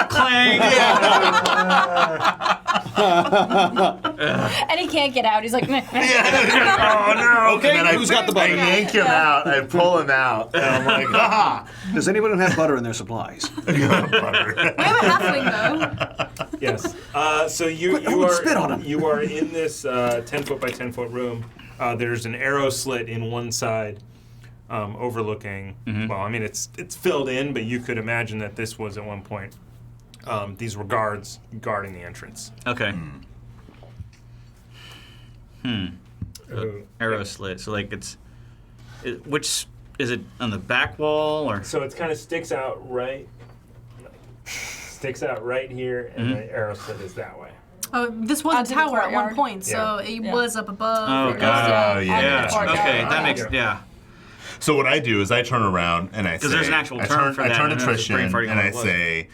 Clang. And he can't get out. He's like, meh. Oh no! Okay, And then who's got the butter? I yank him out. I pull him out. And I'm like, ah! Does anyone have butter in their supplies? We have a halfling, though. Yes. So you Quit, I you would are spit on him. you are in this 10-foot by 10-foot room. There's an arrow slit in one side, overlooking. Well, I mean it's filled in, but you could imagine that this was at one point. These were guards guarding the entrance. Okay. Who- Arrow slit. So like which is it on the back wall or? So it kind of sticks out right here, and the arrow slit is that way. Oh, this was Onto a the tower at one courtyard. point, so it Yeah. was up above. Oh, It God. Oh, was, yeah. Onto the courtyard. Okay, that makes Yeah. So what I do is I turn around and I say, 'Cause there's an actual I term turn, for I that, turn to and I was brain Trishan farting and on I what it was. say,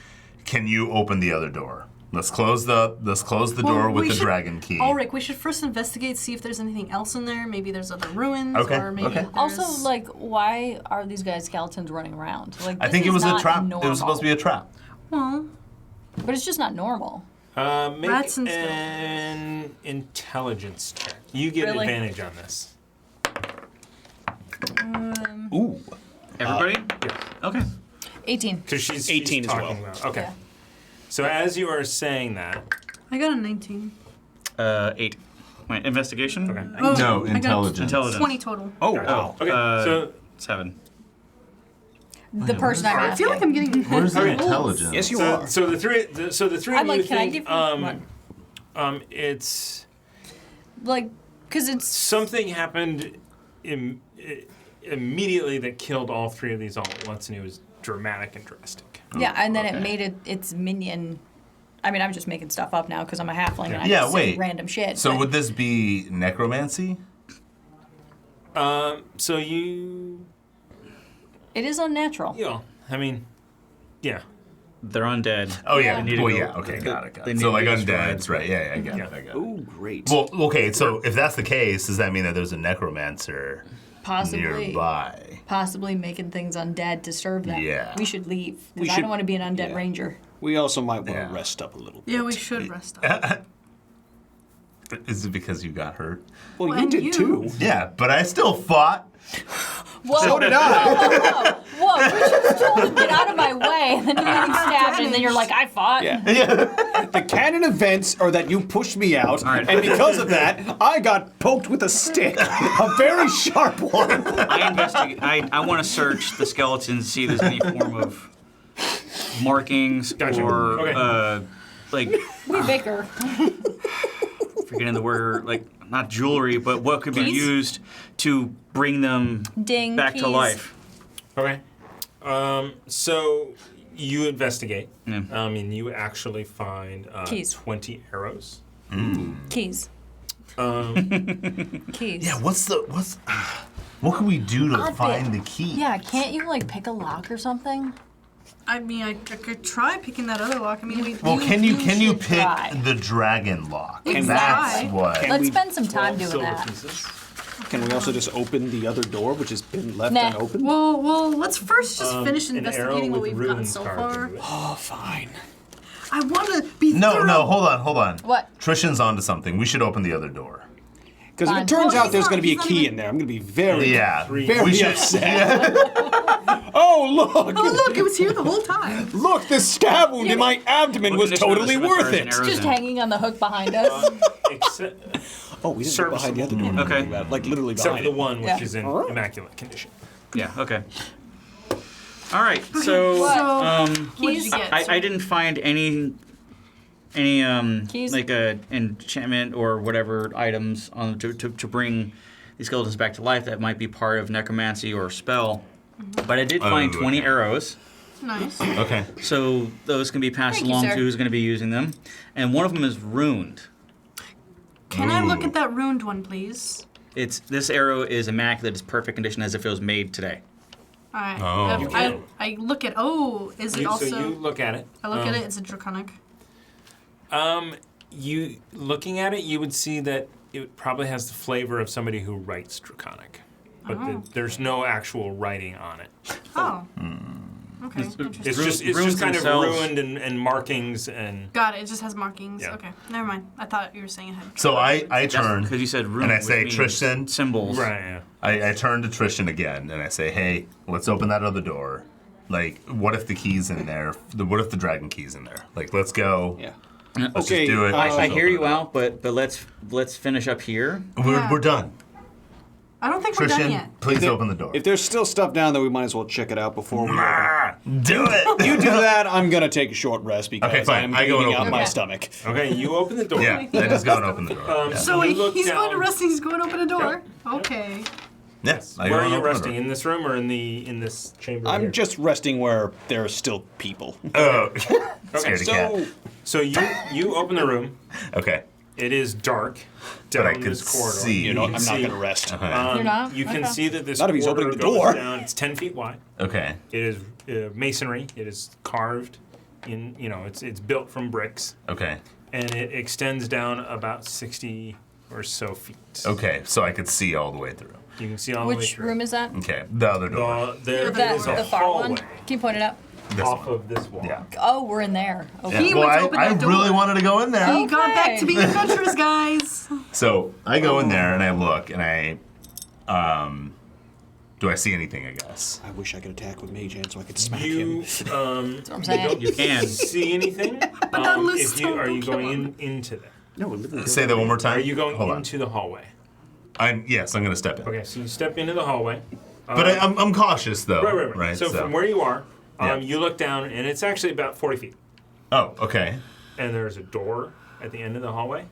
"Can you open the other door? Let's close the door with we the should- dragon key." Ulrich, we should first investigate, see if there's anything else in there. Maybe there's other ruins, Okay, or maybe okay. there's... Also, like, why are these guys skeletons running around? Like, I this think it is was a not trap. Normal. It was supposed to be a trap. Well, But it's just not normal. Make Rats and an intelligence check. You get Really? advantage on this. Ooh. Everybody? Yeah. Okay. 18. Because she's 18 as talking well. about. Okay. Yeah. So as you are saying that, I got a 19. 8. Wait, investigation? okay. Oh, No, I got intelligence. Intelligence. 20 total. Oh, Gotcha. wow. Okay. so 7. The person I'm I asking. feel like I'm getting... Where's the Okay. intelligence? Yes, you so, are. so the three I'm of like, you can I think give you one? it's Like, because it's... something happened immediately that killed all three of these all at once, and it was dramatic and drastic. Yeah, and then okay. it made its minion... I mean, I'm just making stuff up now because I'm a halfling and I Yeah, just say wait. random shit. So but would this be necromancy? So you, it is unnatural. I mean, yeah. They're undead. Oh yeah. They need to Well, go- yeah. Okay, got it. Got they it. need So to like go undeads, destroyed. right? Yeah, I got Yeah. it. I got it. Ooh, great. Well, okay. So if that's the case, does that mean that there's a necromancer Possibly. nearby? Possibly making things undead to serve them. Yeah. We should leave. We Because I should- don't want to be an undead yeah. ranger. We also might want to Yeah. rest up a little bit. Yeah, we should rest up. Is it because you got hurt? Well, Well, you and did you. too. Yeah, but I still fought. Whoa, So did I. Whoa, you just told him get out of my way, and then you're getting stabbed and and then you're like, I fought. Yeah. The canon events are that you pushed me out, right. and because of that, I got poked with a stick, a very sharp one. I investigate. I want to search the skeletons, see if there's any form of markings Gotcha. or Okay. like We bicker. forgetting the word, like not jewelry, but what could be Keys? used to bring them Ding, back to keys. life. Okay. So you investigate. Yeah. And you actually find Keys. 20 arrows. Keys. Keys. Yeah, what can we do to Odd find bit. the key? Yeah, can't you like pick a lock or something? I mean, I could try picking that other lock. I mean, Well, can you should pick try. the dragon lock? We can That's try. what. Let's we- spend some time 12 doing silver that. pieces. Can we also just open the other door, which has been left Nah. unopened? well, let's first just finish An arrow investigating what with we've gotten runes so carved far. into it. Oh, fine. I want to be No, thorough. hold on. What? Trishan's onto something. We should open the other door. Because if Fine. it turns Well, out there's he's going to be a not key even- in there, I'm going to be very, Yeah. very We should. upset. Oh, look! Oh, look, it was here the whole time. Look, this stab wound in my abdomen was Look at this totally one, worth there's it. arrows Just in. hanging on the hook behind us. Except, Oh, we didn't go behind the other door. Okay. Like literally except for behind the it. one which Yeah. is in immaculate condition. Yeah. Okay. All right. So What? So, what did you Keys? get? I didn't find any Keys? like a enchantment or whatever items on to bring these skeletons back to life that might be part of necromancy or spell. But I did find 20 okay. arrows, Nice. Okay. so those can be passed Thank you, along sir. to who's going to be using them. And one of them is ruined. Can I look at that ruined one, please? This arrow is immaculate. It's perfect condition as if it was made today. All right. Oh. If You I look at. Oh, is it also? So you look at it. I look at it. It's a draconic. You looking at it, you would see that it probably has the flavor of somebody who writes draconic, but there's no actual writing on it. Oh. Okay. It's Interesting. just runes kind of themselves. ruined and markings and. Got it. It just has markings. Yeah. Okay. Never mind. I thought you were saying it had. So I turn Because you said rune, and I which say, means Tristan. symbols. Right. Yeah. I turn to Tristan again and I say, hey, let's open that other door. Like, what if the key's in there? What if the dragon key's in there? Like, let's go. Yeah. Let's Okay, just do it. I Let's hear open you it up. out, but let's finish up here. We're done. I don't think we're done Tristan, yet. please open the door. If there's still stuff down there, we might as well check it out before we open. Ah, do it. You do that, I'm going to take a short rest because Okay, fine. I'm I go and bleeding out open my it. stomach. Okay, you open the door. Yeah, I just go and open the door. Yeah. So You look he's going to down. rest and he's going to open a door. Okay. Yes. I go Where are and you open the resting? door. In this room or in this chamber? I'm here? just resting where there are still people. Oh, Okay, scaredy cat. so you open the room. Okay. It is dark But I down can this corridor. see. You know, can I'm not see- going to rest. You're not? You can Okay. see that this Not if he's corridor opening the goes door. down. It's 10 feet wide. Okay. It is masonry. It is carved in. It's built from bricks, Okay. and it extends down about 60 or so feet. Okay. So I could see all the way through. You can see all the way Which through. room is that? Okay. The other door. There The, is a the far hallway one? Can you point it out? This off one. of this wall. Yeah. Oh, we're in there. Okay. He Well, went to open I that door. really wanted to go in there. We got back Okay. to being adventurous, guys. So I go in there and I look and I, do I see anything? I guess. I wish I could attack with Mage Hand so I could smack You him. That's what I'm saying. You can. see anything? that loose If you stone are will you kill going into that? No, we're literally Say that one more time. Are you going Hold into the hallway? Yes, I'm gonna step in. Okay, so you step into the hallway. But I'm cautious though. Right. So from where you are, Yeah. you look down, and it's actually about 40 feet. Oh, okay. And there's a door at the end of the hallway.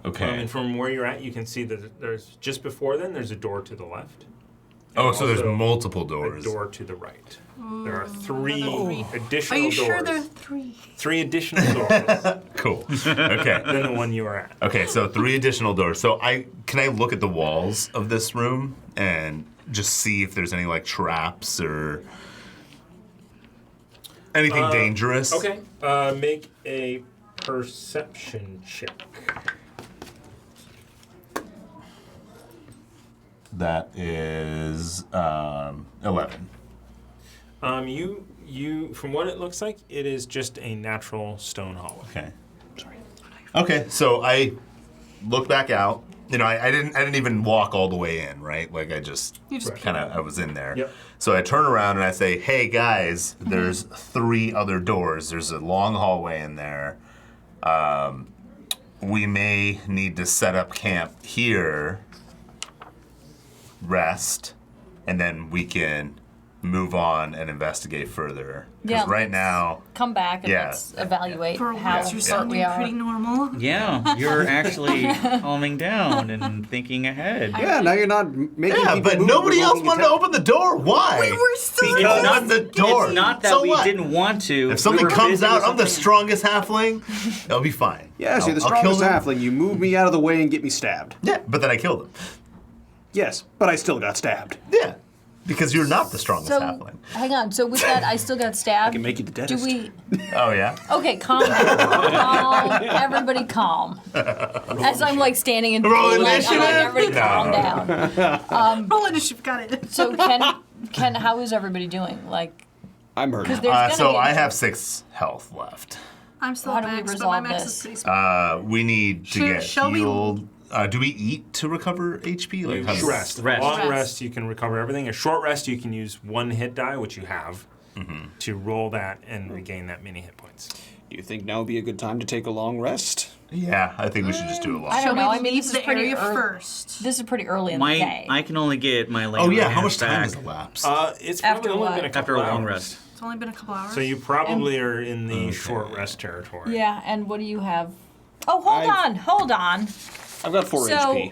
Okay. And from where you're at, you can see that there's just before then there's a door to the left. Oh, so there's also multiple A doors. door to the right. There are three Are additional you doors. sure there are three? 3 additional doors Cool. Okay. than the one you are at. Okay, so 3 additional doors. So can I look at the walls of this room and just see if there's any like traps or anything dangerous? Okay, make a perception check. That is 11. You from what it looks like, it is just a natural stone hallway. Okay. Sorry. Okay, so I look back out I didn't even walk all the way in, right? Like I just kind of I was in there. Yep. So I turn around and I say, "Hey guys, there's 3 other doors. There's a long hallway in there. We may need to set up camp here, rest, and then we can move on and investigate further. Because right now, come back and let's evaluate For how once, you're sounding pretty normal. Yeah, you're actually calming down and thinking ahead. Yeah, now you're not making people but move, nobody else revoking wanted to open the door. Why? We were still Open the door. It's not that So we what? didn't want to. If something we were comes busy out, with I'm the something. strongest halfling. It'll be fine. Yes, you're the I'll kill strongest them. halfling. You move me out of the way and get me stabbed. Yeah, but then I killed him. Yes, but I still got stabbed. Yeah, because you're not the strongest So, halfling. hang on. So with that, I still got stabbed. I can make you the Do dentist. we? Oh yeah. Okay, calm down. Calm. Everybody calm. As I'm like standing in the Roll I'm like, initiative? everybody No. calm down. Roll initiative, got it. So Ken, how is everybody doing? Like, I'm hurt. because there's gonna So be I have 6 health left. I'm still How at do we max, but my resolve max this? is pretty small. We need to get shall we- healed. Do we eat to recover HP? Like, how does- Rest. Rest. Long Rest. rest, you can recover everything. A short rest, you can use 1 hit die, which you have, to roll that and regain that many hit points. Do you think now would be a good time to take a long rest? Yeah, I think we should just do a long. I Shall don't know. we I mean, leave this is the pretty area early. first? This is pretty early in the day. I can only get my lay Oh on yeah, how hands much time back has elapsed? It's After probably only what? been a couple after a long hours. rest. It's only been a couple hours. So you probably are in the short rest territory. Yeah, and what do you have? Oh, hold on. I've got 4 So- HP.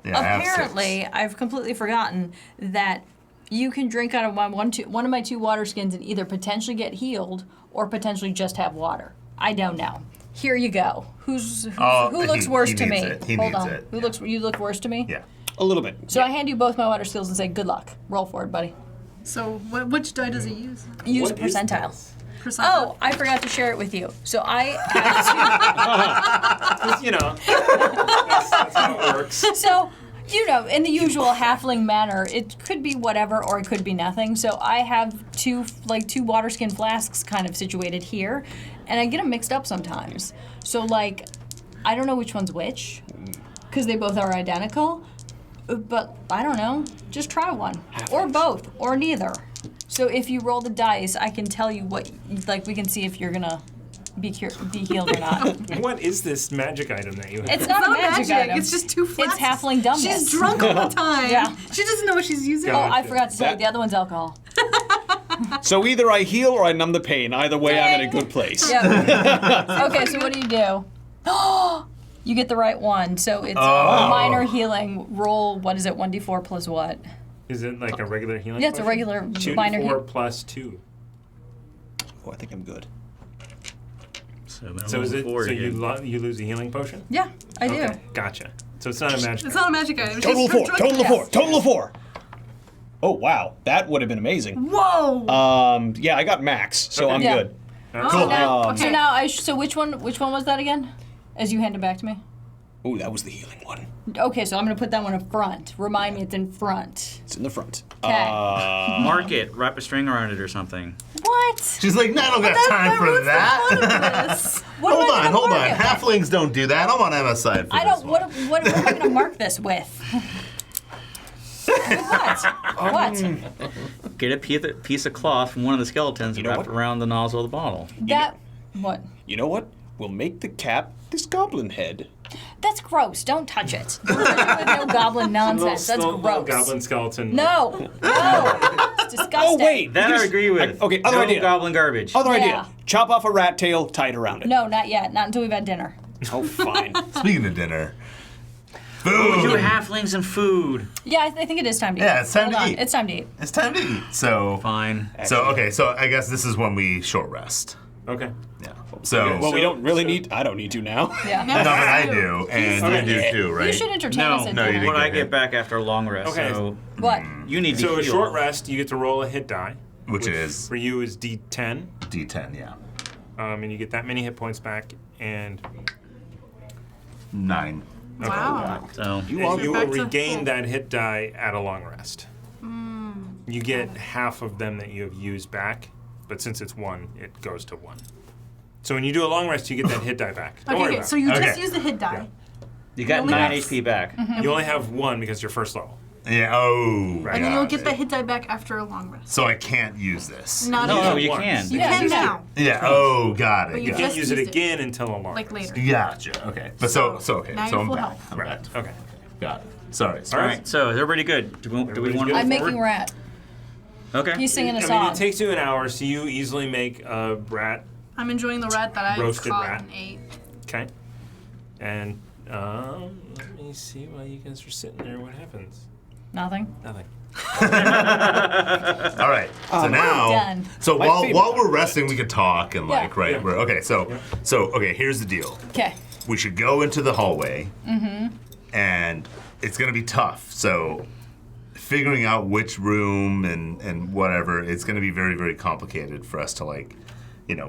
Yeah, I have 6. Apparently, I've completely forgotten that you can drink out of one of my 2 water skins and either potentially get healed or potentially just have water. I don't know. Here you go. Who looks worse he to me? needs it. He Hold needs on. it. You look worse to me? Yeah. A little bit. So I hand you both my water skills and say, good luck. Roll for it, buddy. So which die does he use? Use a What is percentile. this? Percentile. Oh, I forgot to share it with you. So I have You know, that's how it works. So, in the usual halfling manner, it could be whatever or it could be nothing. So I have 2 water skin flasks kind of situated here, and I get them mixed up sometimes. So I don't know which one's which, because they both are identical. But I don't know. Just try one, or both, or neither. So if you roll the dice, I can tell you what. We can see if you're gonna be healed or not. What is this magic item that you have? It's not a magic item. It's just 2 flasks. It's halfling dumbness. She's drunk all the time. Yeah. She doesn't know what she's using. Oh, I forgot to say That- the other one's alcohol. So either I heal or I numb the pain. Either way, I'm in a good place. Yeah. Okay, so what do? You get the right one. So it's minor healing. Roll, what is it, 1d4 plus what? Is it like a regular healing? Yeah, it's a potion? regular 2d4 minor heal. plus 2. Oh, I think I'm good. So is it? So you lose a healing potion? Yeah, I do. Okay, gotcha. So it's not a magic. It's not a magic item. Total of She's 4. drunk. Total of 4. Yes. Total of 4. Oh wow, that would have been amazing. Whoa. Yeah, I got max, so Okay. I'm Yeah. good. All right. Oh, now, So okay. now, so which one was that again? As you hand it back to me? Oh, that was the healing one. Okay, so I'm going to put that one in front. Remind me it's in front. It's in the front. Okay. Mark it, wrap a string around it or something. What? She's like, no, I don't got time for ruins the that. fun of this. What Hold am I on, gonna hold on. mark it with? Halflings don't do that. I'm on Emma's side for I this don't. one. What am I going to mark this with? What? Get a piece of cloth from one of the skeletons and know wrap what? it around the nozzle of the bottle. That. What? You know what? We'll make the cap this goblin head. That's gross. Don't touch it. Don't touch it with no goblin nonsense. That's Little gross. goblin skeleton. No. It's disgusting. Oh wait, That you I just- agree with. Okay, other No idea. goblin garbage. Other Yeah. idea. Chop off a rat tail, tie it around it. No, not yet. Not until we've had dinner. Oh, fine. Speaking of dinner, We food. do halflings and food. Yeah, I think it is time to eat. Yeah, it's time Hold to on. eat. It's time to eat. It's time to eat. So, Fine. so I guess this is when we short rest. Okay. Yeah. So, Well, we don't really need. I don't need to now. Yeah. no, but I do, and Okay. you do too, right? You should entertain No, us at no, you dinner. didn't But I get get hit. back after a long rest, Okay. so What? you need to So a heal. short rest, you get to roll a hit die, Which is for you is D10, D10, yeah. and you get that many hit points back, and 9. Wow. So you will back to regain full. that hit die at a long rest. You get half of them that you have used back, but since it's 1, it goes to 1. So when you do a long rest, you get that hit die back. Don't worry Okay, about so it. you Okay. just use the hit die. You got only 9 have- HP back. You only have 1 because you're first level. Yeah. Oh. Right. And then you'll got get it. that hit die back after a long rest. So I can't use this. Not No, anymore. you once. can. You Yeah, can you can. now. Yeah. Oh, got it. But you You got can't just use it used it. again until a long Like rest. later. Gotcha. Okay. But so okay. now So you're I'm full back. health. I'm Right. back. Okay. Got it. Sorry. All sorry. right. So is everybody good? Do we Everybody's want good? to I'm move making forward? rat. Okay. He's singing a I mean, song. it takes you an hour, so you easily make a rat. I'm enjoying the rat that I Roasted caught rat. and ate. Okay. And let me see while you guys are sitting there. What happens? Nothing. Nothing. All right. So now, done. so My while favorite we're resting, we could talk and like Yeah. right. Yeah. We're, okay. So okay. Here's the deal. Okay. We should go into the hallway. And it's gonna be tough. So figuring out which room and whatever, it's gonna be very, very complicated for us to like,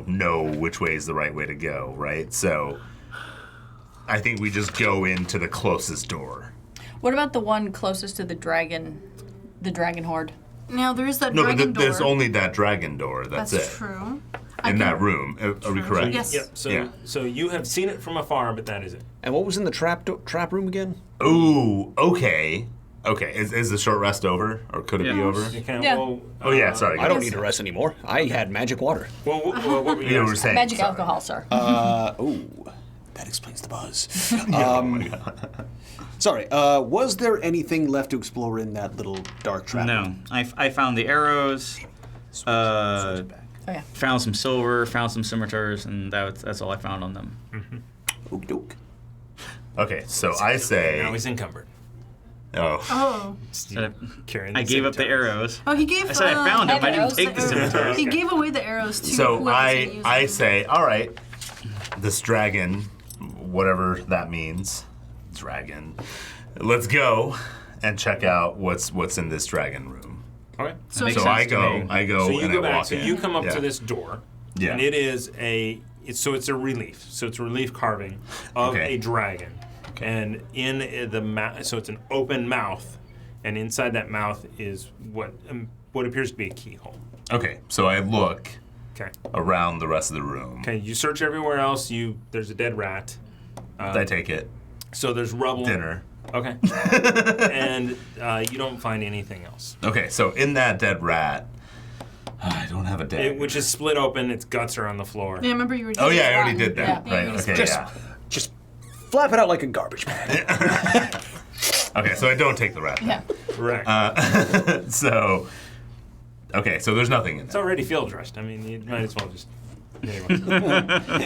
know which way is the right way to go, right? So I think we just go into the closest door. What about the one closest to the dragon horde? Now there is that No, but dragon door. there's only that dragon door. That's it. true. In that room. Are we correct? Yes. Yep. So Yeah. so you have seen it from afar, but that is it. And what was in the trap room again? Ooh, okay. Okay, is the short rest over? Or could it be Yeah. over? Okay, Yeah. Well, Oh, yeah, sorry. I don't need to rest anymore. I had magic water. Well, what were you You were asking? saying. Magic sorry. alcohol, sir. That explains the buzz. Oh my God. Sorry, was there anything left to explore in that little dark trap? No. I found the arrows. Swords back. Oh yeah. Found some silver. Found some scimitars, and that's all I found on them. Oak doke. Okay, so I say. Now he's encumbered. Oh. Oh. Carrying I the gave up the scimitar. arrows. Oh, he gave. I said I found them. I didn't arrows, take the the scimitars. He gave away the arrows to So whoever's gonna use I them. say, all right, this dragon, whatever that means, dragon. Let's go and check out what's in this dragon room. Okay. So Makes So sense I to go, me. I go, So you and go I back. walk So in. you come up Yeah. to this door, Yeah. and it is it's a relief. So it's a relief carving of Okay. a dragon, and in the so it's an open mouth, and inside that mouth is what appears to be a keyhole. Okay, so I look Okay. around the rest of the room. Okay. You search everywhere else. There's a dead rat. I take it. So there's rubble. Dinner. Okay. And you don't find anything else. Okay, so in that dead rat, I don't have a dead. Which is split open. Its guts are on the floor. Yeah, remember you were. Oh yeah, I already rotten. did that. Yeah. Right. Yeah, Okay. Just, Yeah. just flap it out like a garbage bag. Okay, so I don't take the rat. Yeah. Correct. So. Okay, so there's nothing in It's there. already field dressed. I mean, you might as well just. Anyway.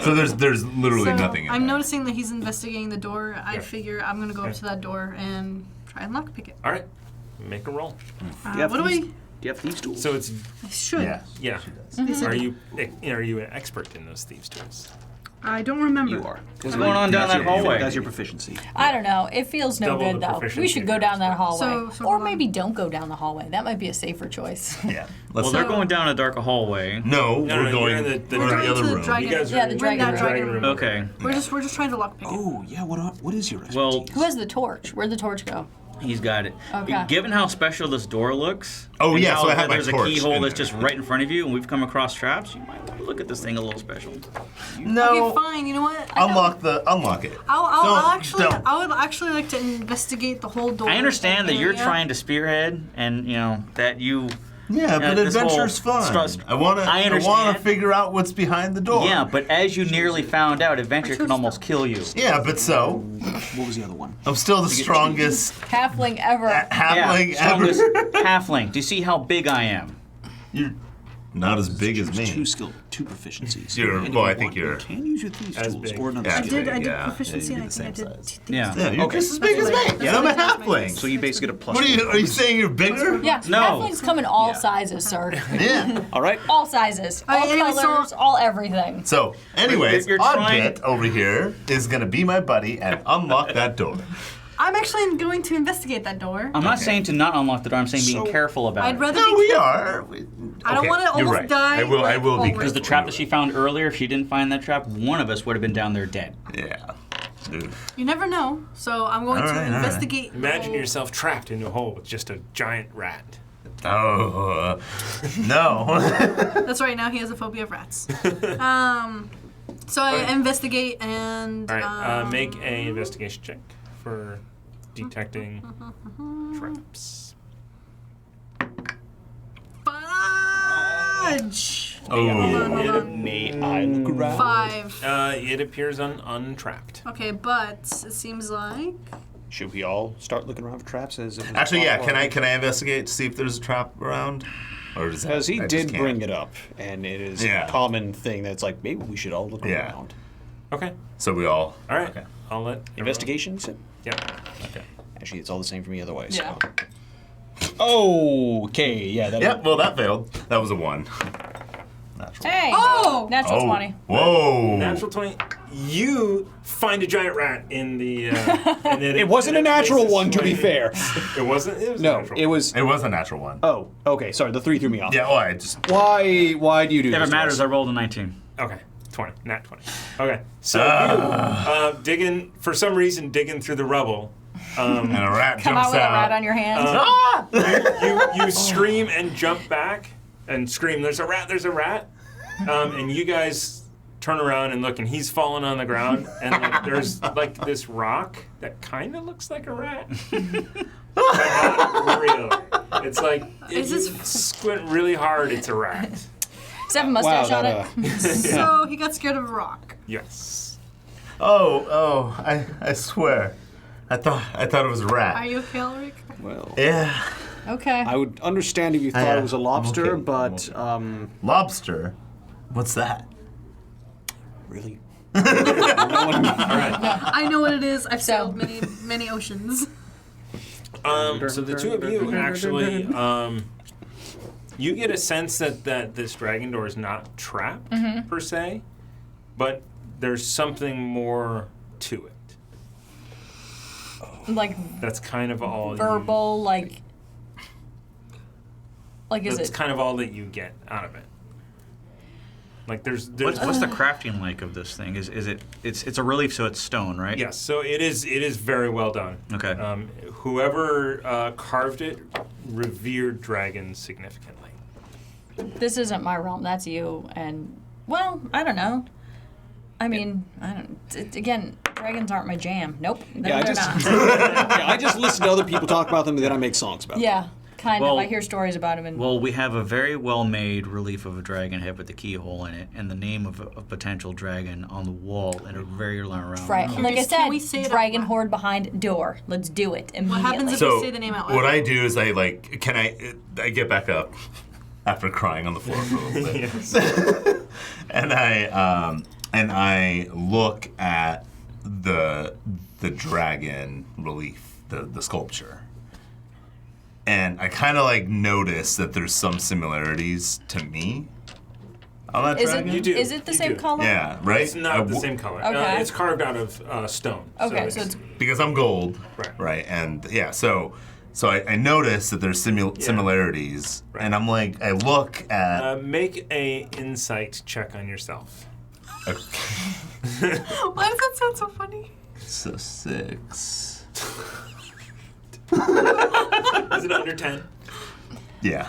So there's literally So nothing in I'm there. noticing that he's investigating the door. I Yeah. figure I'm gonna go up Okay. to that door and try and lockpick it. All right. Make a roll. What do we? Do you have thieves tools? So it's I should. Yeah. yeah. They said- Are you an expert in those thieves' tools? I don't remember. You are. What's going on down that hallway? That's your proficiency. I don't know. It feels no Double good the though. We proficiency should go there. down that hallway, So or hold on. maybe don't go down the hallway. That might be a safer choice. Yeah. Let's Well, they're going down a dark hallway. No, No, we're no, going. you're in the we're in We're the going other to the room. dragon. You guys Yeah, are the in dragon the room. room. Okay. We're just trying to lockpick it. Oh yeah. What is your expertise? Well, Who has the torch? Where'd the torch go? he's got it. Okay. Given how special this door looks, Oh, and yeah, how so I have my there's a torch keyhole in that's there. just right in front of you, and we've come across traps, you might want to look at this thing a little special. No. Okay, fine. You know what? Unlock it. I would actually like to investigate the whole door. I understand that you're area. trying to spearhead, and that you. Yeah, but this whole adventure's fun. stress- I want I to understand. figure out what's behind the door. Yeah, but as you nearly found out, adventure can almost kill you. Yeah, but so What was the other one? I'm still the strongest Halfling ever. halfling strongest ever. halfling. Do you see how big I am? You're not as big as Choose me. Two skill, two proficiencies. You're- And if well, you I think want, you're You can use your thieves as tools big. or another Yeah, I skill. did yeah, proficiency, you'd and be I the think I did. same Yeah. Yeah, you're Okay. just as big as me. That's I'm a what I was halfling. So you basically get a plus. What are you saying? You're bigger? Yeah, No. halflings come in all Yeah. sizes, sir. Yeah. All right. All sizes, all anyway, so- colors, all everything. So, anyways, You're trying- Oddbit over here is gonna be my buddy and unlock that door. I'm actually going to investigate that door. I'm not Okay. saying to not unlock the door. I'm saying being So- careful about I'd it. rather No, be we careful. are. I don't wanna you're almost right. die, I will like, be. always. Because the trap that she found earlier, if she didn't find that trap, one of us would have been down there dead. Yeah. Dude. You never know, so I'm going All to right, all right. investigate. the Imagine whole- yourself trapped in a hole with just a giant rat. Oh no. That's right. Now he has a phobia of rats. So I investigate and. All right, make a investigation check. for detecting traps. Fudge! Oh. May I look around? 5. It appears untrapped. Okay, but it seems like... Should we all start looking around for traps? Actually, yeah. Can I investigate to see if there's a trap around? Or does that, Because he I did just can't? bring it up, and it is Yeah. a common thing that's like, maybe we should all look Yeah. around. Okay. So we all. All right. Okay. I'll let everyone- Investigation, you said? Yeah. Okay. Actually, it's all the same for me otherwise. Yeah. So. Okay, yeah. That Yeah. Well, that failed. That was a 1. Natural. Hey! Oh! Natural 20. Whoa. Natural 20. You find a giant rat in the. And It wasn't a natural one, to be fair. It wasn't. It was a No, natural. it was. It was a natural 1. Oh, okay. Sorry, the 3 threw me off. Yeah. Well, I just. Why do you do If this? it to matters, us? I rolled a 19. Okay. 20. Nat 20. Okay. So digging for some reason digging through the rubble. And a rat Come out jumps with a out. rat on your hands. You scream and jump back and scream. There's a rat. There's a rat. And you guys turn around and look, and he's fallen on the ground. And like, there's like this rock that kind of looks like a rat. Not really. It's like if Is you this- squint really hard, it's a rat. Does it have a mustache on it? So he got scared of a rock. Yes. I swear. I thought it was a rat. Are you okay, Ulrich? Well, Yeah. Okay. I would understand if you thought Yeah, it was a I'm lobster, okay. but Lobster? What's that? really, I know what it is. I've sailed many, many oceans. So the two of you actually, you get a sense that this dragon door is not trapped per se, but there's something more to it. Like That's kind of all. verbal, like is That's it? kind of all that you get out of it. Like there's What's the crafting like of this thing? It's a relief, so it's stone, right? yes. So it is very well done. Okay. Whoever carved it revered dragons significantly. This isn't my realm. That's you. And well, I don't know. I mean, I don't. Again, dragons aren't my jam. Nope. yeah, They're not. I just listen to other people talk about them, and then I make songs about them. Yeah, kind Well- of. I hear stories about him. And Well, we have a very well-made relief of a dragon head with the keyhole in it, and the name of a potential dragon on the wall, and a very around. right, like I Can we said, say it out dragon loud? horde behind door. Let's do it What immediately. happens if So you say the name out loud? what I do is I get back up after crying on the floor for a little bit. Yes. and I look at the dragon relief, the sculpture. And I kind of like notice that there's some similarities to me on that Is dragon. it? You do. Is it the You same do. color? Yeah, right? It's not the same color. Okay. It's carved out of stone. Okay, so it's Because I'm gold, Right. And yeah, so I notice that there's similarities, Right. and I'm like, I look at. Make a insight check on yourself. Why does that sound so funny? So 6. Is it under 10? Yeah.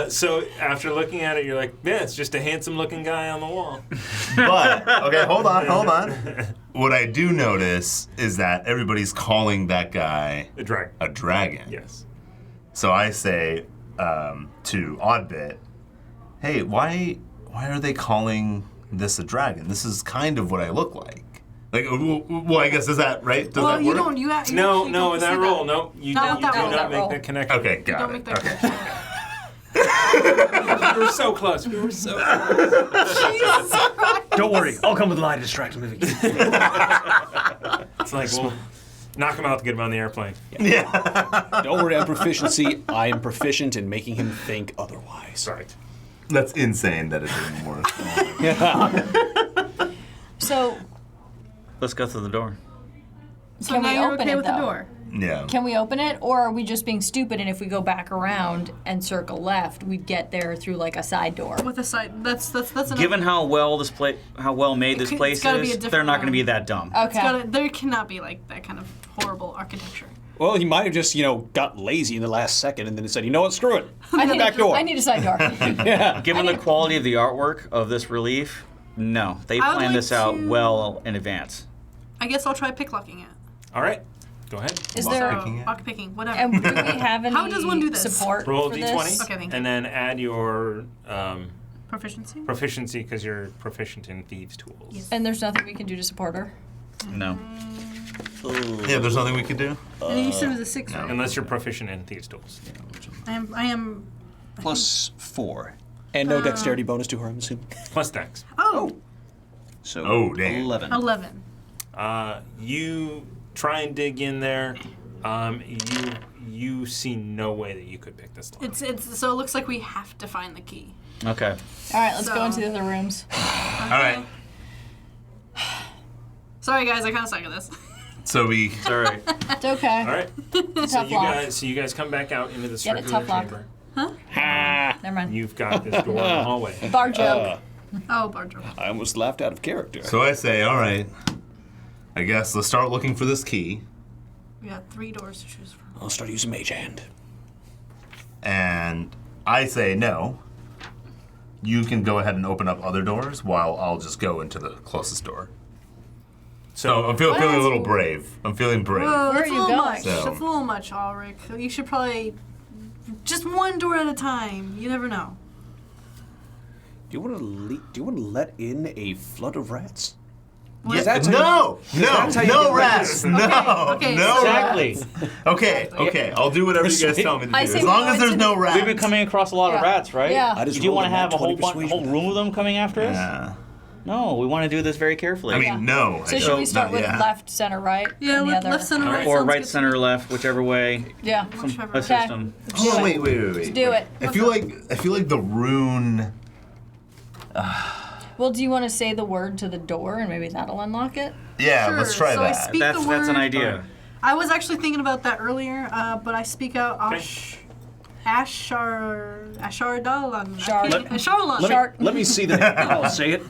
So after looking at it, you're like, yeah, it's just a handsome-looking guy on the wall. But okay, hold on. What I do notice is that everybody's calling that guy A dragon. a dragon. Yes. So I say to Oddbit, hey, why are they calling this a dragon? This is kind of what I look like. Like, well, I guess is that right? Does Well, that you work? don't. You actually No, don't with say that roll, no. You Not with that do roll. not That make roll. that connection. Okay, got Don't it. make that Okay. connection. We were so close. We were so close. Jesus Christ. Don't worry, I'll come with a lie to distract him. It's like, well, knock him out to get him on the airplane. Don't worry, I'm proficiency. I am proficient in making him think otherwise. Right. That's insane that it didn't work. so. Let's go through the door. So Can now we you're open okay it, with the though? door. Yeah. Can we open it, or are we just being stupid? And if we go back around and circle left, we'd get there through like a side door. With a side. That's enough. Given how well made this It's place gotta be a is, different they're not going to room. be that dumb. Okay. There cannot be like that kind of horrible architecture. Well, he might have just, got lazy in the last second and then said, you know what, screw it. I need, back door. I need a side door. Given the quality of the artwork of this relief, no. They I would planned like this out to- well in advance. I guess I'll try picklocking it. All right, go ahead. Is there? Lockpicking, whatever. And do we have any How does one do this? support Roll for a this? d20, Okay, thank you. and then add your Proficiency? because you're proficient in thieves' tools. Yes. And there's nothing we can do to support her. No. Yeah, there's nothing we could do. And you said it was a 6, right? Unless you're proficient in thieves' tools. I am. Plus 4. And no dexterity bonus to her, I'm assuming. Plus dex. Oh, So Oh, damn. 11. 11. You try and dig in there. You see no way that you could pick this lock. It's so it looks like we have to find the key. Okay. All right, let's go So- into the other rooms. All right. Sorry, guys, I kind of suck at this. So we. It's all right. It's okay. All right. Tough lock. So you guys come back out into the Get it, circular tough lock. chamber. Never mind. You've got this door in the hallway. Bar joke. Oh, Bardro. I almost laughed out of character. So I say, all right. I guess let's start looking for this key. We got 3 doors to choose from. I'll start using Mage Hand. And I say no. You can go ahead and open up other doors while I'll just go into the closest door. So I'm feeling a little brave. I'm feeling brave. Whoa, Where that's are a you little going? much. So- That's a little much, Ulrich. You should probably just one door at a time. You never know. Do you want to let in a flood of rats? What? That's how No, that's how you no get rats, no, okay, no so- rats. Exactly. Okay, I'll do whatever you guys tell me to do. I say As long we as go there's into no the- rats. We've been coming across a lot of Yeah. rats, right? Yeah. I just Do you rolled want to a have a whole, 20 persuasion. whole room of them coming after us? Yeah. No, we want to do this very carefully. I mean, Yeah. no. So I should don't. we start Not with yet. left, center, right? Yeah, and the other? left, center, right. or sounds right, good to center, me. left, whichever way. Yeah. Whichever. A system. Let's do Oh, it. wait. Let's do it. I feel like the rune. Well, do you want to say the word to the door and maybe that'll unlock it? Yeah, Sure, let's try so I that. speak- That's the an word. idea. I was actually thinking about that earlier, but I speak out Ashardalan. Shard. Ashardalan. Shark. Let me see the name. I'll say it.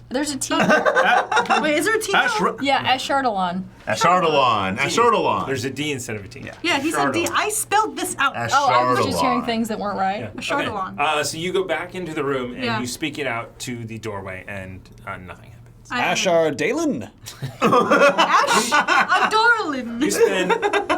There's a T. Wait, is there a T? now? Yeah, Eshardalon. Ashardalon. There's a D instead of a T. Yeah, he said D. I spelled this out. Oh, I was just hearing Ashardalon. things that weren't right. Ashardalan. Okay. So you go back into the room and Yeah. you speak it out to the doorway, and nothing happens. Ashar Dalen. Adorlin. You spend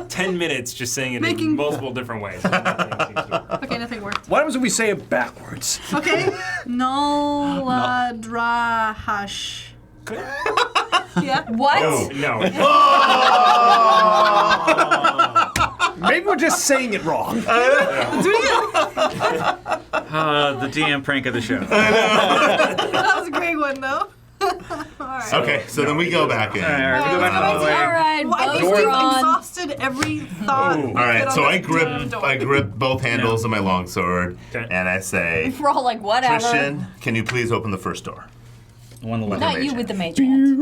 10 minutes just saying it in Making- multiple different ways. and nothing seems to work. Okay, nothing worked. What happens if we say it backwards? Okay. Noladrahash. Yeah. What? Oh, no. Maybe we're just saying it wrong. Do it The DM prank of the show. That was a great one, though. Alright. Okay, so then we go back in. All right, we go back to the All hallway. right, Well, I both think are we've on. exhausted every thought. All right, so I grip both handles of my longsword, Okay. and I say, We're all like, whatever. Christian, can you please open the first door? One the left. Not mage you hand. with the mage hand.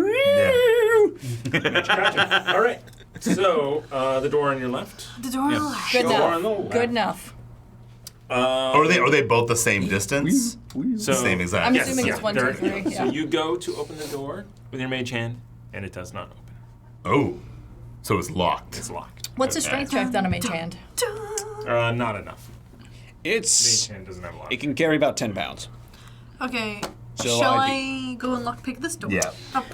Yeah. Gotcha. All right. So the door on your left. The door on the left. Good Door on the enough. left. Good enough. Are they both the same distance? So Same exact. I'm yes, assuming yeah. it's 1, 2, They're- 3. So Yeah. you go to open the door with your mage hand, and it does not open. Oh, so it's locked. It's locked. What's a strength check on a mage hand? Not enough. Mage It's. hand doesn't have a lot. It can carry about 10 pounds. Okay. So Shall I'd I go and lockpick this door? Yeah.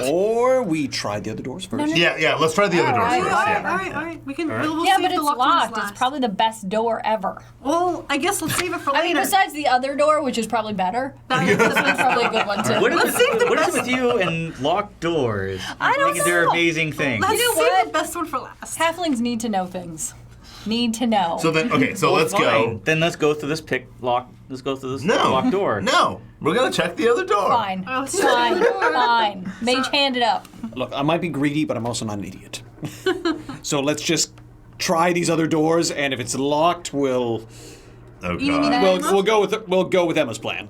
Or we try the other doors first. Yeah. Let's try the other door Alright, first. Alright, Yeah. alright. We can. Alright. We'll Yeah, see but if it's the locked ones locked. It's last. probably the best door ever. Well, I guess let's save it for I later. mean, besides the other door, which is probably better, That's that's probably a good one too. What Let's is, save the what is best- it with you and locked doors? I don't They can do know. amazing things. Let's You know save what? the best one for last. Halflings need to know things. Need to know. So then, okay, so Well, let's fine. go. Then let's go through this lock. Let's go through this No. locked door. No, we're gonna check the other door. Fine. Oh, it's Fine. fine. Fine. Mage hand it up. Look, I might be greedy, but I'm also not an idiot. So let's just try these other doors, and if it's locked, we'll Oh You mean god. that- we'll go with Emma's plan.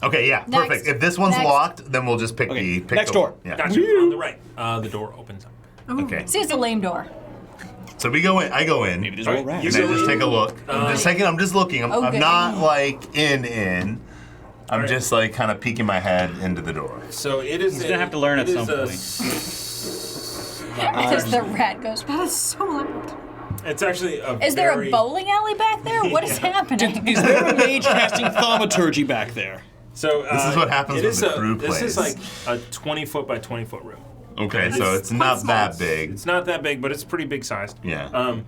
Okay, yeah, Next. perfect. If this one's Next. locked, then we'll just pick Okay, the next the door. Yeah. Gotcha. On the right. The door opens up. Okay. See, it's a lame door. So we go in. I go in. Maybe there's All more right, rats. And I just take a look. I'm just looking. I'm Okay. not like in. I'm Alright. just like kind of peeking my head into the door. So it is. He's gonna have to learn at some point. Because the rat goes. That is so loud. It's actually a. Is there very- a bowling alley back there? What is happening? Is there a mage casting thaumaturgy back there? So This is what happens it when is the crew This is plays. like a 20-foot by 20-foot room. Okay, so it's not that big. It's not that big, but it's pretty big sized. Yeah.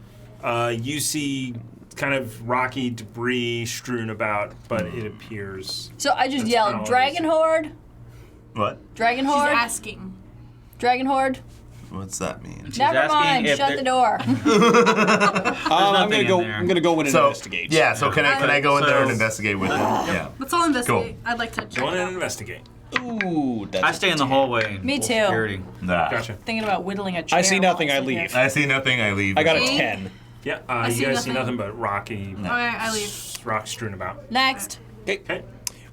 You see kind of rocky debris strewn about, but it appears. So I just That's yelled, kinda Dragon Horde? What? Dragon She's Horde? asking. Dragon Horde? What's that mean? Never asking mind, if shut there- the door. I'm nothing gonna go. in there. I'm gonna go in and So investigate. yeah, so can I go in there and So- investigate with you? Yeah. Let's all investigate. Cool. I'd like to check Go in it and out. investigate. Ooh, that's I stay in the hallway. Me full too. Security. Nah. Gotcha. Thinking about whittling a chair. I see nothing. while I I'm sitting leave. here. I see nothing. I leave. I got a See? 10. Yeah, see you guys see nothing. nothing but rocky Okay, I leave. rocks strewn about. Next. Okay.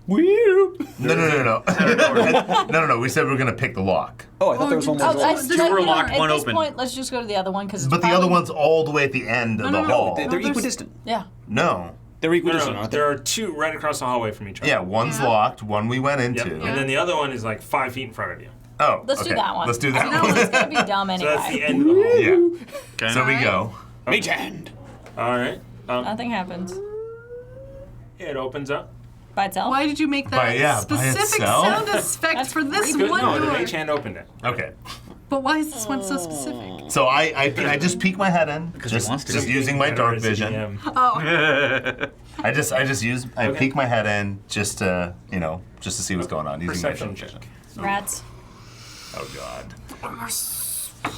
Whoop. No. No. We said we were gonna pick the lock. Oh, I thought there was only Oh, one. I, Two were you know, locked, at one this open. point, let's just go to the other one because. But the other one's all the way at the end of the no. hall. They're there's- equidistant. Yeah. No. They're No, equidistant, no, aren't there they? are two right across the hallway from each other. Yeah, one's Yeah. locked. One we went Yep. into. And then the other one is like 5 feet in front of you. Oh, Let's okay. do that one. Let's do that No, one. it's gonna be dumb So anyway. that's the end of the hall. Yeah. Okay. So we go. Mage hand. All right. Nothing happens It opens up. by itself. Why did you make that by specific itself? sound effect for this Good. one No, the door? mage hand opened it. Okay. But why is this one so specific? So I just peek my head in, Because he wants to. just using my Better dark as a vision. DM. Oh, I Okay. peek my head in just to just to see what's going on using my Perception dark check. vision. Rats. Oh God. Rats. Ooh.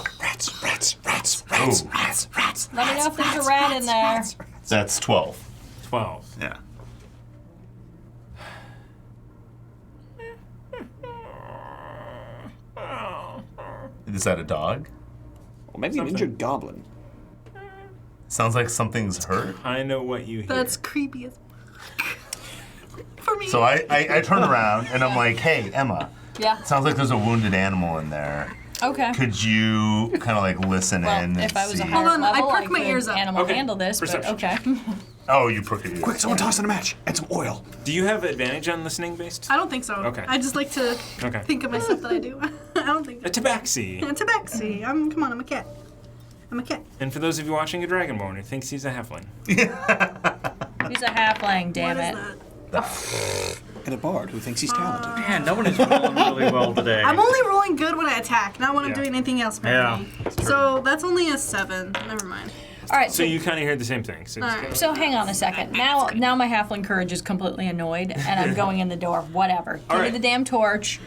Let me know if there's a rat in there. That's 12. 12. Yeah. Is that a dog? Well, maybe an injured goblin. Sounds like something's hurt. I know what you hear. that's creepy as for me. So I turn around and I'm like, hey, Emma, Yeah. sounds like there's a wounded animal in there. Okay. Could you kind of like listen Well, in and if I was see? a higher Hold on, I level, perk my could ears up. animal Okay. handle this, Perception. but okay. Oh, you prick your ears. Quick, someone toss in a match and some oil. Do you have advantage on listening based? I don't think so. Okay. I just like to Okay. think of myself that I do. I don't think. A tabaxi. It's a tabaxi. Come on, I'm a cat. I'm a cat. And for those of you watching a Dragonborn who thinks he's a halfling. He's a halfling, damn What it. is that? And a bard who thinks he's talented. Man, no one is rolling really well today. I'm only rolling good when I attack, not when I'm Yeah. doing anything else. Yeah. Apparently. So that's only a 7. Never mind. All right. So you kind of hear the same thing. So just All right. go- So hang on a second. Now my halfling courage is completely annoyed, and I'm going in the door. Whatever. Give me right. the damn torch.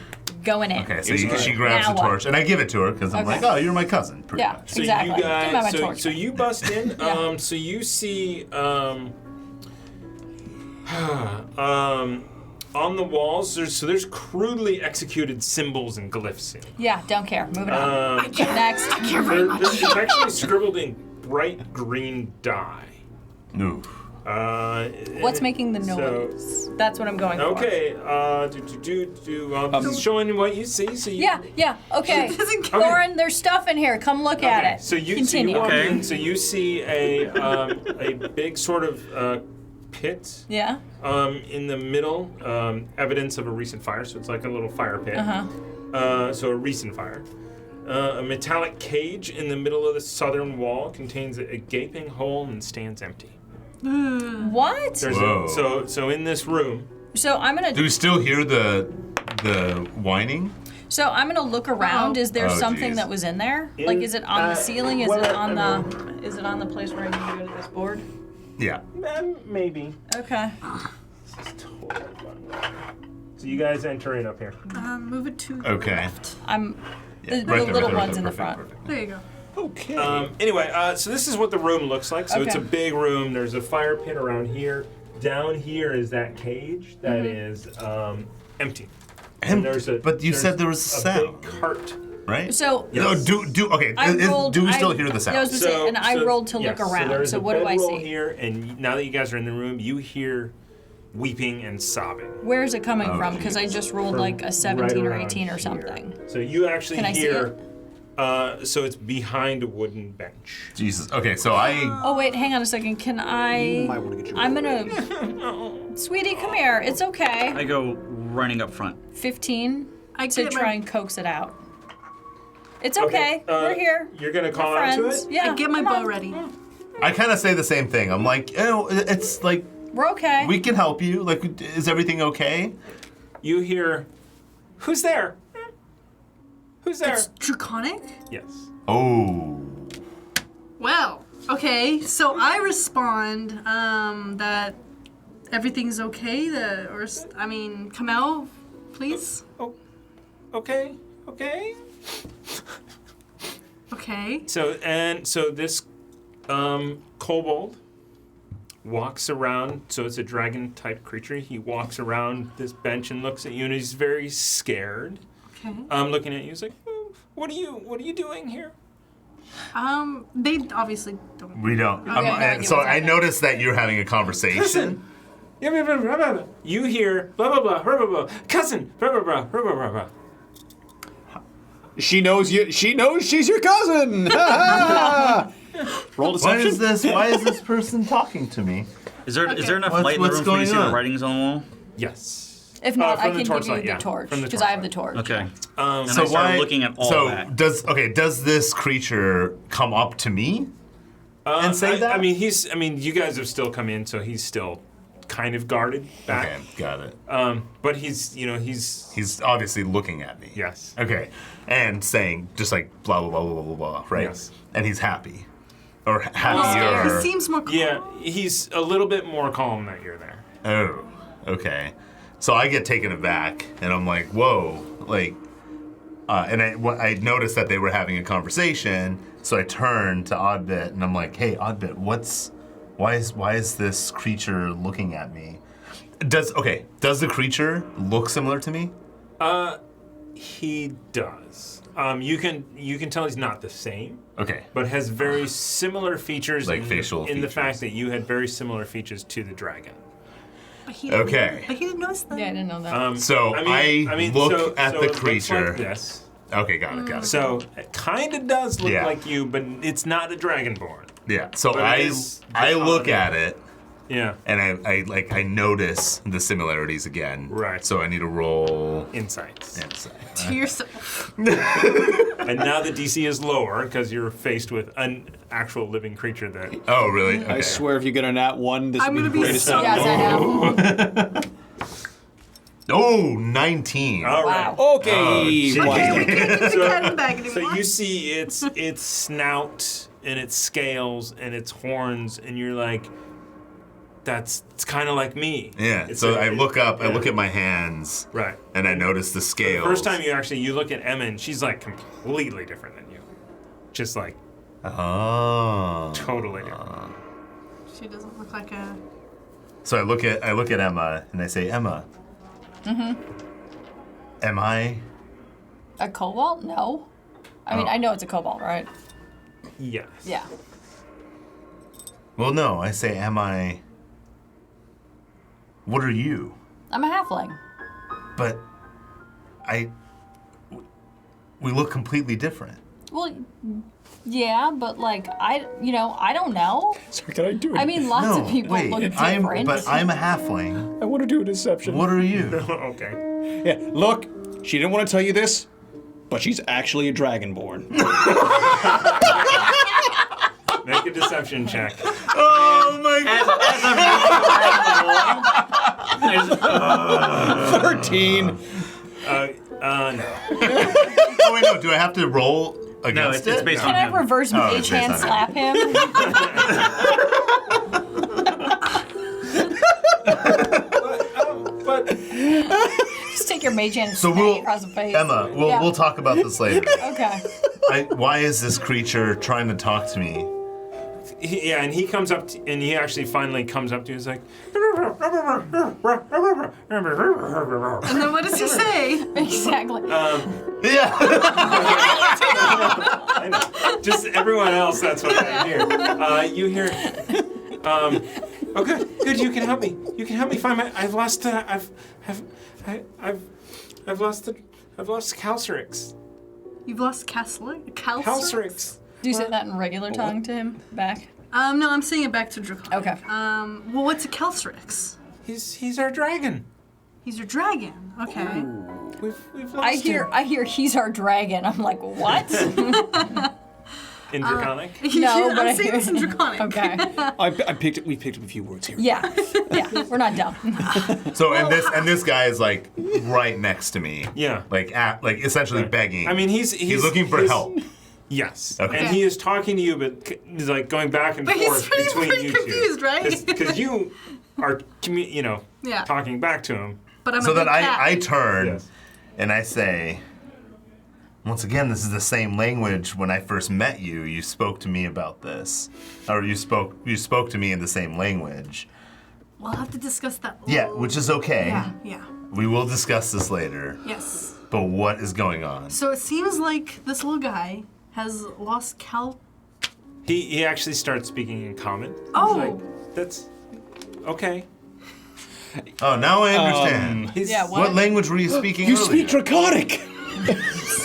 Going in. Okay, so she grabs Now the what? torch, and I give it to her because I'm Okay. like, oh, you're my cousin, pretty Yeah. much. So Exactly. you Give me my guys, torch. so you bust in. Yeah. So you see, on the walls, there's crudely executed symbols and glyphs in. Yeah. Don't care. Moving on. Next. It's actually scribbled in bright green dye. Ooh. What's making the So- noise? That's what I'm going for. Okay. Just showing you what you see. So you, Yeah. Okay. Doesn't care. Lauren, there's stuff in here. Come look at Okay, it. So you Continue. walk Okay. in, so you see a big sort of pit Yeah. in the middle, evidence of a recent fire. So it's like a little fire pit. Uh-huh. So a recent fire. A metallic cage in the middle of the southern wall contains a gaping hole and stands empty. What? There's Whoa. so in this room. So I'm gonna. Do we still hear the whining? So I'm gonna look around. Oh. Is there Oh, something geez. that was in there? Like, is it on the ceiling? Is it on the? Is it on the place where I need to go to this board? Yeah. Maybe. Okay. So you guys enter in up here. Move it to. Okay. I'm. Yeah, The right little there, ones in the perfect, front. perfect. There you go. Okay. Anyway, so this is what the room looks like. So it's a Okay. big room. There's a fire pit around here. Down here is that cage that is empty. And there's a. But you there's said there was a sound, big cart. right? So No, okay. I rolled. Do we still I- hear the Yeah, I was sound? gonna say, and I rolled to yes, look around. there's So a what do I bedroll see? here, and now that you guys are in the room, you hear weeping and sobbing. Where is it coming Oh, from? Because I just rolled like a 17 or 18 or here. something. So you actually Can I see hear. So it's behind a wooden bench. Jesus. Okay, so I. Oh wait, hang on a second. Can I? might wanna get your I'm gonna. Sweetie, come here. It's okay. I go running up front. 15 I to get try my, and coax it out. It's okay. We're here. You're gonna We're call out to friends. it. Yeah. I get my come bow on. ready. I kind of say the same thing. I'm like, it's like We're okay. we can help you. Like, is everything okay? You hear, "Who's there? Who's there? It's draconic? Yes. Oh. Well, okay, so I respond that everything's okay, come out, please. Oh, okay. Okay. So this kobold walks around, so it's a dragon-type creature. He walks around this bench and looks at you, and he's very scared. Okay. Looking at you, he's like, what are you doing here? They obviously don't. We don't. Okay, So I noticed that you're having a conversation. You hear blah blah blah blah blah blah. Cousin blah blah blah blah blah blah. She knows you. She knows she's your cousin. Roll deception. Why is this person talking to me? Is there enough What's- light in the what's room for you to see going the on? writings on the wall? Yes. If not, I from can the give torchlight, you the yeah. torch From the because I have the torchlight. torch. Okay. Um, And I started looking at all that. Does this creature come up to me and say that? I mean, you guys have still come in, so he's still kind of guarded back. Okay, got it. But he's He's obviously looking at me. yes. Okay, and saying just like blah blah blah blah blah blah, right? Yes. And he's happy, or He happier. seems more calm. Yeah, he's a little bit more calm that you're there. Oh, okay. So I get taken aback, and I'm like, whoa, like, and I noticed that they were having a conversation, so I turned to Oddbit, and I'm like, hey, Oddbit, why is this creature looking at me? Does the creature look similar to me? He does. You can tell he's not the same, Okay. but has very similar features Like facial in the fact features. that you had very similar features to the dragon. But he didn't, Okay. But he didn't notice that. Yeah, I didn't know that. So I look at the it looks creature. like this. Okay, got it. So it kind of does look Yeah. like you, but it's not a dragonborn. Yeah. So But it is I look draconic. at it, Yeah. and I notice the similarities again. Right. So I need to roll Insights. insight. To yourself. And now the DC is lower because you're faced with an actual living creature that. Oh, really? Okay. I swear, if you get a nat 1, this I'm will be gonna the be greatest so- Yes, I have. Oh, 19. All right. Wow. Okay. Oh, one. Can't get the cat in the bag So anymore. you see its snout and its scales and its horns, and you're like, it's kind of like me. Yeah. It's So a- I look up. I yeah. look at my hands. Right. And I notice the scales. First time you look at Emma, and she's like completely different than you. Just like Oh. totally different. She doesn't look like a. So I look at Emma and I say, Emma. Mm-hmm. Am I? A cobalt? No. I mean, Oh. I know it's a cobalt, right? Yes. Yeah. Well, no. I say, am I? What are you? I'm a halfling. But we look completely different. Well, yeah, but like I don't know. Sorry, can I do it? I mean, lots of people wait. look different. I'm a halfling. I want to do a deception. What are you? Okay. Yeah, look, she didn't want to tell you this, but she's actually a dragonborn. Make a deception check. Oh my god! 13. No. Oh wait, no. Do I have to roll No, against it's it? based Can on I him. reverse Oh, mage it's hand based on slap him? But Just take your mage hand and So smack it we'll, across the face. Emma, Yeah. we'll talk about this later. Okay. Why is this creature trying to talk to me? and he comes up and he actually finally comes up to you. He's like, And then what does he say? Exactly. Yeah. I know. Just everyone else. That's what I hear. You hear. Oh, good. You can help me. You can help me find my. I've lost. I've lost Calcerix. You've lost Calcerix? Calcerix. Do you say that in regular tongue to him back? No, I'm saying it back to Draconic. Okay. Well, what's a Calcerix? He's our dragon. He's your dragon. Okay. We've lost him. I hear he's our dragon. I'm like, what? in Draconic? No, but I'm saying this in Draconic. Okay. We picked up a few words here. Yeah. We're not dumb. So and this guy is like right next to me. Yeah. Like essentially begging. I mean, he's looking for help. Yes. Okay. And he is talking to you, but he's like going back and But he's forth between pretty you confused, two. right? Because you are, Yeah. talking back to him. But I'm So a good then cat. I turn Yes. and I say, once again, this is the same language when I first met you. You spoke to me about this, or you spoke to me in the same language. We'll have to discuss that. Yeah, which is okay. Yeah. We will discuss this later. Yes. But what is going on? So it seems like this little guy has lost He actually starts speaking in common. Oh. He's like, that's okay. Oh, now I understand. He's What language were you speaking You earlier? speak Draconic!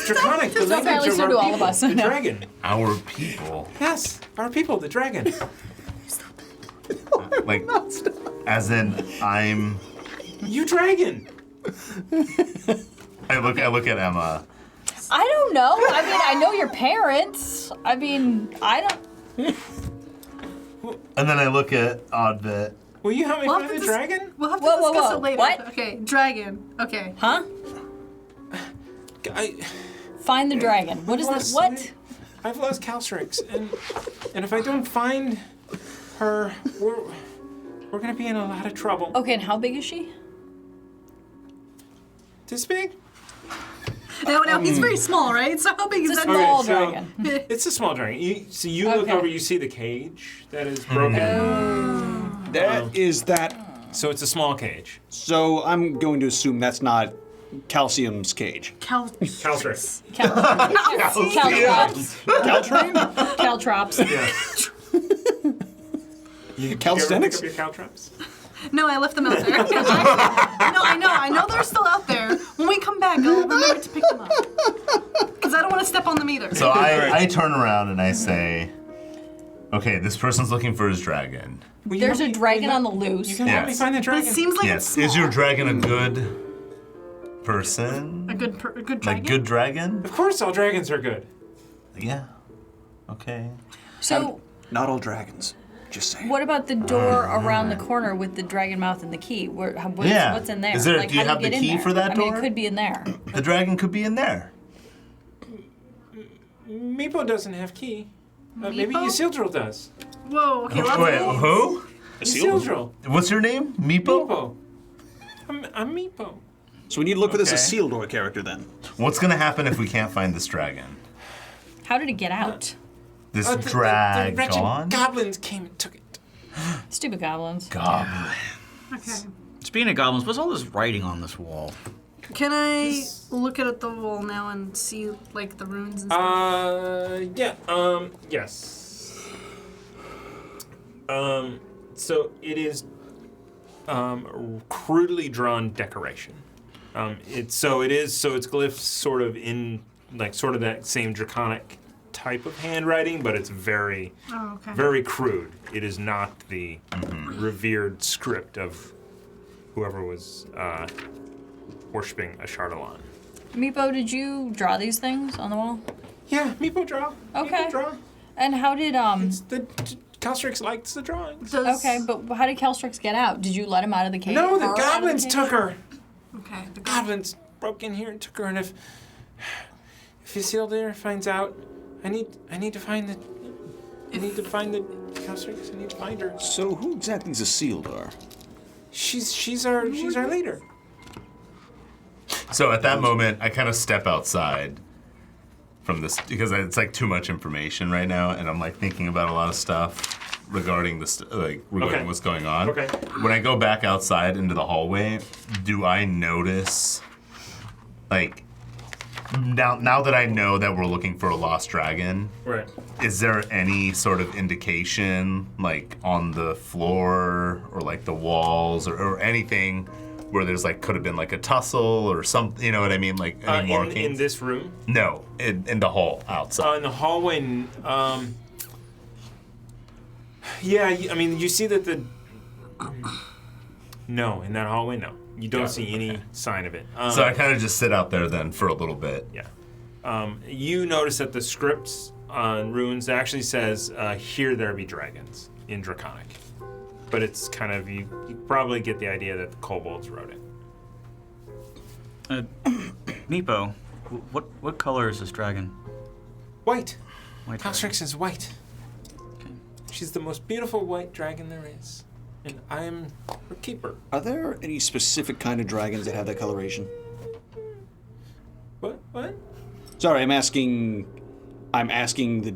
Draconic, the language apparently of so our do all people, of us. the dragon. Our people. Yes, our people, the dragon. Like, as in, I'm... You dragon. I look at Emma. I don't know. I mean, I know your parents. I mean, I don't. And then I look at Oddbit. Will you help me We'll find have the to dragon? We'll have to Whoa, discuss whoa. it later. What? Okay, dragon. Okay. Huh? Find the dragon. What is this? What? I've lost Calstrix, and if I don't find her, we're gonna be in a lot of trouble. Okay, and how big is she? This big? No, he's very small, right? So how big is It's a that? small Okay, so- dragon. It's a small dragon. You look Okay. over, you see the cage that is broken. That is that. So it's a small cage. So I'm going to assume that's not Calcium's cage. Calstrix. Caltrops. Caltrain? Caltrops. Yeah. You Calisthenics? ever pick up your caltrops? No, I left them out there. No, I know they're still out there. When we come back, I'll remember to pick them up. Because I don't want to step on them either. So I turn around and I say, okay, this person's looking for his dragon. There's a dragon on the loose. You can help me Yes. find the But dragon. it seems like it's Yes. small. Is your dragon a good person? a good dragon? Like good dragon? Of course, all dragons are good. Yeah. Okay. So, Not all dragons. Just saying. what about the door around the corner with the dragon mouth and the key? Yeah. What's in there? Is there- Like, do you how have get the in key there? for that I mean, door? it could be in there. The dragon could be in there. Meepo doesn't have key. Maybe Meepo? Isildur does. Whoa, okay, let's Wait, move. who? Isildur. What's your name? Meepo? Meepo. I'm Meepo. So we need to look for this Okay. Isildur character then. What's gonna happen if we can't find this dragon? How did it get out? This The dragon? wretched goblins came and took it. Stupid goblins. Goblin. Okay. Speaking of goblins, what's all this writing on this wall? Can I look at the wall now and see like the runes and stuff? Yes. So it is crudely drawn decoration. It's glyphs sort of in like sort of that same draconic type of handwriting, but it's very Oh, okay. very crude. It is not the revered script of whoever was worshipping a Chardalon. Meepo, did you draw these things on the wall? Yeah, Meepo draw. Okay. Meepo draw. And how did Calstrix likes the drawings. Okay, but how did Calstrix get out? Did you let him out of the cave? No, the Her out of goblins cave? took her. Okay. The Goblins broke in here and took her, and if Isildur finds out, I need to find the Calstrix. I need to find her. So who exactly is Isildur? She's our leader. So at that moment, I kind of step outside from this because it's like too much information right now, and I'm like thinking about a lot of stuff regarding this, regarding what's going on. Okay. When I go back outside into the hallway, do I notice, like, now that I know that we're looking for a lost dragon, Right. is there any sort of indication, like on the floor or like the walls or anything where there's like could have been like a tussle or something? You know what I mean? Like any markings? In this room. No, in the hall outside. In the hallway. Yeah, I mean, you see that the. No, in that hallway, no. You don't see any sign of it. So I kind of just sit out there then for a little bit. Yeah. You notice that the scripts on runes that actually says, "Here there be dragons" in Draconic. But it's kind of you probably get the idea that the kobolds wrote it. Meepo, what color is this dragon? White. White Calstrix is white. Okay. She's the most beautiful white dragon there is, and I am her keeper. Are there any specific kind of dragons that have that coloration? What? What? Sorry, I'm asking the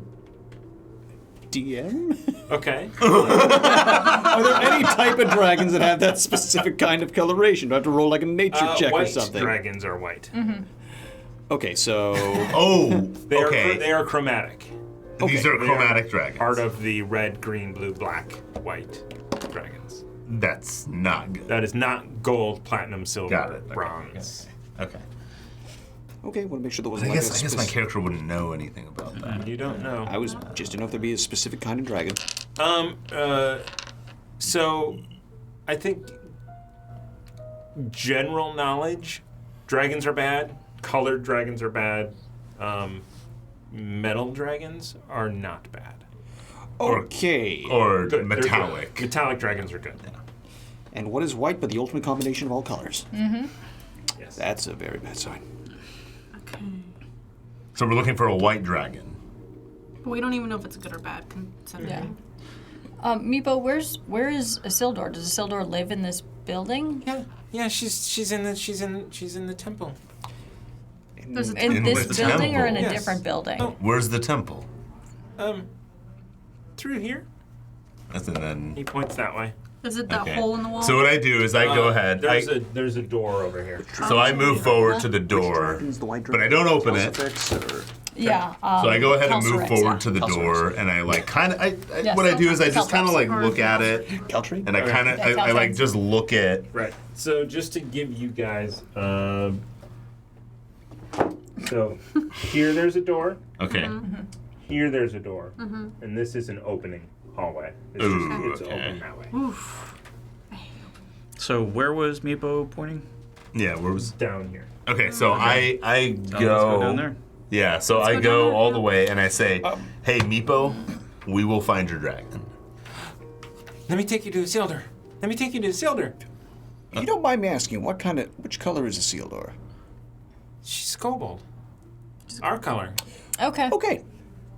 DM? Okay. Are there any type of dragons that have that specific kind of coloration? Do I have to roll like a nature check or white something? dragons are white. Okay, so They are chromatic. These are chromatic dragons. Part of the red, green, blue, black, white dragons. That's not good. That is not gold, platinum, silver, Got it. Okay, bronze. Okay. okay, want to make sure there I wasn't guess, like I a guess my specific. character wouldn't know anything about that. You don't know. I was just to know if there'd be a specific kind of dragon. So I think general knowledge, dragons are bad, colored dragons are bad, metal dragons are not bad. Okay. Or Good, they're metallic. good. Metallic dragons are good. And what is white but the ultimate combination of all colors? Yes. That's a very bad sign. Okay. So we're looking for a white dragon. But we don't even know if it's good or bad, considering. Yeah. Meepo, where is Isildur? Does Isildur live in this building? Yeah, she's in the temple. There's a In this the building or in temple. a Yes. different building? Oh. Where's the temple? Through here. That's and then. He points that way. Is it that Okay. hole in the wall? So what I do is I go ahead. There's a door over here. So I move forward to the door, but I don't open it. Yeah. So I go ahead and move Calcerix, forward yeah. to the door, and I like kind of. Yes. What I do is I just kind of like Calcerix. look at it, Caltree? and I Okay. kind of Yeah, I like Calcerix. just look at. Right. So just to give you guys, so here there's a door. Okay. Here there's a door, and this is an opening hallway. It's Ooh, it's okay. open that way. So where was Meepo pointing? Yeah. Where was? Down here. Okay. So I Oh, let's go. go down there. Yeah. So I go go down there, all yeah. the way, and I say, "Hey, Meepo, we will find your dragon." Let me take you to Isildur. Let me take you to Isildur. If you don't mind me asking, which color is Isildur? She's kobold. Our color. Okay. Okay.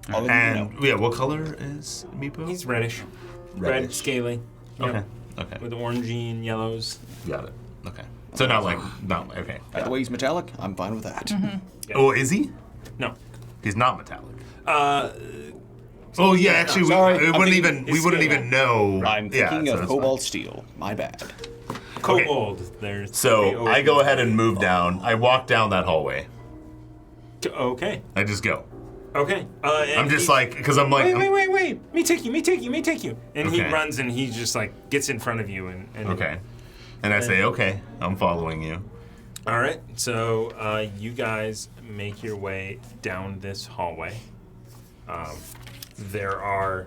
I'll let you And know. yeah, what color is Meepo? He's reddish. Red, Reddish. scaly. Yep. Okay. Okay. With orangey and yellows. Got it. Okay. So not okay. By the way, he's metallic. I'm fine with that. Oh, is he? No. He's not metallic. Uh, Oh yeah, actually, sorry. we wouldn't even know. I'm thinking so of that's cobalt steel. My bad. kobold. There's So three I go over- ahead and move down. I walk down that hallway. Okay. I just go. Okay. And I'm just he- like, because I'm like, Wait. Me take you. And he Okay. runs and he just like gets in front of you and okay. And I say, okay, I'm following you. All right. So you guys make your way down this hallway. There are.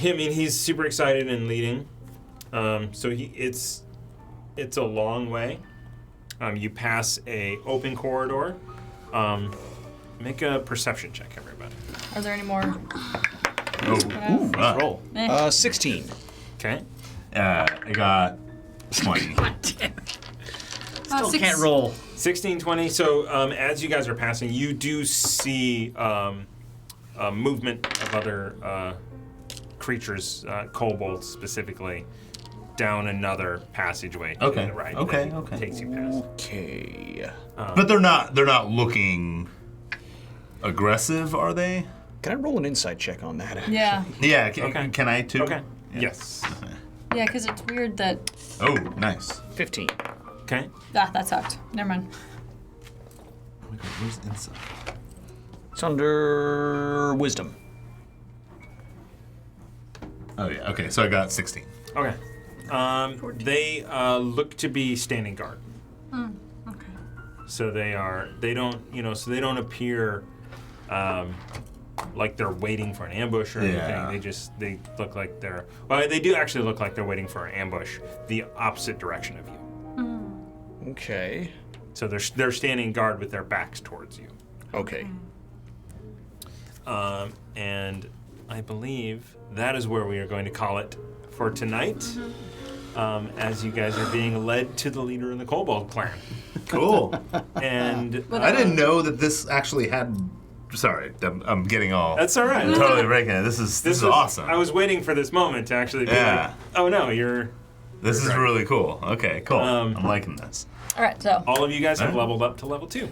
I mean, he's super excited and leading. So it's a long way. You pass a open corridor. Make a perception check, everybody. Are there any more? Oh, Roll. 16. Okay. I got 20. Still can't roll. 16, 20. So as you guys are passing, you do see movement of other creatures, kobolds specifically, down another passageway to Okay, the right. okay, that okay. Takes you past. Okay. But they're not looking aggressive, are they? Can I roll an insight check on that? actually? Yeah. Yeah. Okay. Can I too? Okay. Yeah. Yes. Yeah, because it's weird that. Oh, nice. 15. Okay. That sucked. Never mind. Oh my God, where's inside? It's under wisdom. Oh yeah. Okay. So I got 16. Okay. They look to be standing guard. Okay. So they don't appear like they're waiting for an ambush or Yeah. anything. They look like they do actually look like they're waiting for an ambush the opposite direction of you. Okay. So they're standing guard with their backs towards you. Okay. And I believe that is where we are going to call it for tonight. As you guys are being led to the leader in the Kobold clan. Cool. And I didn't know that this actually had. Sorry, I'm getting all. that's all right. I'm totally breaking it. This is awesome. I was waiting for this moment to actually be Yeah. like, oh no, you're. This is right. really cool. Okay, cool. Um, I'm liking this. All right, so. All of you guys have Huh? leveled up to level 2.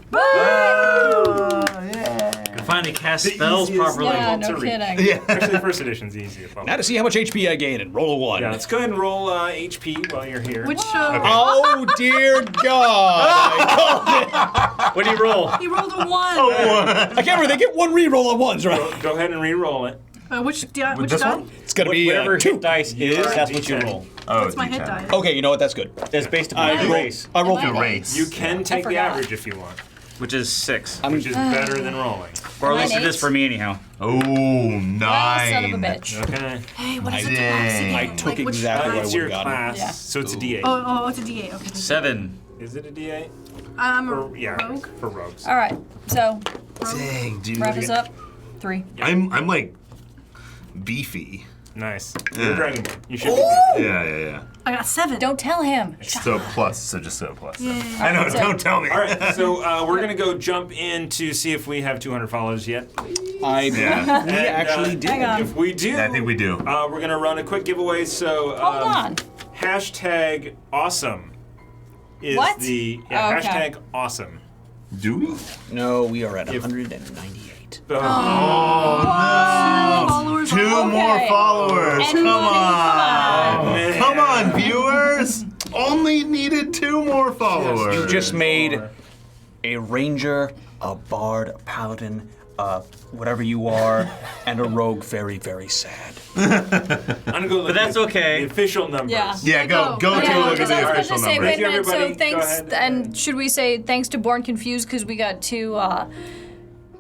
Can finally cast The spells easiest properly. Yeah, level to no reach. kidding. Yeah. Actually, first edition's easy. Now to see how much HP I gain and roll a 1. Yeah, let's go ahead and roll HP while you're here. Which Oh dear God! What do you roll? he rolled a 1. I can't remember. They get 1 reroll on 1s, right? Go ahead and re-roll it. Which With which this die? one? It's gonna be Whatever 2. hit dice is, are that's what you D10. roll. Oh, That's my hit D10. die. Okay, you know what? That's good. It's based I upon the roll. race, I roll Am I through right? race. You can take the forgot. average if you want, which is 6. which is better than rolling. Or at least Mine it is eight. for me anyhow. Oh, 9. Well, son of a bitch. Okay. Hey, what is it? Dang. I took Like, which- exactly what I It's would your have gotten. class, Yeah. so it's a D8. Oh, it's a D8. Okay. 7. Is it a D8? I'm a Yeah, rogue. for rogues. All right, so Dang, dude. wrap us up. 3. I'm like beefy. Nice. Yeah. You're Dragonborn. You should be. Yeah. I got 7. Don't tell him. So plus, so just so plus. Yeah. I know, So- don't tell me. All right, so we're gonna go jump in to see if we have 200 followers yet. I Yeah. we And, actually did. Hang on. If we do, I think we do. we're gonna run a quick giveaway. So Hold on. hashtag awesome is What? the Oh, okay. hashtag awesome. Do we? No, we are at If- 198. So, Followers. 2 more Okay. followers. Anybody? Come on. man. Come on, viewers. Only needed 2 more followers. You just made a ranger, a bard, a paladin, whatever you are, and a rogue very, very sad. I'm gonna go look But that's at okay. The official numbers. Yeah. Yeah, go take a look at because the I was official going to say, numbers. wait a minute, Everybody, so go thanks, ahead. and should we say thanks to Born Confused because we got two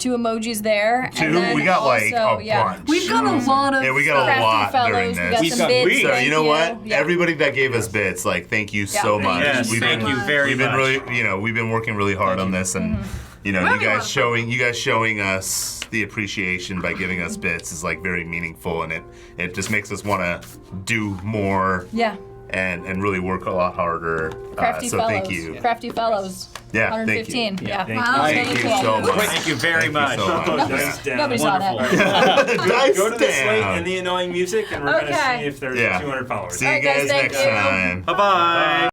emojis there. And 2? then We got like also, a yeah. bunch. We've got a lot of. Yeah, we got a Crafty lot fellows, during we this. got We some got- bits. So thank you know what? Yeah. Everybody that gave us bits, like, thank you so Yeah. much. Yes, We've thank been, you very we've been much. really, we've been working really hard on this, and you having a lot of fun. you guys showing us the appreciation by giving us bits is like very meaningful, and it just makes us want to do more Yeah. and really work a lot harder. Crafty so fellows. thank you. Crafty fellows. Yeah, thank you. 115. Yeah. Thank Wow. Thank you so much. Thank you very much. So much. Dice down. Nobody saw Wonderful. that. Dice Go to the slate down. and the annoying music, and we're Okay. gonna see if there's Yeah. 200 followers. See you Alright, guys, guys thank next you. time. Bye-bye.